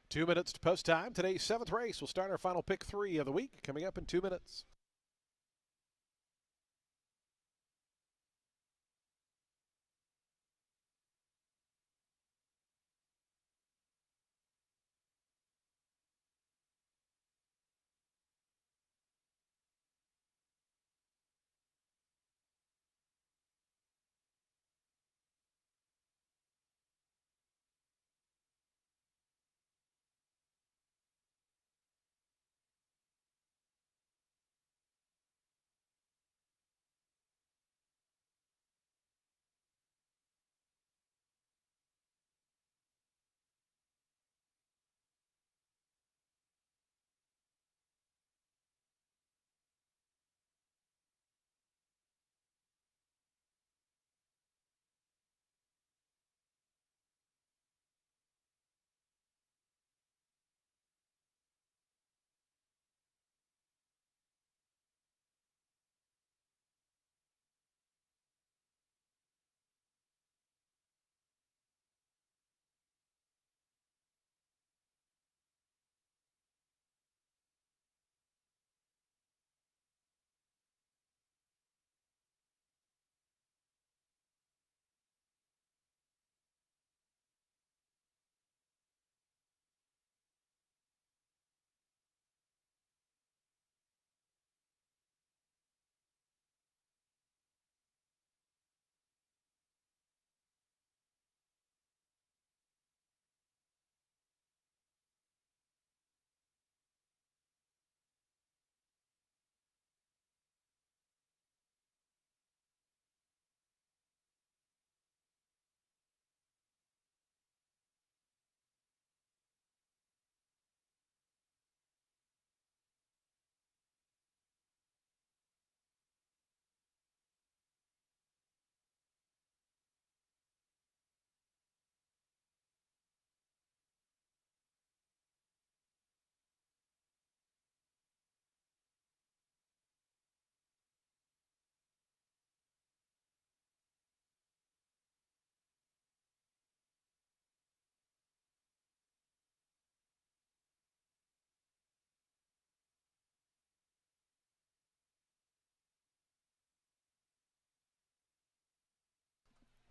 Speaker 1: Two minutes to post time. Today's seventh race. We'll start our final pick 3 of the week coming up in 2 minutes.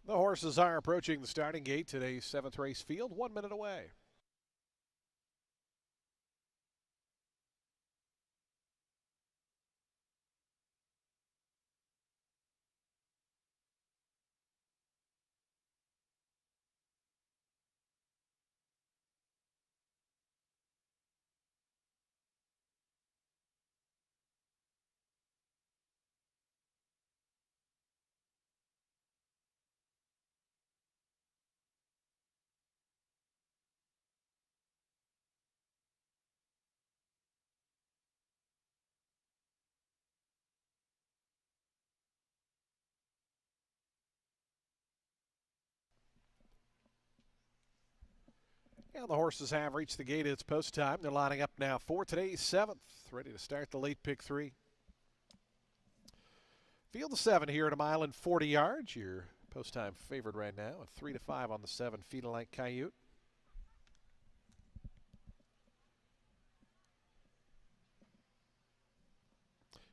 Speaker 1: The horses are approaching the starting gate. Today's 7th race field, 1 minute away. And the horses have reached the gate. It's post time. They're lining up now for today's 7th, ready to start the late pick 3. Field of 7 here at 1.40 miles. Your post time favorite right now, a 3-5 on the 7, Feeding Like Coyote.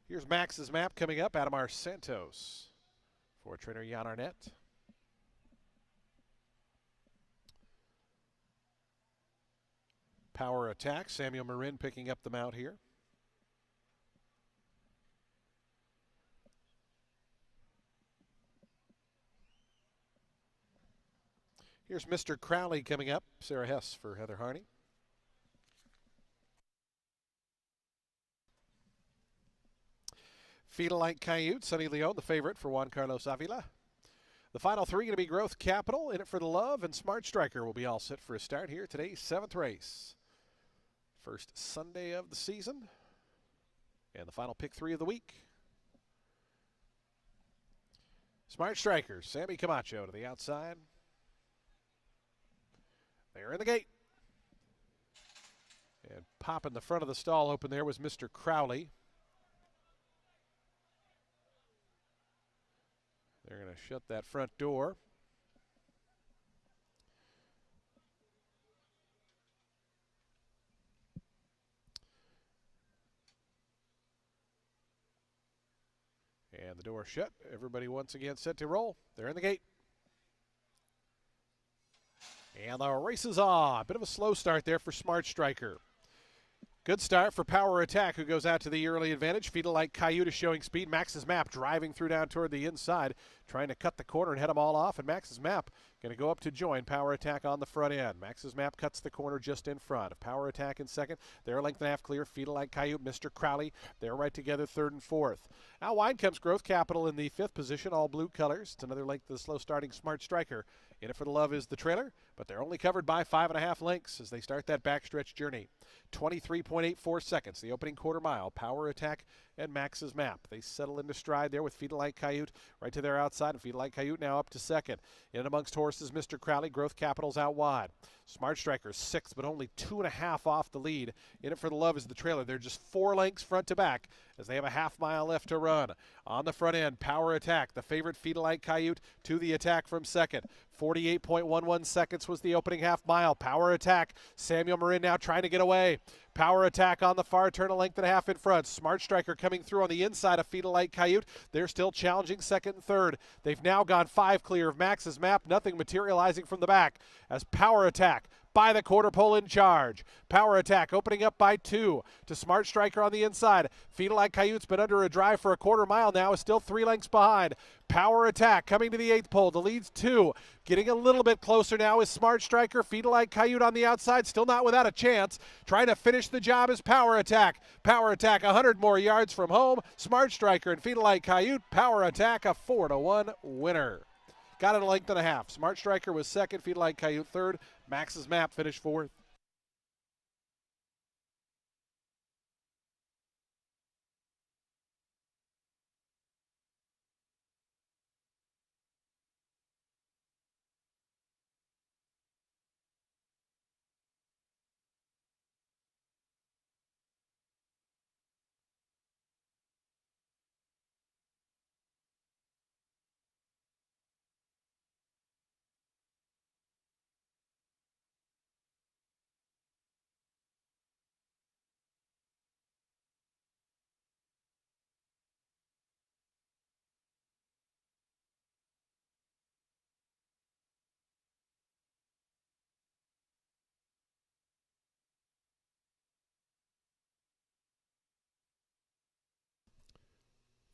Speaker 1: Here's Max's Map coming up. Adamar Santos for trainer Jan Arnett. Power Attack. Samuel Marin picking up the mount here. Here's Mr. Crowley coming up. Sarah Hess for Heather Harney. Feeding Like Coyote. Sonny Leon, the favorite for Juan Carlos Avila. The final 3 going to be Growth Capital, In It for the Love, and Smart Striker will be all set for a start here. Today's 7th race. First Sunday of the season. And the final pick 3 of the week. Smart Striker, Sammy Camacho to the outside. They're in the gate. And popping the front of the stall open there was Mr. Crowley. They're going to shut that front door. And the door shut. Everybody once again set to roll. They're in the gate. And the race is on. A bit of a slow start there for Smart Striker. Good start for Power Attack, who goes out to the early advantage. Feeding Like Coyote showing speed. Max's Map driving through down toward the inside, trying to cut the corner and head them all off. And Max's Map going to go up to join Power Attack on the front end. Max's Map cuts the corner just in front of Power Attack in second. They're a length and a half clear. Feeding Like Coyote, Mr. Crowley, they're right together, third and fourth. Out wide comes Growth Capital in the 5th position, all blue colors. It's another length of the slow starting Smart Striker. In It for the Love is the trailer, but they're only covered by 5.5 lengths as they start that backstretch journey. 23.84 seconds, the opening quarter mile. Power Attack and Max's Map. They settle into stride there with Feeding Like Coyote right to their outside, and Feeding Like Coyote now up to second. In amongst horses, Mr. Crowley. Growth Capital's out wide. Smart Striker's 6th, but only 2.5 off the lead. In It for the Love is the trailer. They're just 4 lengths front to back as they have a half mile left to run. On the front end, Power Attack, the favorite Feeding Like Coyote to the attack from second. 48.11 seconds was the opening half mile. Power Attack, Samuel Marin now trying to get away. Power Attack on the far turn, a length and a half in front. Smart Striker coming through on the inside of Feeding Like Coyote. They're still challenging second and third. They've now gone 5 clear of Max's Map. Nothing materializing from the back as Power Attack by the quarter pole in charge. Power Attack opening up by 2 to Smart Striker on the inside. Feeding Like Coyote's been under a drive for a quarter mile now, is still 3 lengths behind. Power Attack coming to the 8th pole. The lead's 2. Getting a little bit closer now is Smart Striker. Feeding Like Coyote on the outside, still not without a chance. Trying to finish the job is Power Attack. Power Attack 100 more yards from home. Smart Striker and Feeding Like Coyote. Power Attack a 4-1 winner. Got it a length and a half. Smart Striker was second. Feeding Like Coyote third. Max's Map finished fourth.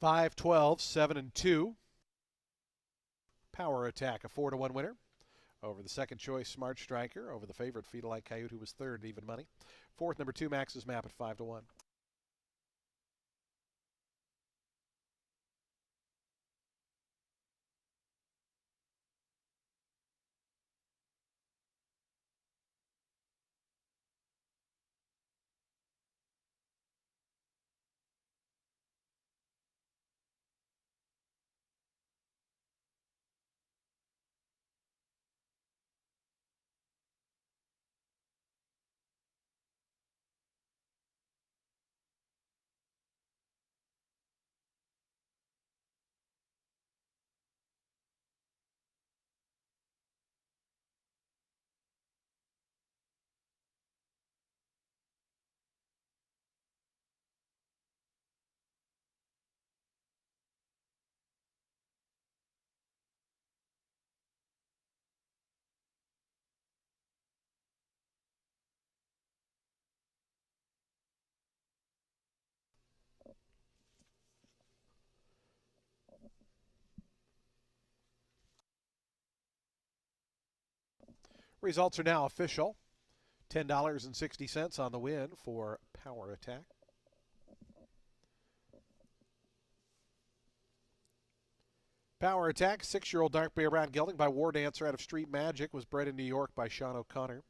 Speaker 1: 5, 12, 7, and 2. Power Attack, a 4-1 winner. Over the second choice, Smart Striker. Over the favorite, Feed Like Coyote, who was third at even money. Fourth, number 2, Max's Map at 5-1. Results are now official. $10.60 on the win for Power Attack. Power Attack, 6-year-old dark bear brown gelding by War Dancer out of Street Magic, was bred in New York by Sean O'Connor.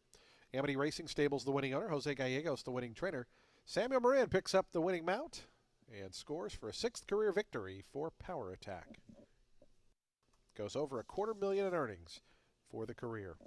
Speaker 1: Amity Racing Stables, the winning owner. Jose Gallegos, the winning trainer. Samuel Marin picks up the winning mount and scores for a 6th career victory for Power Attack. Goes over $250,000 in earnings for the career.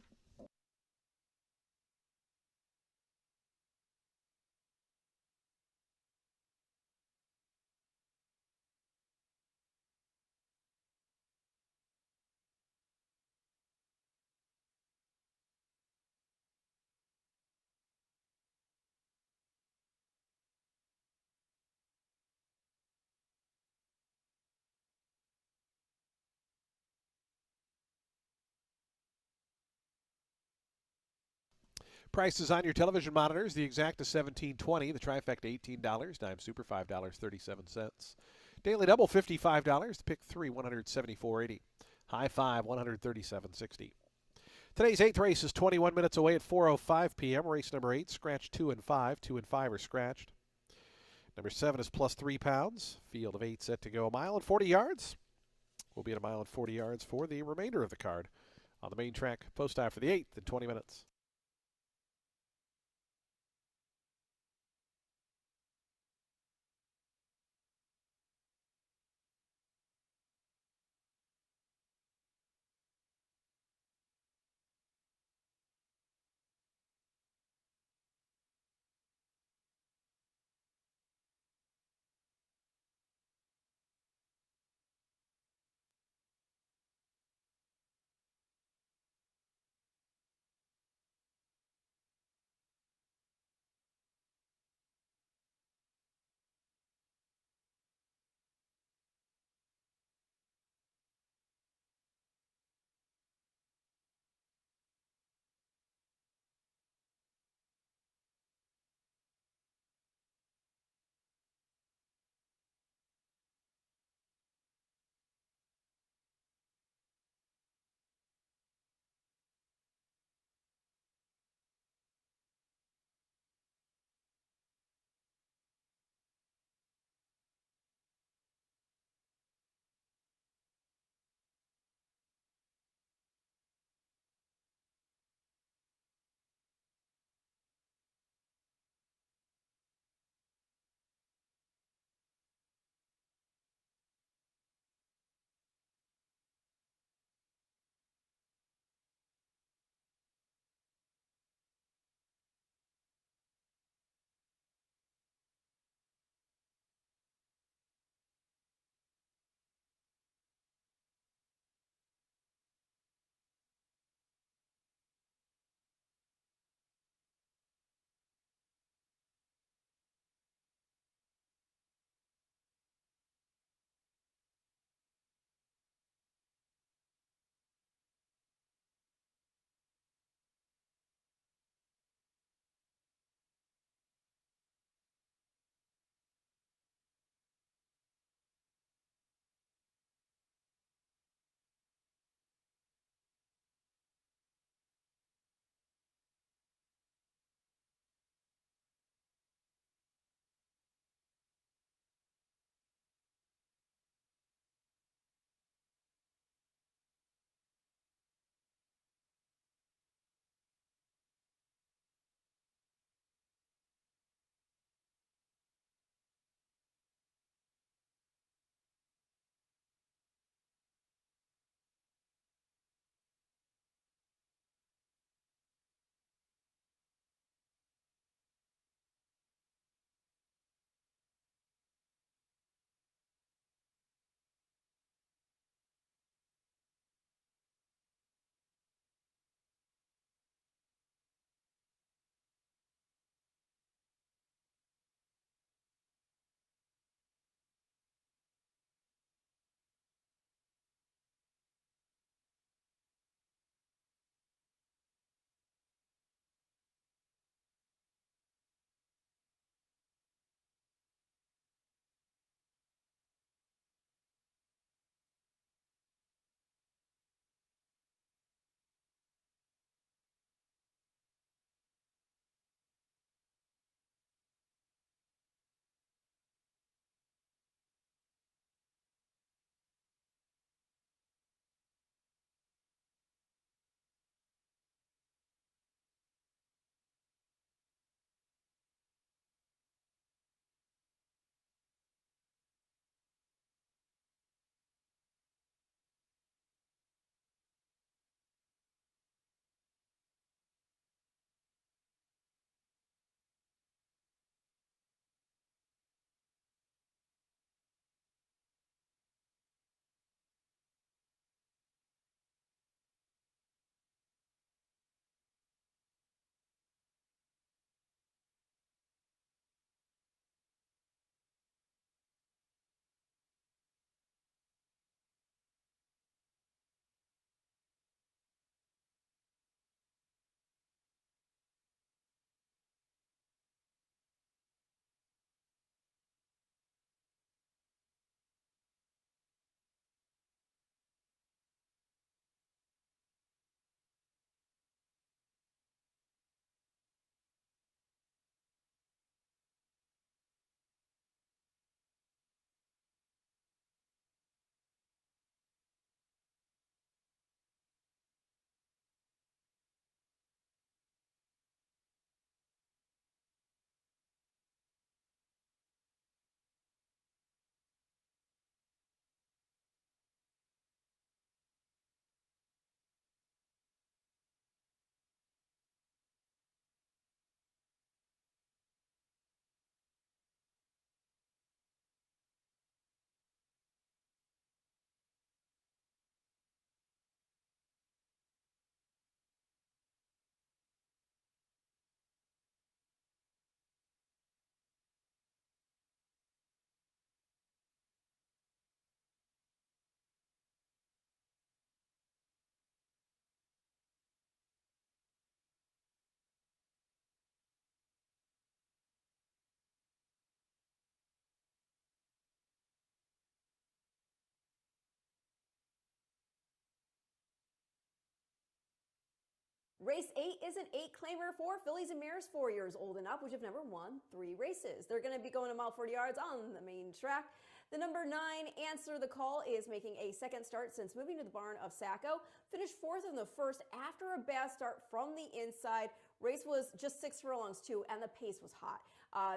Speaker 1: Prices on your television monitors. The exact is $17.20. The trifecta $18. Dime Super $5.37. Daily double $55. The pick 3 $174.80. High 5 $137.60. Today's 8th race is 21 minutes away at 4:05 p.m. Race number 8, scratch 2 and 5. 2 and 5 are scratched. Number 7 is plus 3 pounds. Field of 8 set to go a mile and 40 yards. We'll be at a mile and 40 yards for the remainder of the card on the main track. Post time for the 8th in 20 minutes.
Speaker 2: Race 8 is an 8-claimer for fillies and mares 4 years old and up, which have never won 3 races. They're going to be going a mile 40 yards on the main track. The number 9, Answer the Call, is making a second start since moving to the barn of Sacco. Finished 4th in the first after a bad start from the inside. Race was just 6 furlongs too, and the pace was hot.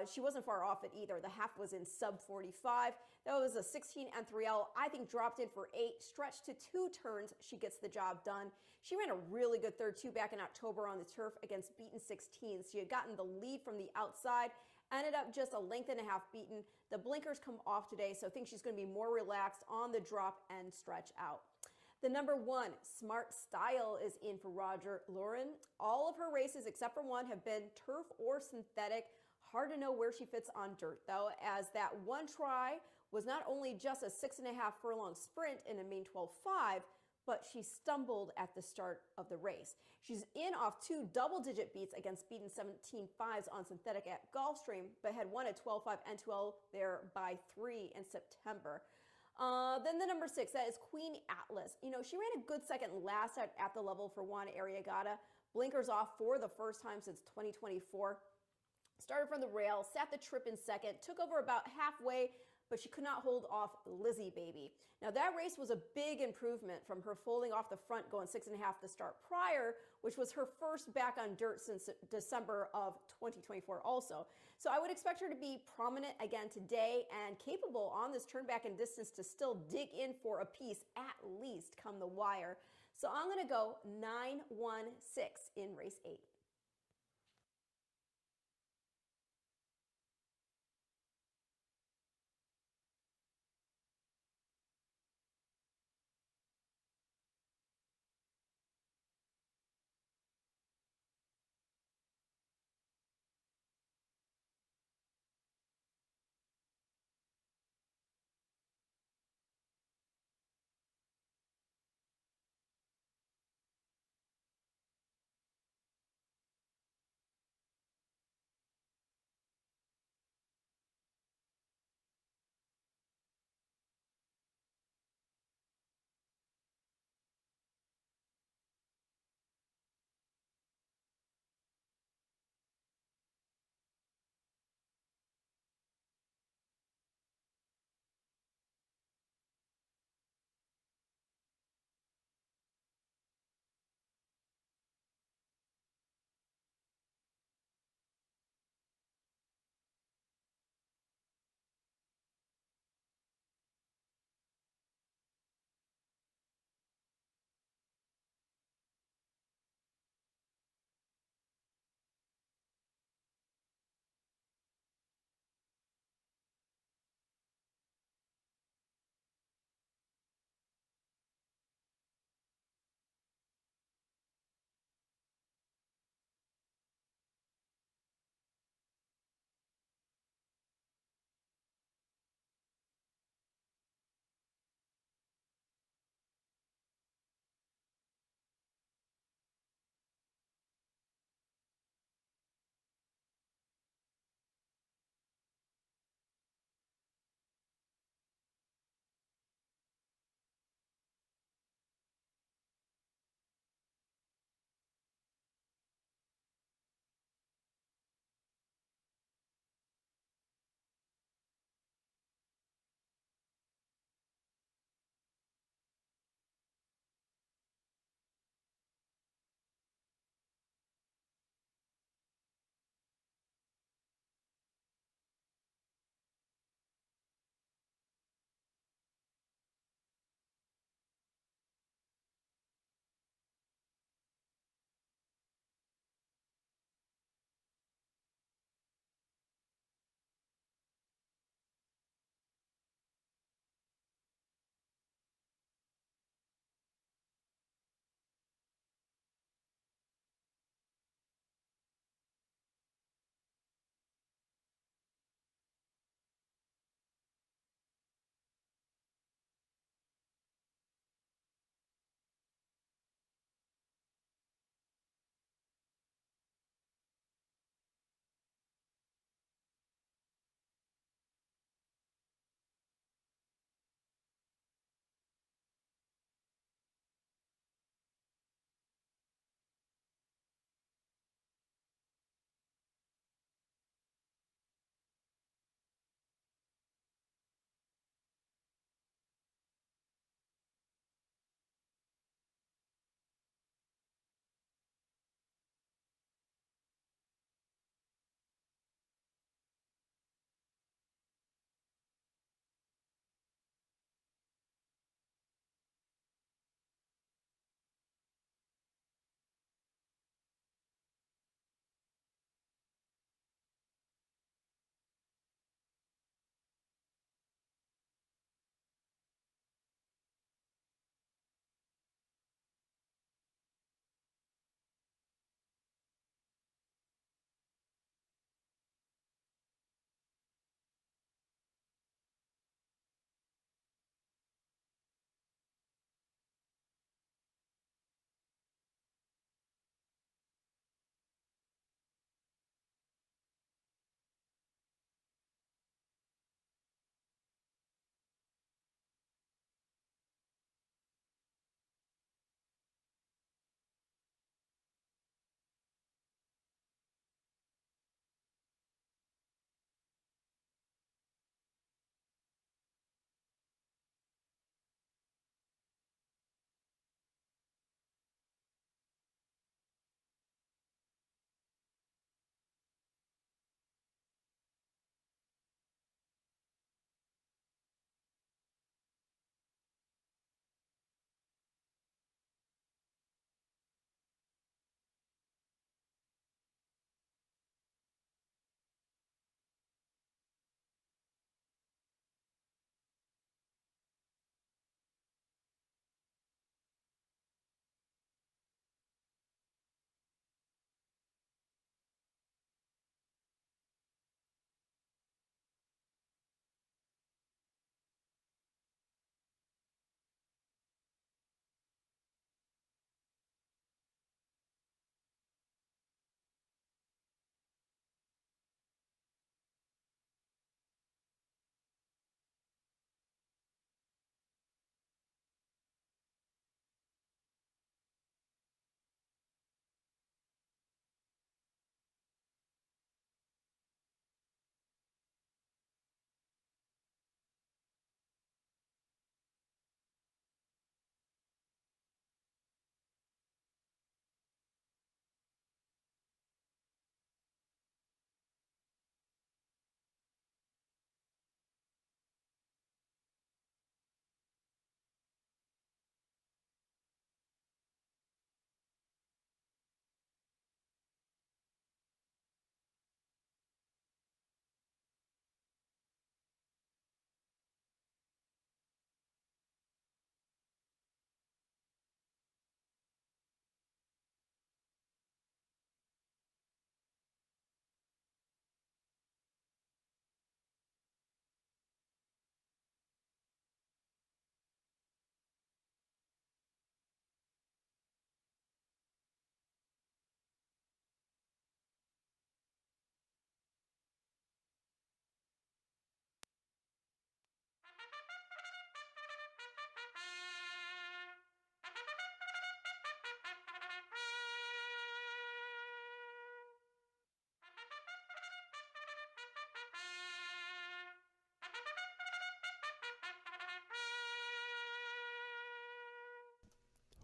Speaker 2: She wasn't far off it either. The half was in sub 45. That was a 16 and 3L. I think dropped in for 8, stretched to 2 turns. She gets the job done. She ran a really good third two back in October on the turf against beaten 16s. She had gotten the lead from the outside, ended up just a length and a half beaten. The blinkers come off today, so I think she's going to be more relaxed on the drop and stretch out. The number 1, Smart Style, is in for Roger Lauren. All of her races, except for one, have been turf or synthetic. Hard to know where she fits on dirt, though, as that one try was not only just a 6.5 furlong sprint in a main 12.5, but she stumbled at the start of the race. She's in off 2 double-digit beats against beaten 17.5s on synthetic at Gulfstream, but had won at 12.5 and 12 there by 3 in September. Then the number 6, that is Queen Atlas. You know, she ran a good second last at the level for Juan Arriagada. Blinkers off for the first time since 2024. Started from the rail, sat the trip in second, took over about halfway, but she could not hold off Lizzie Baby. Now that race was a big improvement from her folding off the front going 6.5 the start prior, which was her first back on dirt since December of 2024 also. So I would expect her to be prominent again today and capable on this turn back and distance to still dig in for a piece at least come the wire. So I'm going to go 9-1-6 in race 8.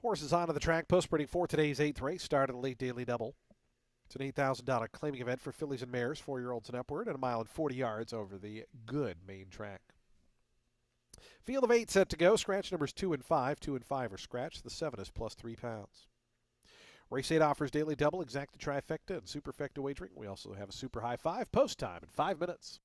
Speaker 1: Horses onto the track, post-breeding for today's 8th race, start at a late daily double. It's an $8,000 claiming event for fillies and mares, 4-year-olds and upward, and a mile and 40 yards over the good main track. Field of 8 set to go. Scratch numbers 2 and 5. 2 and 5 are scratched. The 7 is plus 3 pounds. Race 8 offers daily double, exacta trifecta, and superfecta wagering. We also have a super high 5 post time in 5 minutes.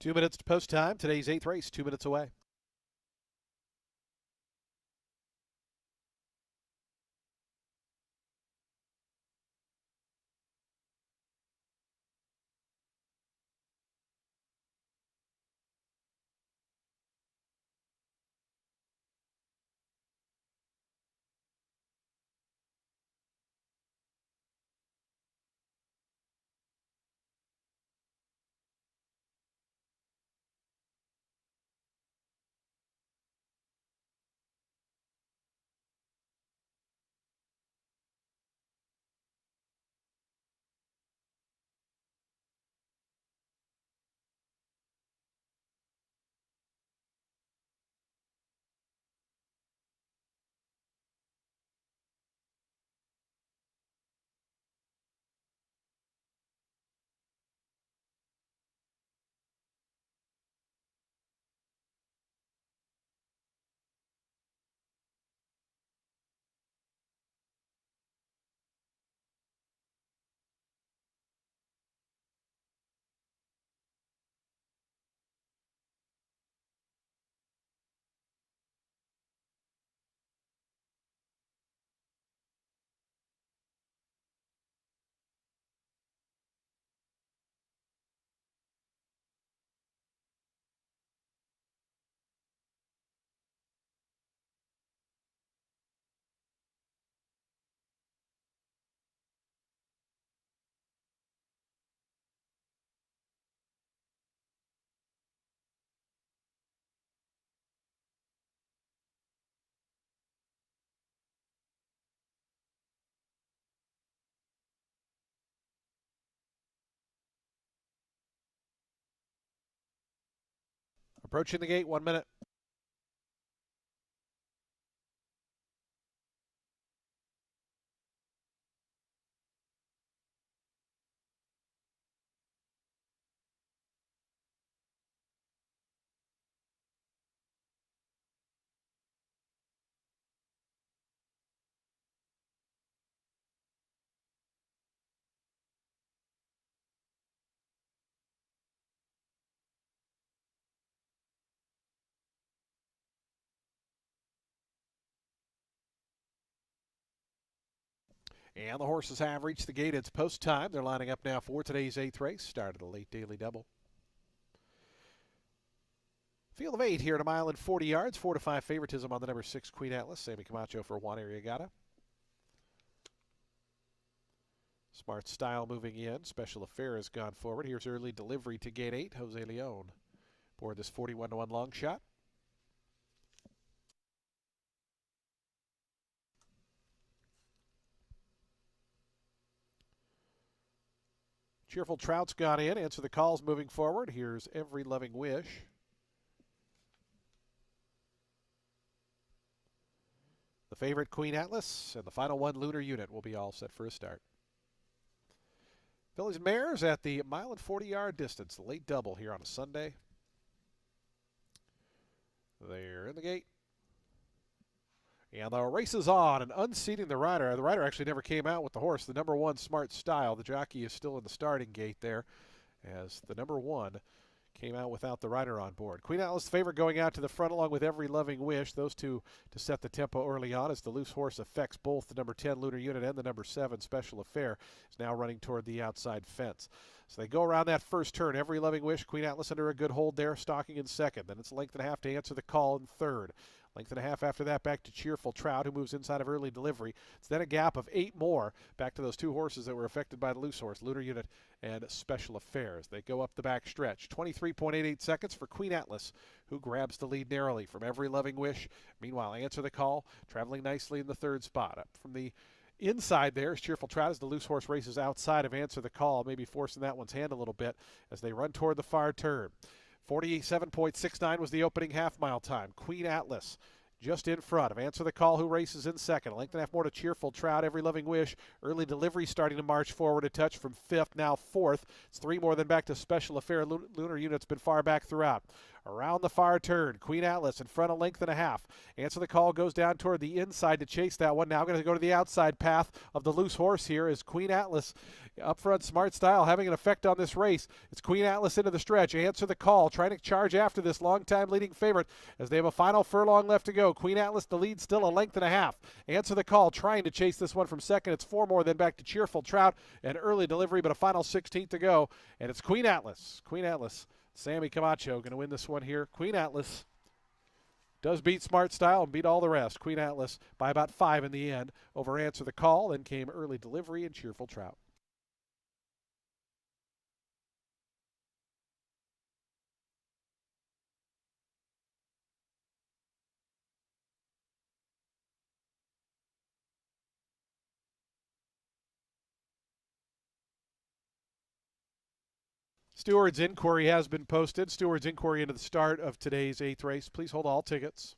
Speaker 1: Two minutes to post time. Today's 8th race, 2 minutes away. Approaching the gate, 1 minute. And the horses have reached the gate. It's post time. They're lining up now for today's 8th race. Start of the late daily double. Field of 8 here at a mile and 40 yards. 4 to 5 favoritism on the number 6 Queen Atlas. Sammy Camacho for Juan Arriagada. Smart Style moving in. Special Affair has gone forward. Here's early delivery to gate 8. Jose Leon aboard this 41-1 long shot. Cheerful Trout's gone in. Answer the calls moving forward. Here's Every Loving Wish. The favorite Queen Atlas and the final one Lunar Unit will be all set for a start. Fillies and Mares at the mile and 40-yard distance. The late double here on a Sunday. They're in the gate. And the race is on, and unseating the rider. The rider actually never came out with the horse. The number 1 Smart Style. The jockey is still in the starting gate there, as the number 1 came out without the rider on board. Queen Atlas, the favorite, going out to the front along with Every Loving Wish. Those two to set the tempo early on, as the loose horse affects both the number 10 Lunar Unit and the number 7 Special Affair. Is now running toward the outside fence. So they go around that first turn. Every Loving Wish, Queen Atlas under a good hold there, stalking in second. Then it's a length and a half to Answer the Call in third. Length and a half after that back to Cheerful Trout, who moves inside of early delivery. It's then a gap of 8 more back to those 2 horses that were affected by the loose horse, Lunar Unit and Special Affairs. They go up the back stretch. 23.88 seconds for Queen Atlas, who grabs the lead narrowly from Every Loving Wish. Meanwhile, Answer the Call, traveling nicely in the third spot. Up from the inside there is Cheerful Trout as the loose horse races outside of Answer the Call, maybe forcing that one's hand a little bit as they run toward the far turn. 47.69 was the opening half-mile time. Queen Atlas just in front of Answer the Call, who races in second. A length and a half more to Cheerful Trout. Every Loving Wish, early delivery starting to march forward a touch from 5th, now 4th. It's 3 more than back to Special Affair. Lunar Unit's been far back throughout. Around the far turn, Queen Atlas in front, a length and a half. Answer the Call goes down toward the inside to chase that one. Now going to go to the outside path of the loose horse here is Queen Atlas. Up front, Smart Style having an effect on this race. It's Queen Atlas into the stretch. Answer the Call, trying to charge after this long-time leading favorite as they have a final furlong left to go. Queen Atlas, the lead, still a length and a half. Answer the Call, trying to chase this one from second. It's 4 more than back to Cheerful Trout. An early delivery, but a final 16th to go. And it's Queen Atlas. Queen Atlas. Sammy Camacho going to win this one here. Queen Atlas does beat Smart Style and beat all the rest. Queen Atlas by about 5 in the end over Answer the Call. Then came early delivery and Cheerful Trout. Steward's inquiry has been posted. Steward's inquiry into the start of today's 8th race. Please hold all tickets.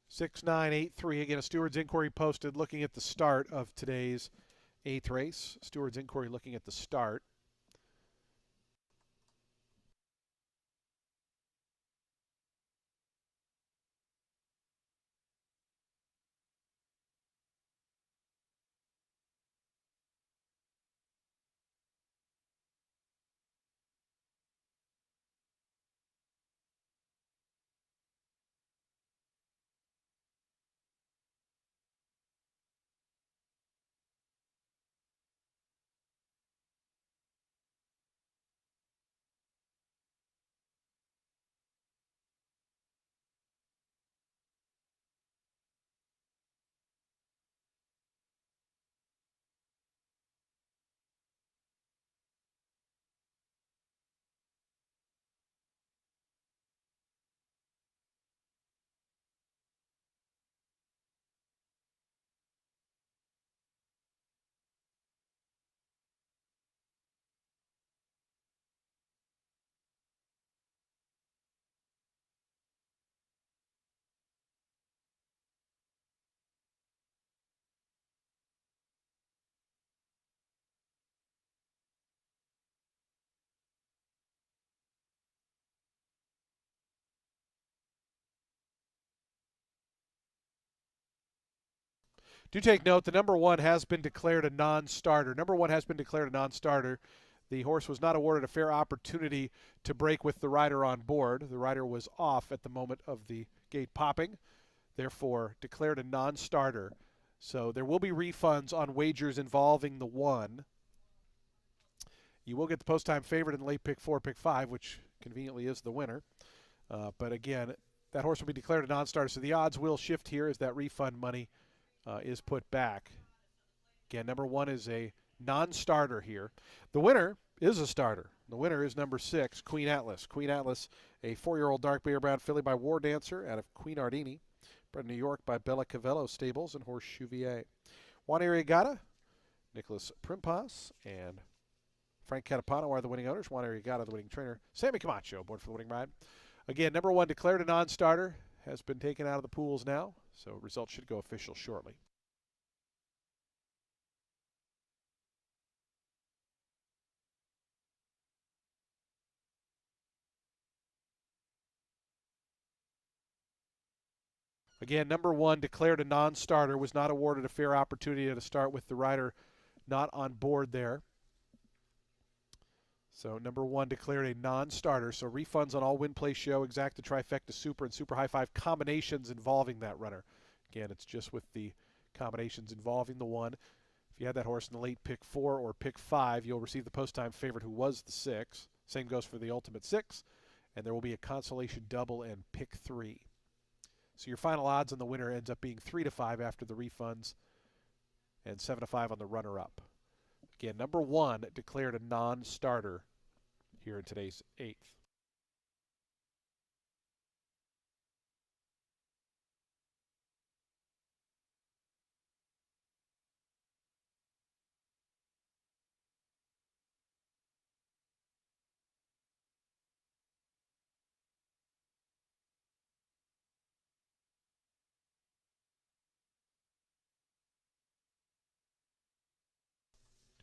Speaker 1: Six nine eight three. Again, a steward's inquiry posted looking at the start of today's 8th race. Steward's inquiry looking at the start. Do take note, the number one has been declared a non-starter. Number one has been declared a non-starter. The horse was not awarded a fair opportunity to break with the rider on board. The rider was off at the moment of the gate popping, therefore declared a non-starter. So there will be refunds on wagers involving the one. You will get the post-time favorite in late pick 4, pick 5, which conveniently is the winner. But again, that horse will be declared a non-starter, so the odds will shift here as that refund money is put back. Again, number one is a non-starter here. The winner is a starter. The winner is number 6, Queen Atlas. Queen Atlas, a 4-year-old dark beer brown filly by War Dancer out of Queen Ardini, bred in New York by Bella Cavello Stables and Horse Chouvier. Juan Arriagada, Nicholas Primpas, and Frank Catapano are the winning owners. Juan Arriagada, the winning trainer. Sammy Camacho aboard for the winning ride. Again, number one declared a non-starter, has been taken out of the pools now, so results should go official shortly. Again, number one declared a non-starter, was not awarded a fair opportunity to start with the rider not on board there. So number one declared a non-starter. So refunds on all win, play, show, exacta, trifecta, super, and super high five combinations involving that runner. Again, it's just with the combinations involving the one. If you had that horse in the late pick 4 or pick 5, you'll receive the post-time favorite who was the 6. Same goes for the ultimate 6. And there will be a consolation double and pick 3. So your final odds on the winner ends up being 3-5 after the refunds and 7-5 on the runner-up. Again, number one declared a non-starter here in today's 8th.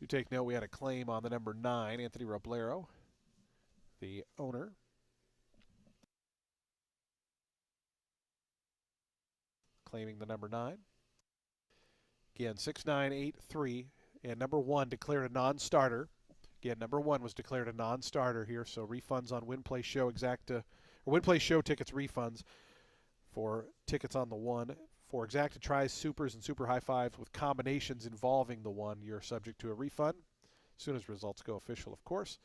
Speaker 1: Do take note we had a claim on the number 9, Anthony Roblero, the owner. Claiming the number 9. Again, 6983, and number 1 declared a non-starter. Again, number 1 was declared a non-starter here, so refunds on win, play, show, exacta, or win, play, show tickets refunds for tickets on the 1. For exacta tries, supers, and super high fives with combinations involving the 1, you're subject to a refund. As soon as results go official, of course.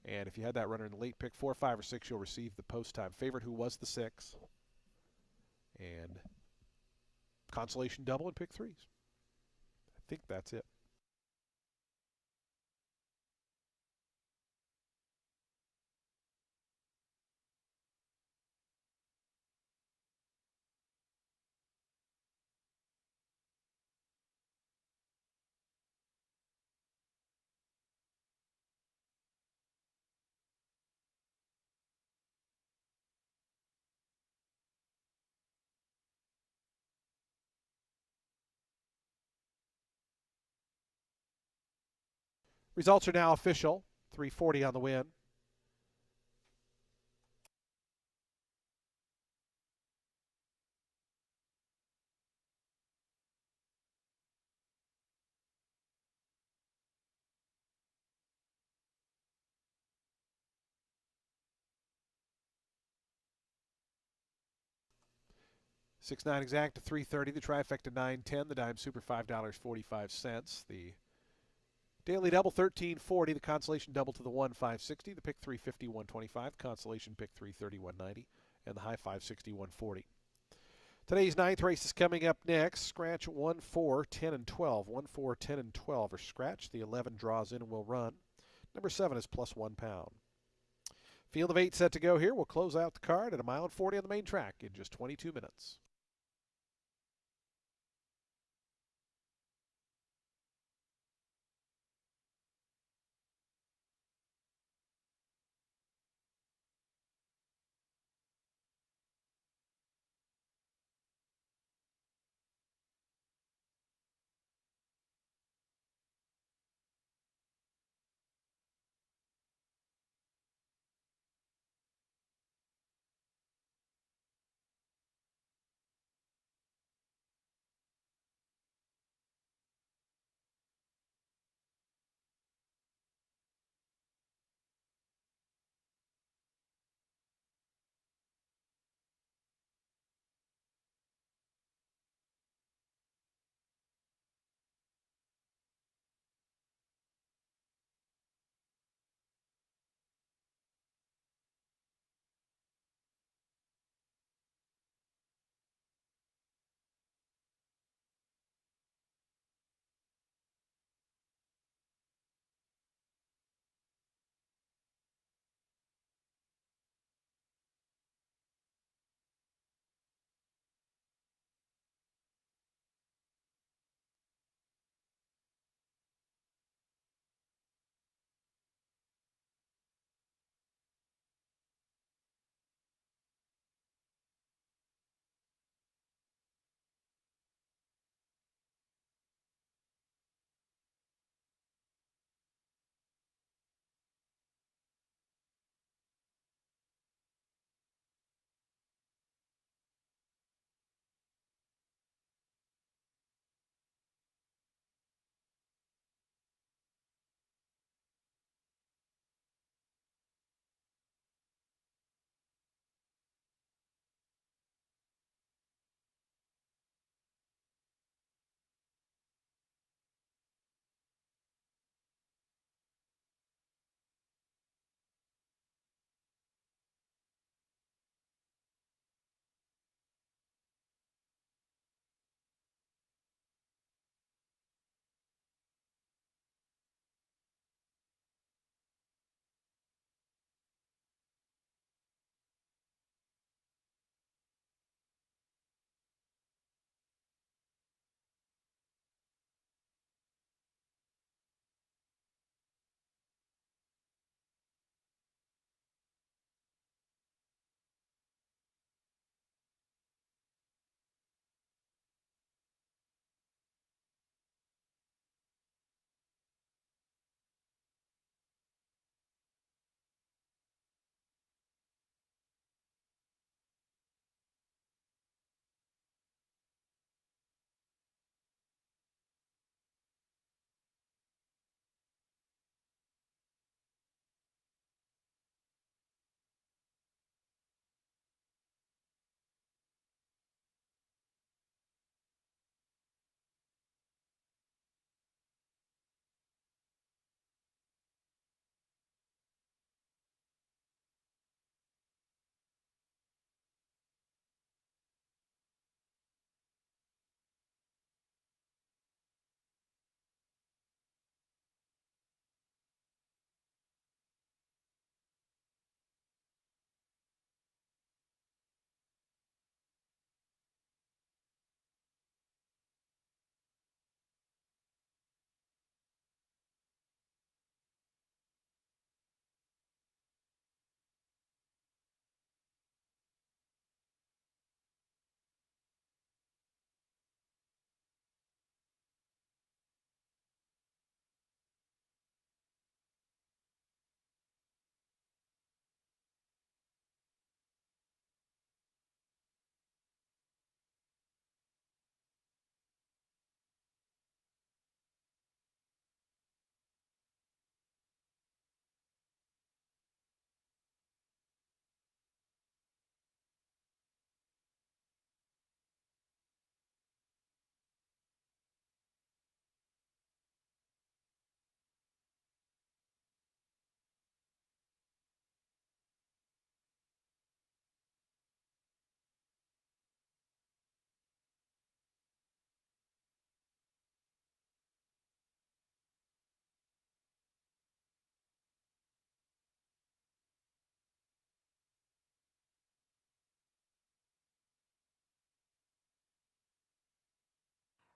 Speaker 1: And if you had that runner in the late pick 4, 5, or 6, you'll receive the post-time favorite who was the 6. And consolation double and pick 3s. I think that's it. Results are now official. 340 on the win. Six nine exact to 330. The trifecta 910. The dime super $5.45. The daily double 1340. The consolation double to the 1 560. The pick 350 125. Consolation pick 330 190. And the high 560 140. Today's 9th race is coming up next. Scratch 1 4 10 and 12. 1 4 10 and 12 are scratched. The 11 draws in and will run. Number 7 is plus £1. Field of 8 set to go here. We'll close out the card at 1:40 on the main track in just 22 minutes.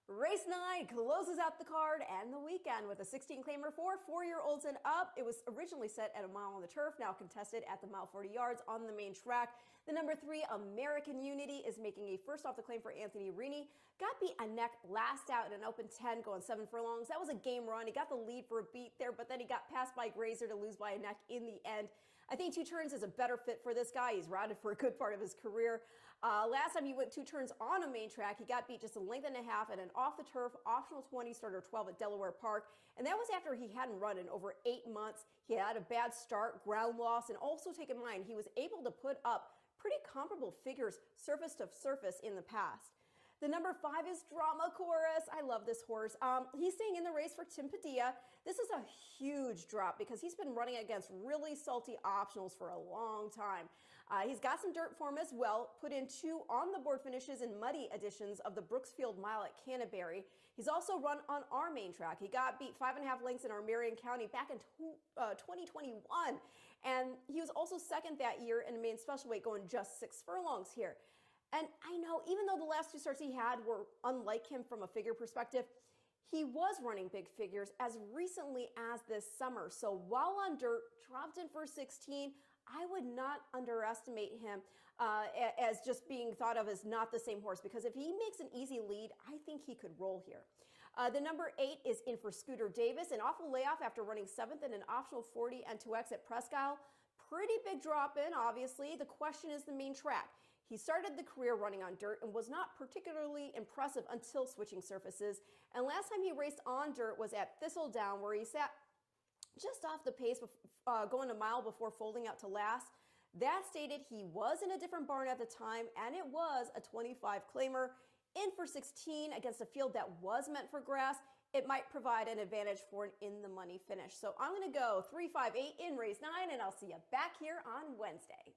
Speaker 2: Race 9 closes out the card and the weekend with a 16 claimer for 4-year-olds and up. It was originally set at a mile on the turf, now contested at the mile 40 yards on the main track. The number 3 American Unity is making a first off the claim for Anthony Rini. Got beat a neck last out in an open 10 going 7 furlongs. That was a game run. He got the lead for a beat there, but then he got passed by Grazer to lose by a neck in the end. I think 2 turns is a better fit for this guy. He's routed for a good part of his career. Last time he went 2 turns on a main track, he got beat just a length and a half at an off the turf optional 20 starter 12 at Delaware Park. And that was after he hadn't run in over 8 months. He had a bad start, ground loss, and also take in mind he was able to put up pretty comparable figures surface to surface in the past. The number 5 is Drama Chorus. I love this horse. He's staying in the race for Tim Padilla. This is a huge drop because he's been running against really salty optionals for a long time. He's got some dirt form as well, put in 2 on the board finishes in muddy editions of the Brooksfield Mile at Canterbury. He's also run on our main track. He got beat 5.5 lengths in our Marion County back in 2021. And he was also second that year in the main special weight going just 6 furlongs here. And I know, even though the last 2 starts he had were unlike him from a figure perspective, he was running big figures as recently as this summer. So while on dirt, dropped in for 16, I would not underestimate him as just being thought of as not the same horse, because if he makes an easy lead, I think he could roll here. The number 8 is in for Scooter Davis, an awful layoff after running 7th in an optional 40 and 2X at Presque Isle. Pretty big drop in, obviously. The question is the main track. He started the career running on dirt and was not particularly impressive until switching surfaces. And last time he raced on dirt was at Thistledown, where he sat just off the pace, going a mile before folding out to last. That stated he was in a different barn at the time, and it was a 25 claimer. In for 16 against a field that was meant for grass, it might provide an advantage for an in-the-money finish. So I'm going to go 3-5-8 in race 9, and I'll see you back here on Wednesday.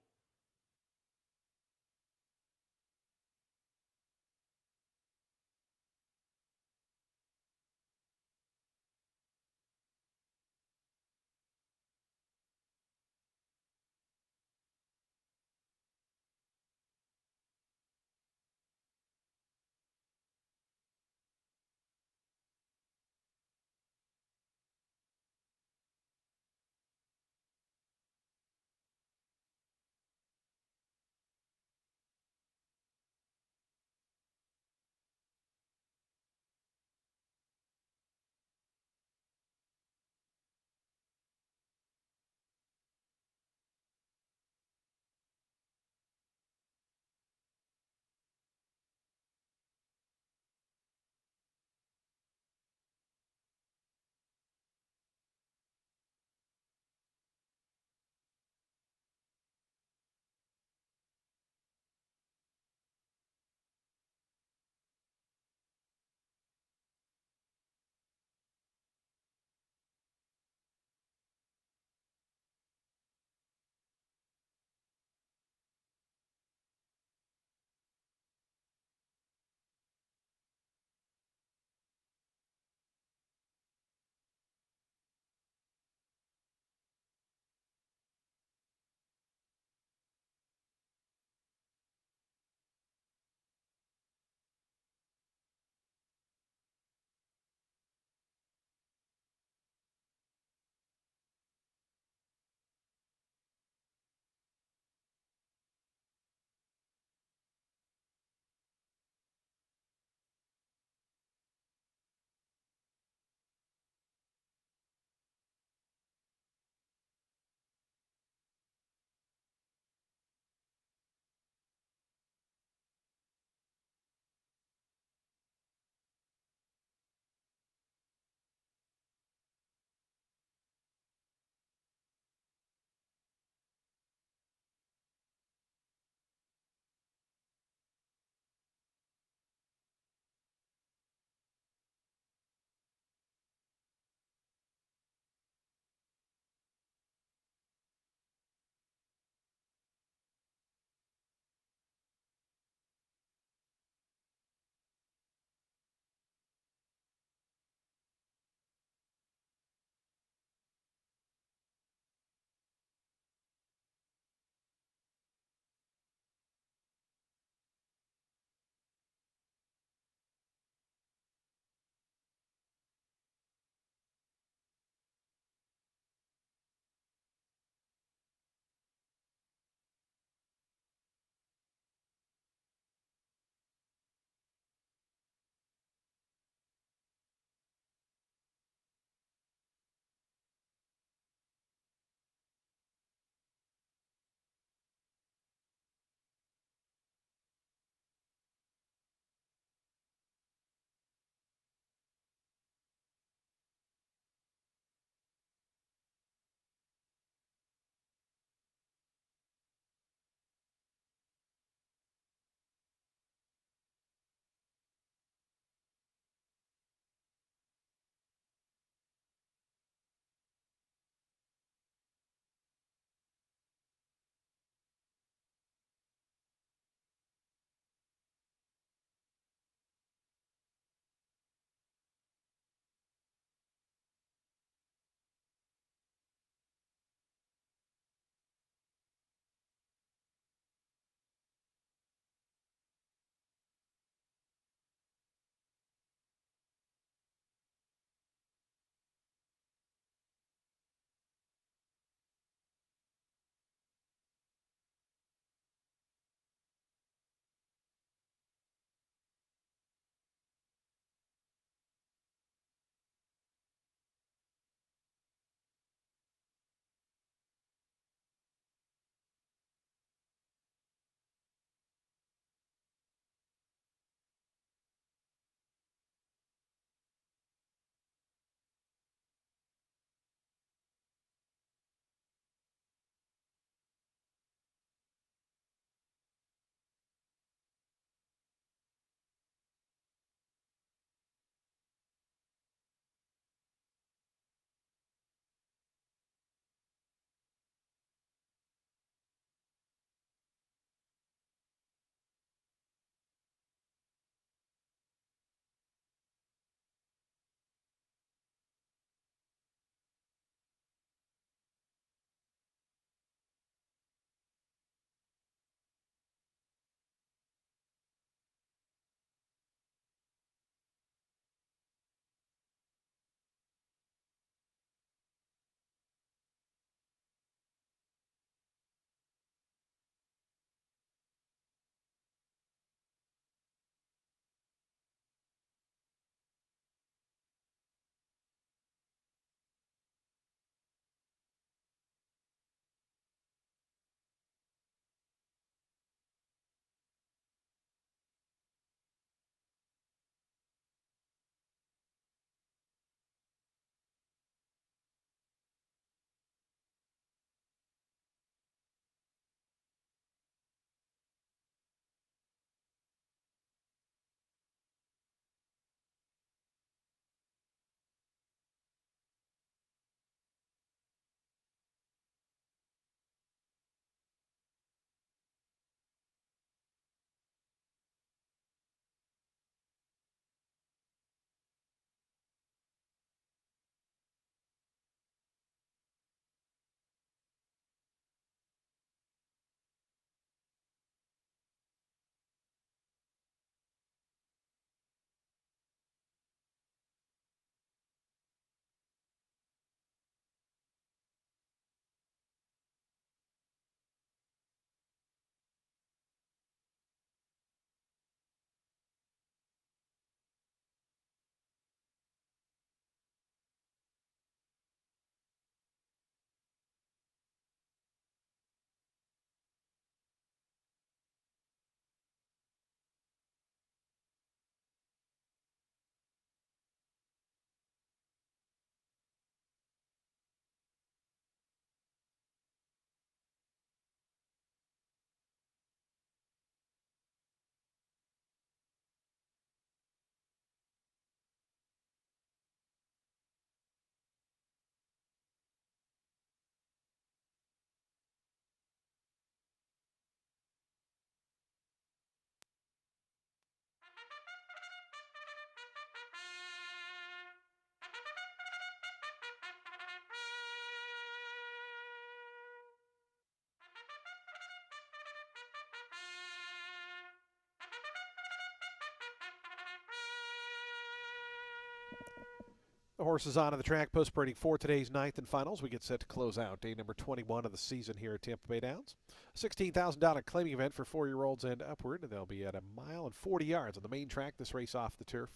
Speaker 1: The horses on the track post-parading for today's ninth and finals. We get set to close out day number 21 of the season here at Tampa Bay Downs. A $16,000 claiming event for 4-year-olds and upward. They'll be at 1.40 miles on the main track. This race off the turf.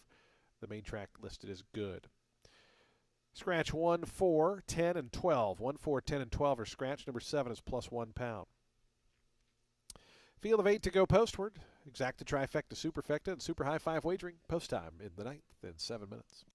Speaker 1: The main track listed as good. Scratch 1, 4, 10, and 12. 1, 4, 10, and 12 are scratched. Number 7 is plus 1 pound. Field of 8 to go postward. Exacta, trifecta, superfecta, and super high 5 wagering. Post time in the ninth in 7 minutes.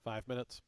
Speaker 1: Five minutes.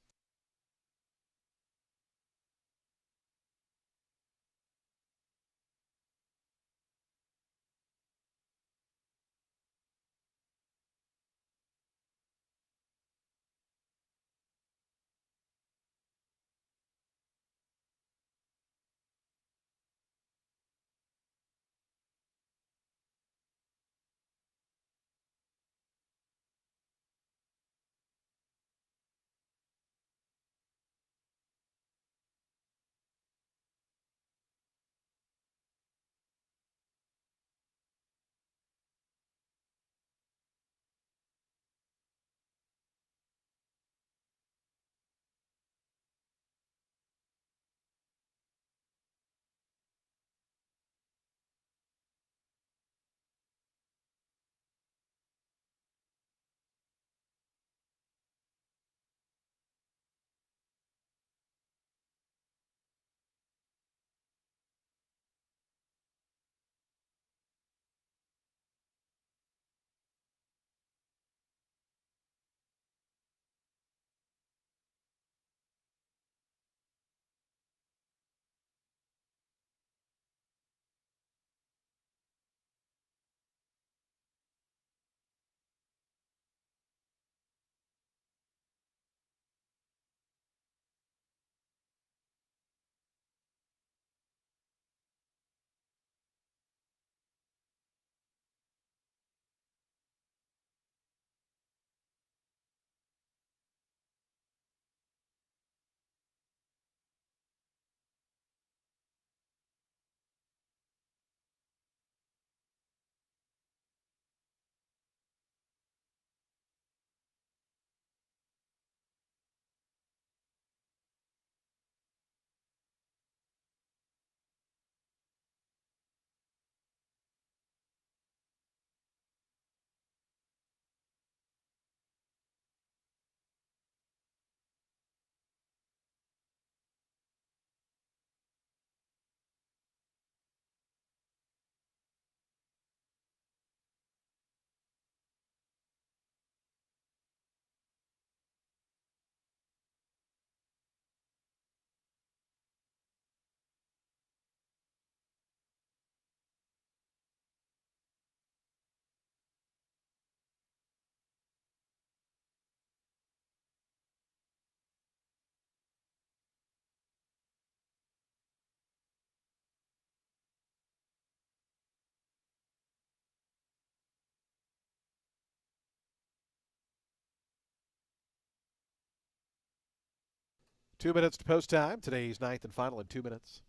Speaker 1: 2 minutes to post time. Today's ninth and final in 2 minutes.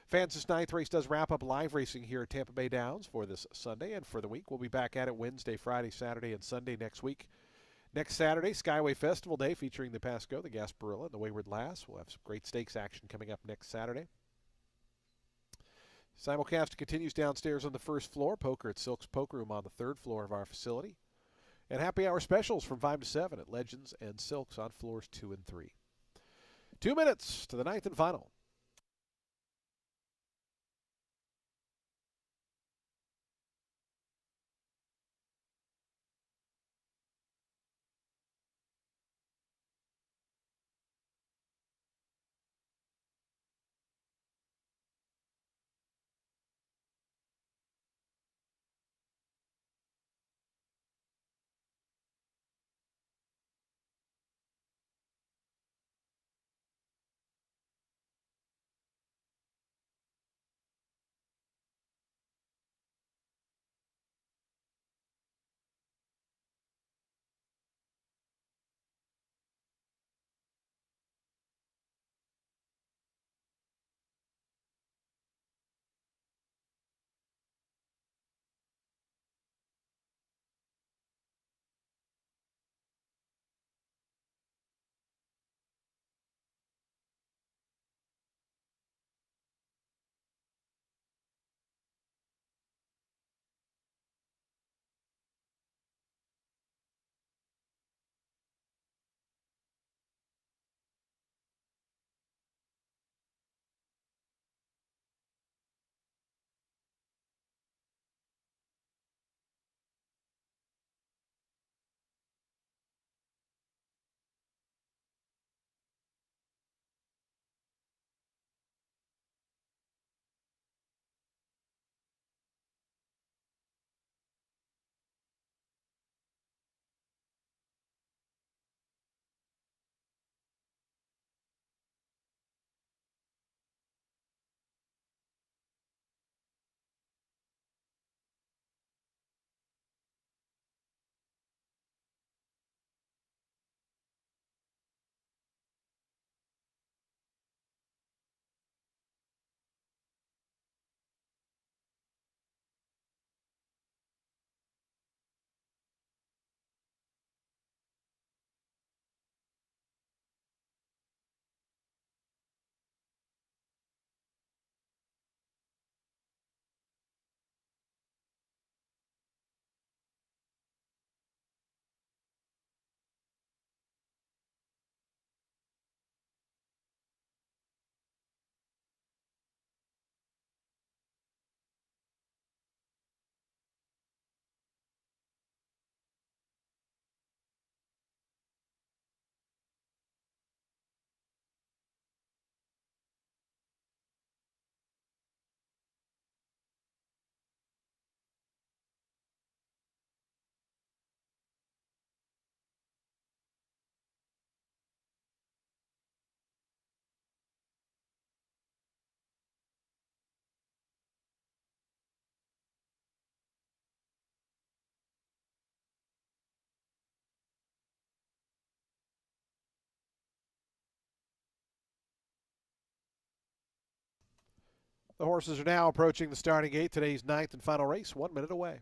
Speaker 1: Fans, this ninth race does wrap up live racing here at Tampa Bay Downs for this Sunday and for the week. We'll be back at it Wednesday, Friday, Saturday, and Sunday next week. Next Saturday, Skyway Festival Day featuring the Pasco, the Gasparilla, and the Wayward Lass. We'll have some great stakes action coming up next Saturday. Simulcast continues downstairs on the first floor. Poker at Silk's Poker Room on the third floor of our facility. And happy hour specials from 5 to 7 at Legends and Silks on floors 2 and 3. 2 minutes to the ninth and final. The horses are now approaching the starting gate. Today's ninth and final race, 1 minute away.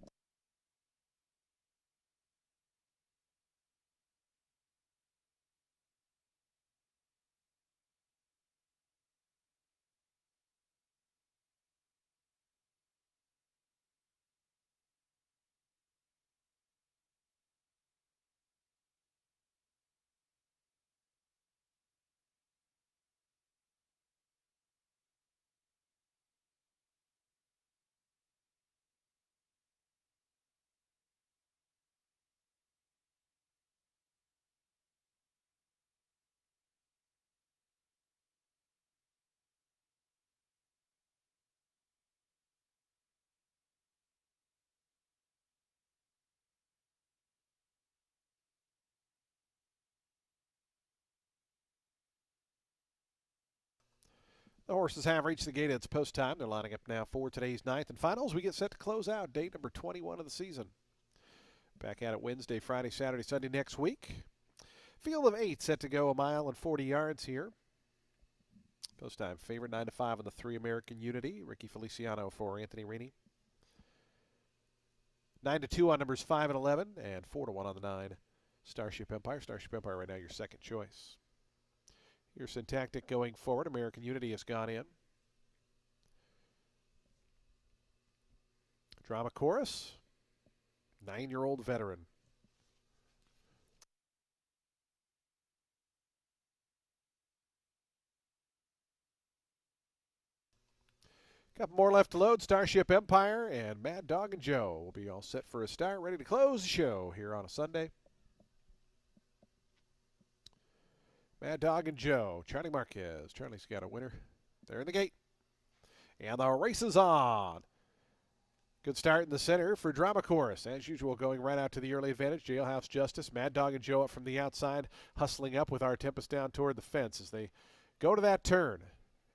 Speaker 1: The horses have reached the gate. It's post time. They're lining up now for today's ninth and finals. We get set to close out day number 21 of the season. Back at it Wednesday, Friday, Saturday, Sunday next week. Field of 8 set to go a mile and 40 yards here. Post time favorite 9-5 on the 3 American Unity. Ricky Feliciano for Anthony Rainey. 9-2 on numbers 5 and 11, and 4-1 on the 9 Starship Empire. Starship Empire right now your second choice. Here's Syntactic going forward. American Unity has gone in. Drama Chorus, 9-year-old veteran. Couple more left to load. Starship Empire and Mad Dog and Joe will be all set for a start, ready to close the show here on a Sunday. Mad Dog and Joe, Charlie Marquez. Charlie's got a winner. They're in the gate. And the race is on. Good start in the center for Drama Chorus. As usual, going right out to the early advantage. Jailhouse Justice. Mad Dog and Joe up from the outside, hustling up with our Tempest down toward the fence as they go to that turn.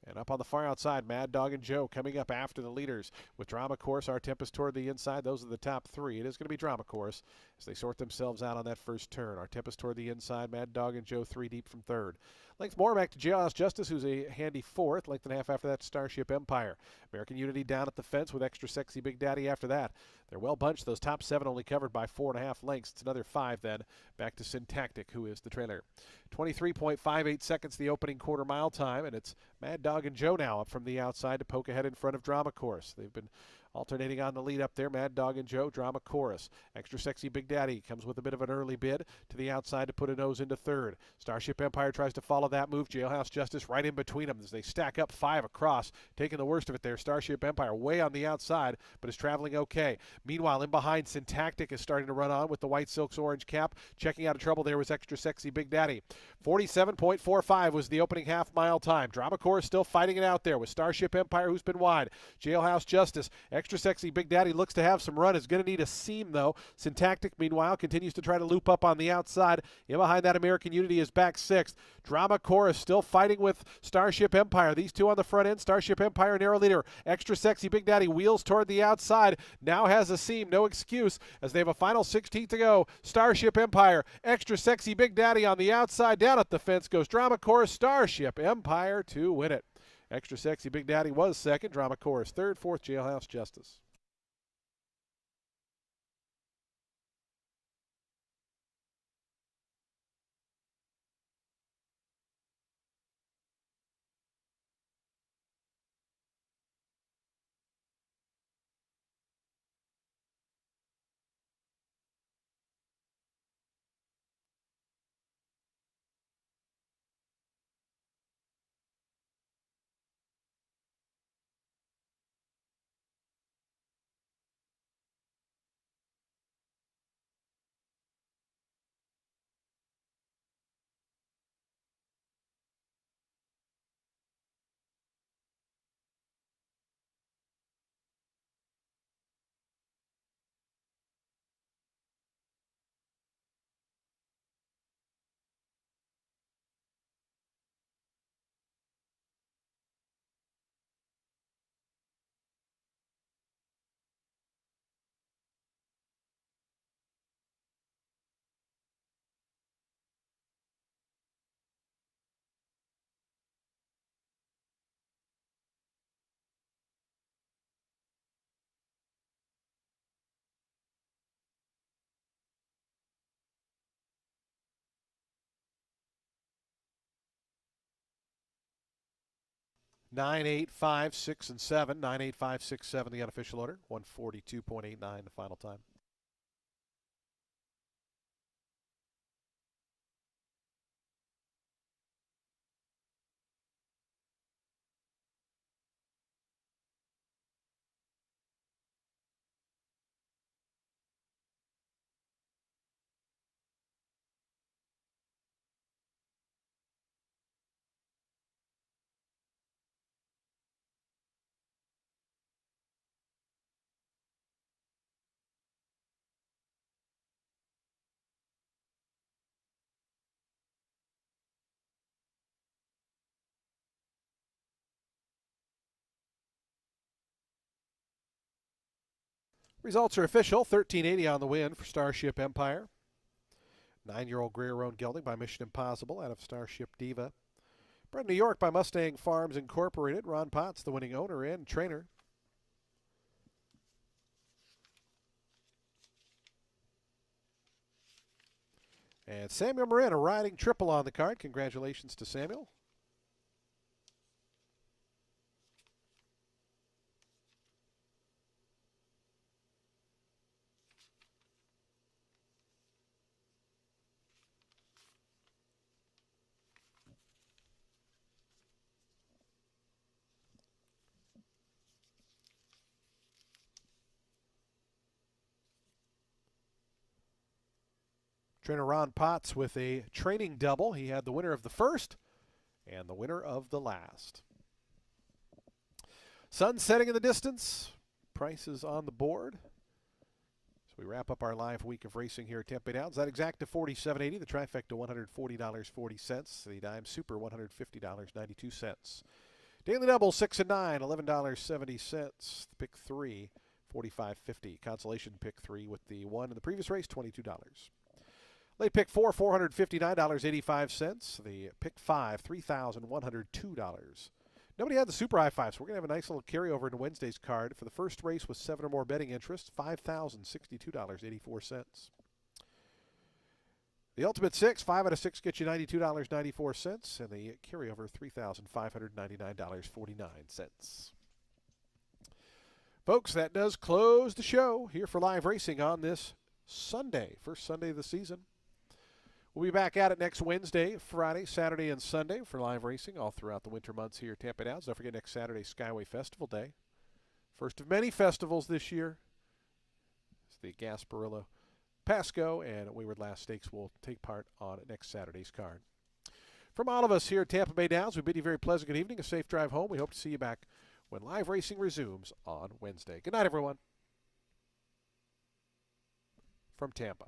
Speaker 1: And up on the far outside, Mad Dog and Joe coming up after the leaders with Drama Chorus, our Tempest toward the inside. Those are the top 3. It is going to be Drama Chorus as they sort themselves out on that first turn. Our Tempest toward the inside, Mad Dog and Joe 3 deep from third. Length more back to Jailhouse Justice, who's a handy 4th. Length and a half after that, Starship Empire. American Unity down at the fence with Extra Sexy Big Daddy after that. They're well bunched. Those top 7 only covered by 4.5 lengths. It's another 5 then. Back to Syntactic, who is the trailer. 23.58 seconds the opening quarter mile time, and it's Mad Dog and Joe now up from the outside to poke ahead in front of Drama Chorus. They've been alternating on the lead up there. Mad Dog and Joe, Drama Chorus. Extra Sexy Big Daddy comes with a bit of an early bid to the outside to put a nose into third. Starship Empire tries to follow that move. Jailhouse Justice right in between them as they stack up 5 across. Taking the worst of it there. Starship Empire way on the outside, but is traveling okay. Meanwhile, in behind, Syntactic is starting to run on with the White Silk's orange cap. Checking out of trouble there was Extra Sexy Big Daddy. 47.45 was the opening half mile time. Drama Chorus still fighting it out there with Starship Empire, who's been wide. Jailhouse Justice, Extra Sexy Big Daddy looks to have some run. Is going to need a seam, though. Syntactic, meanwhile, continues to try to loop up on the outside. In behind that, American Unity is back 6th. Drama Chorus still fighting with Starship Empire. These two on the front end. Starship Empire, narrow leader. Extra Sexy Big Daddy wheels toward the outside. Now has a seam. No excuse as they have a final 16th to go. Starship Empire, Extra Sexy Big Daddy on the outside. Down at the fence goes Drama Chorus. Starship Empire to win it. Extra Sexy Big Daddy was 2nd. Drama Chorus 3rd. 4th, Jailhouse Justice. Nine, 8, 5, 6, and 7. 9, 8, 5, 6, 7, the unofficial order. 142.89 the final time. Results are official. 1380 on the win for Starship Empire. 9-year-old Greer Roan gelding by Mission Impossible out of Starship Diva. Bred in New York by Mustang Farms Incorporated. Ron Potts, the winning owner and trainer. And Samuel Marin, a riding triple on the card. Congratulations to Samuel. Trainer Ron Potts with a training double. He had the winner of the first and the winner of the last. Sun setting in the distance. Prices on the board. So we wrap up our live week of racing here at Tampa Bay Downs. That exacta $47.80. The trifecta $140.40. The dime super $150.92. Daily double 6 and 9 $11.70. The pick 3 $45.50. Consolation pick 3 with the 1 in the previous race $22. Late pick 4, $459.85. The pick 5, $3,102. Nobody had the super high five, so we're going to have a nice little carryover into Wednesday's card. For the first race with 7 or more betting interest, $5,062.84. The ultimate 6, 5 out of 6 gets you $92.94, and the carryover $3,599.49. Folks, that does close the show here for live racing on this Sunday, first Sunday of the season. We'll be back at it next Wednesday, Friday, Saturday, and Sunday for live racing all throughout the winter months here at Tampa Downs. Don't forget next Saturday, Skyway Festival Day. First of many festivals this year. It's the Gasparilla Pasco and Wayward Last Stakes will take part on next Saturday's card. From all of us here at Tampa Bay Downs, we bid you a very pleasant good evening, a safe drive home. We hope to see you back when live racing resumes on Wednesday. Good night, everyone. From Tampa.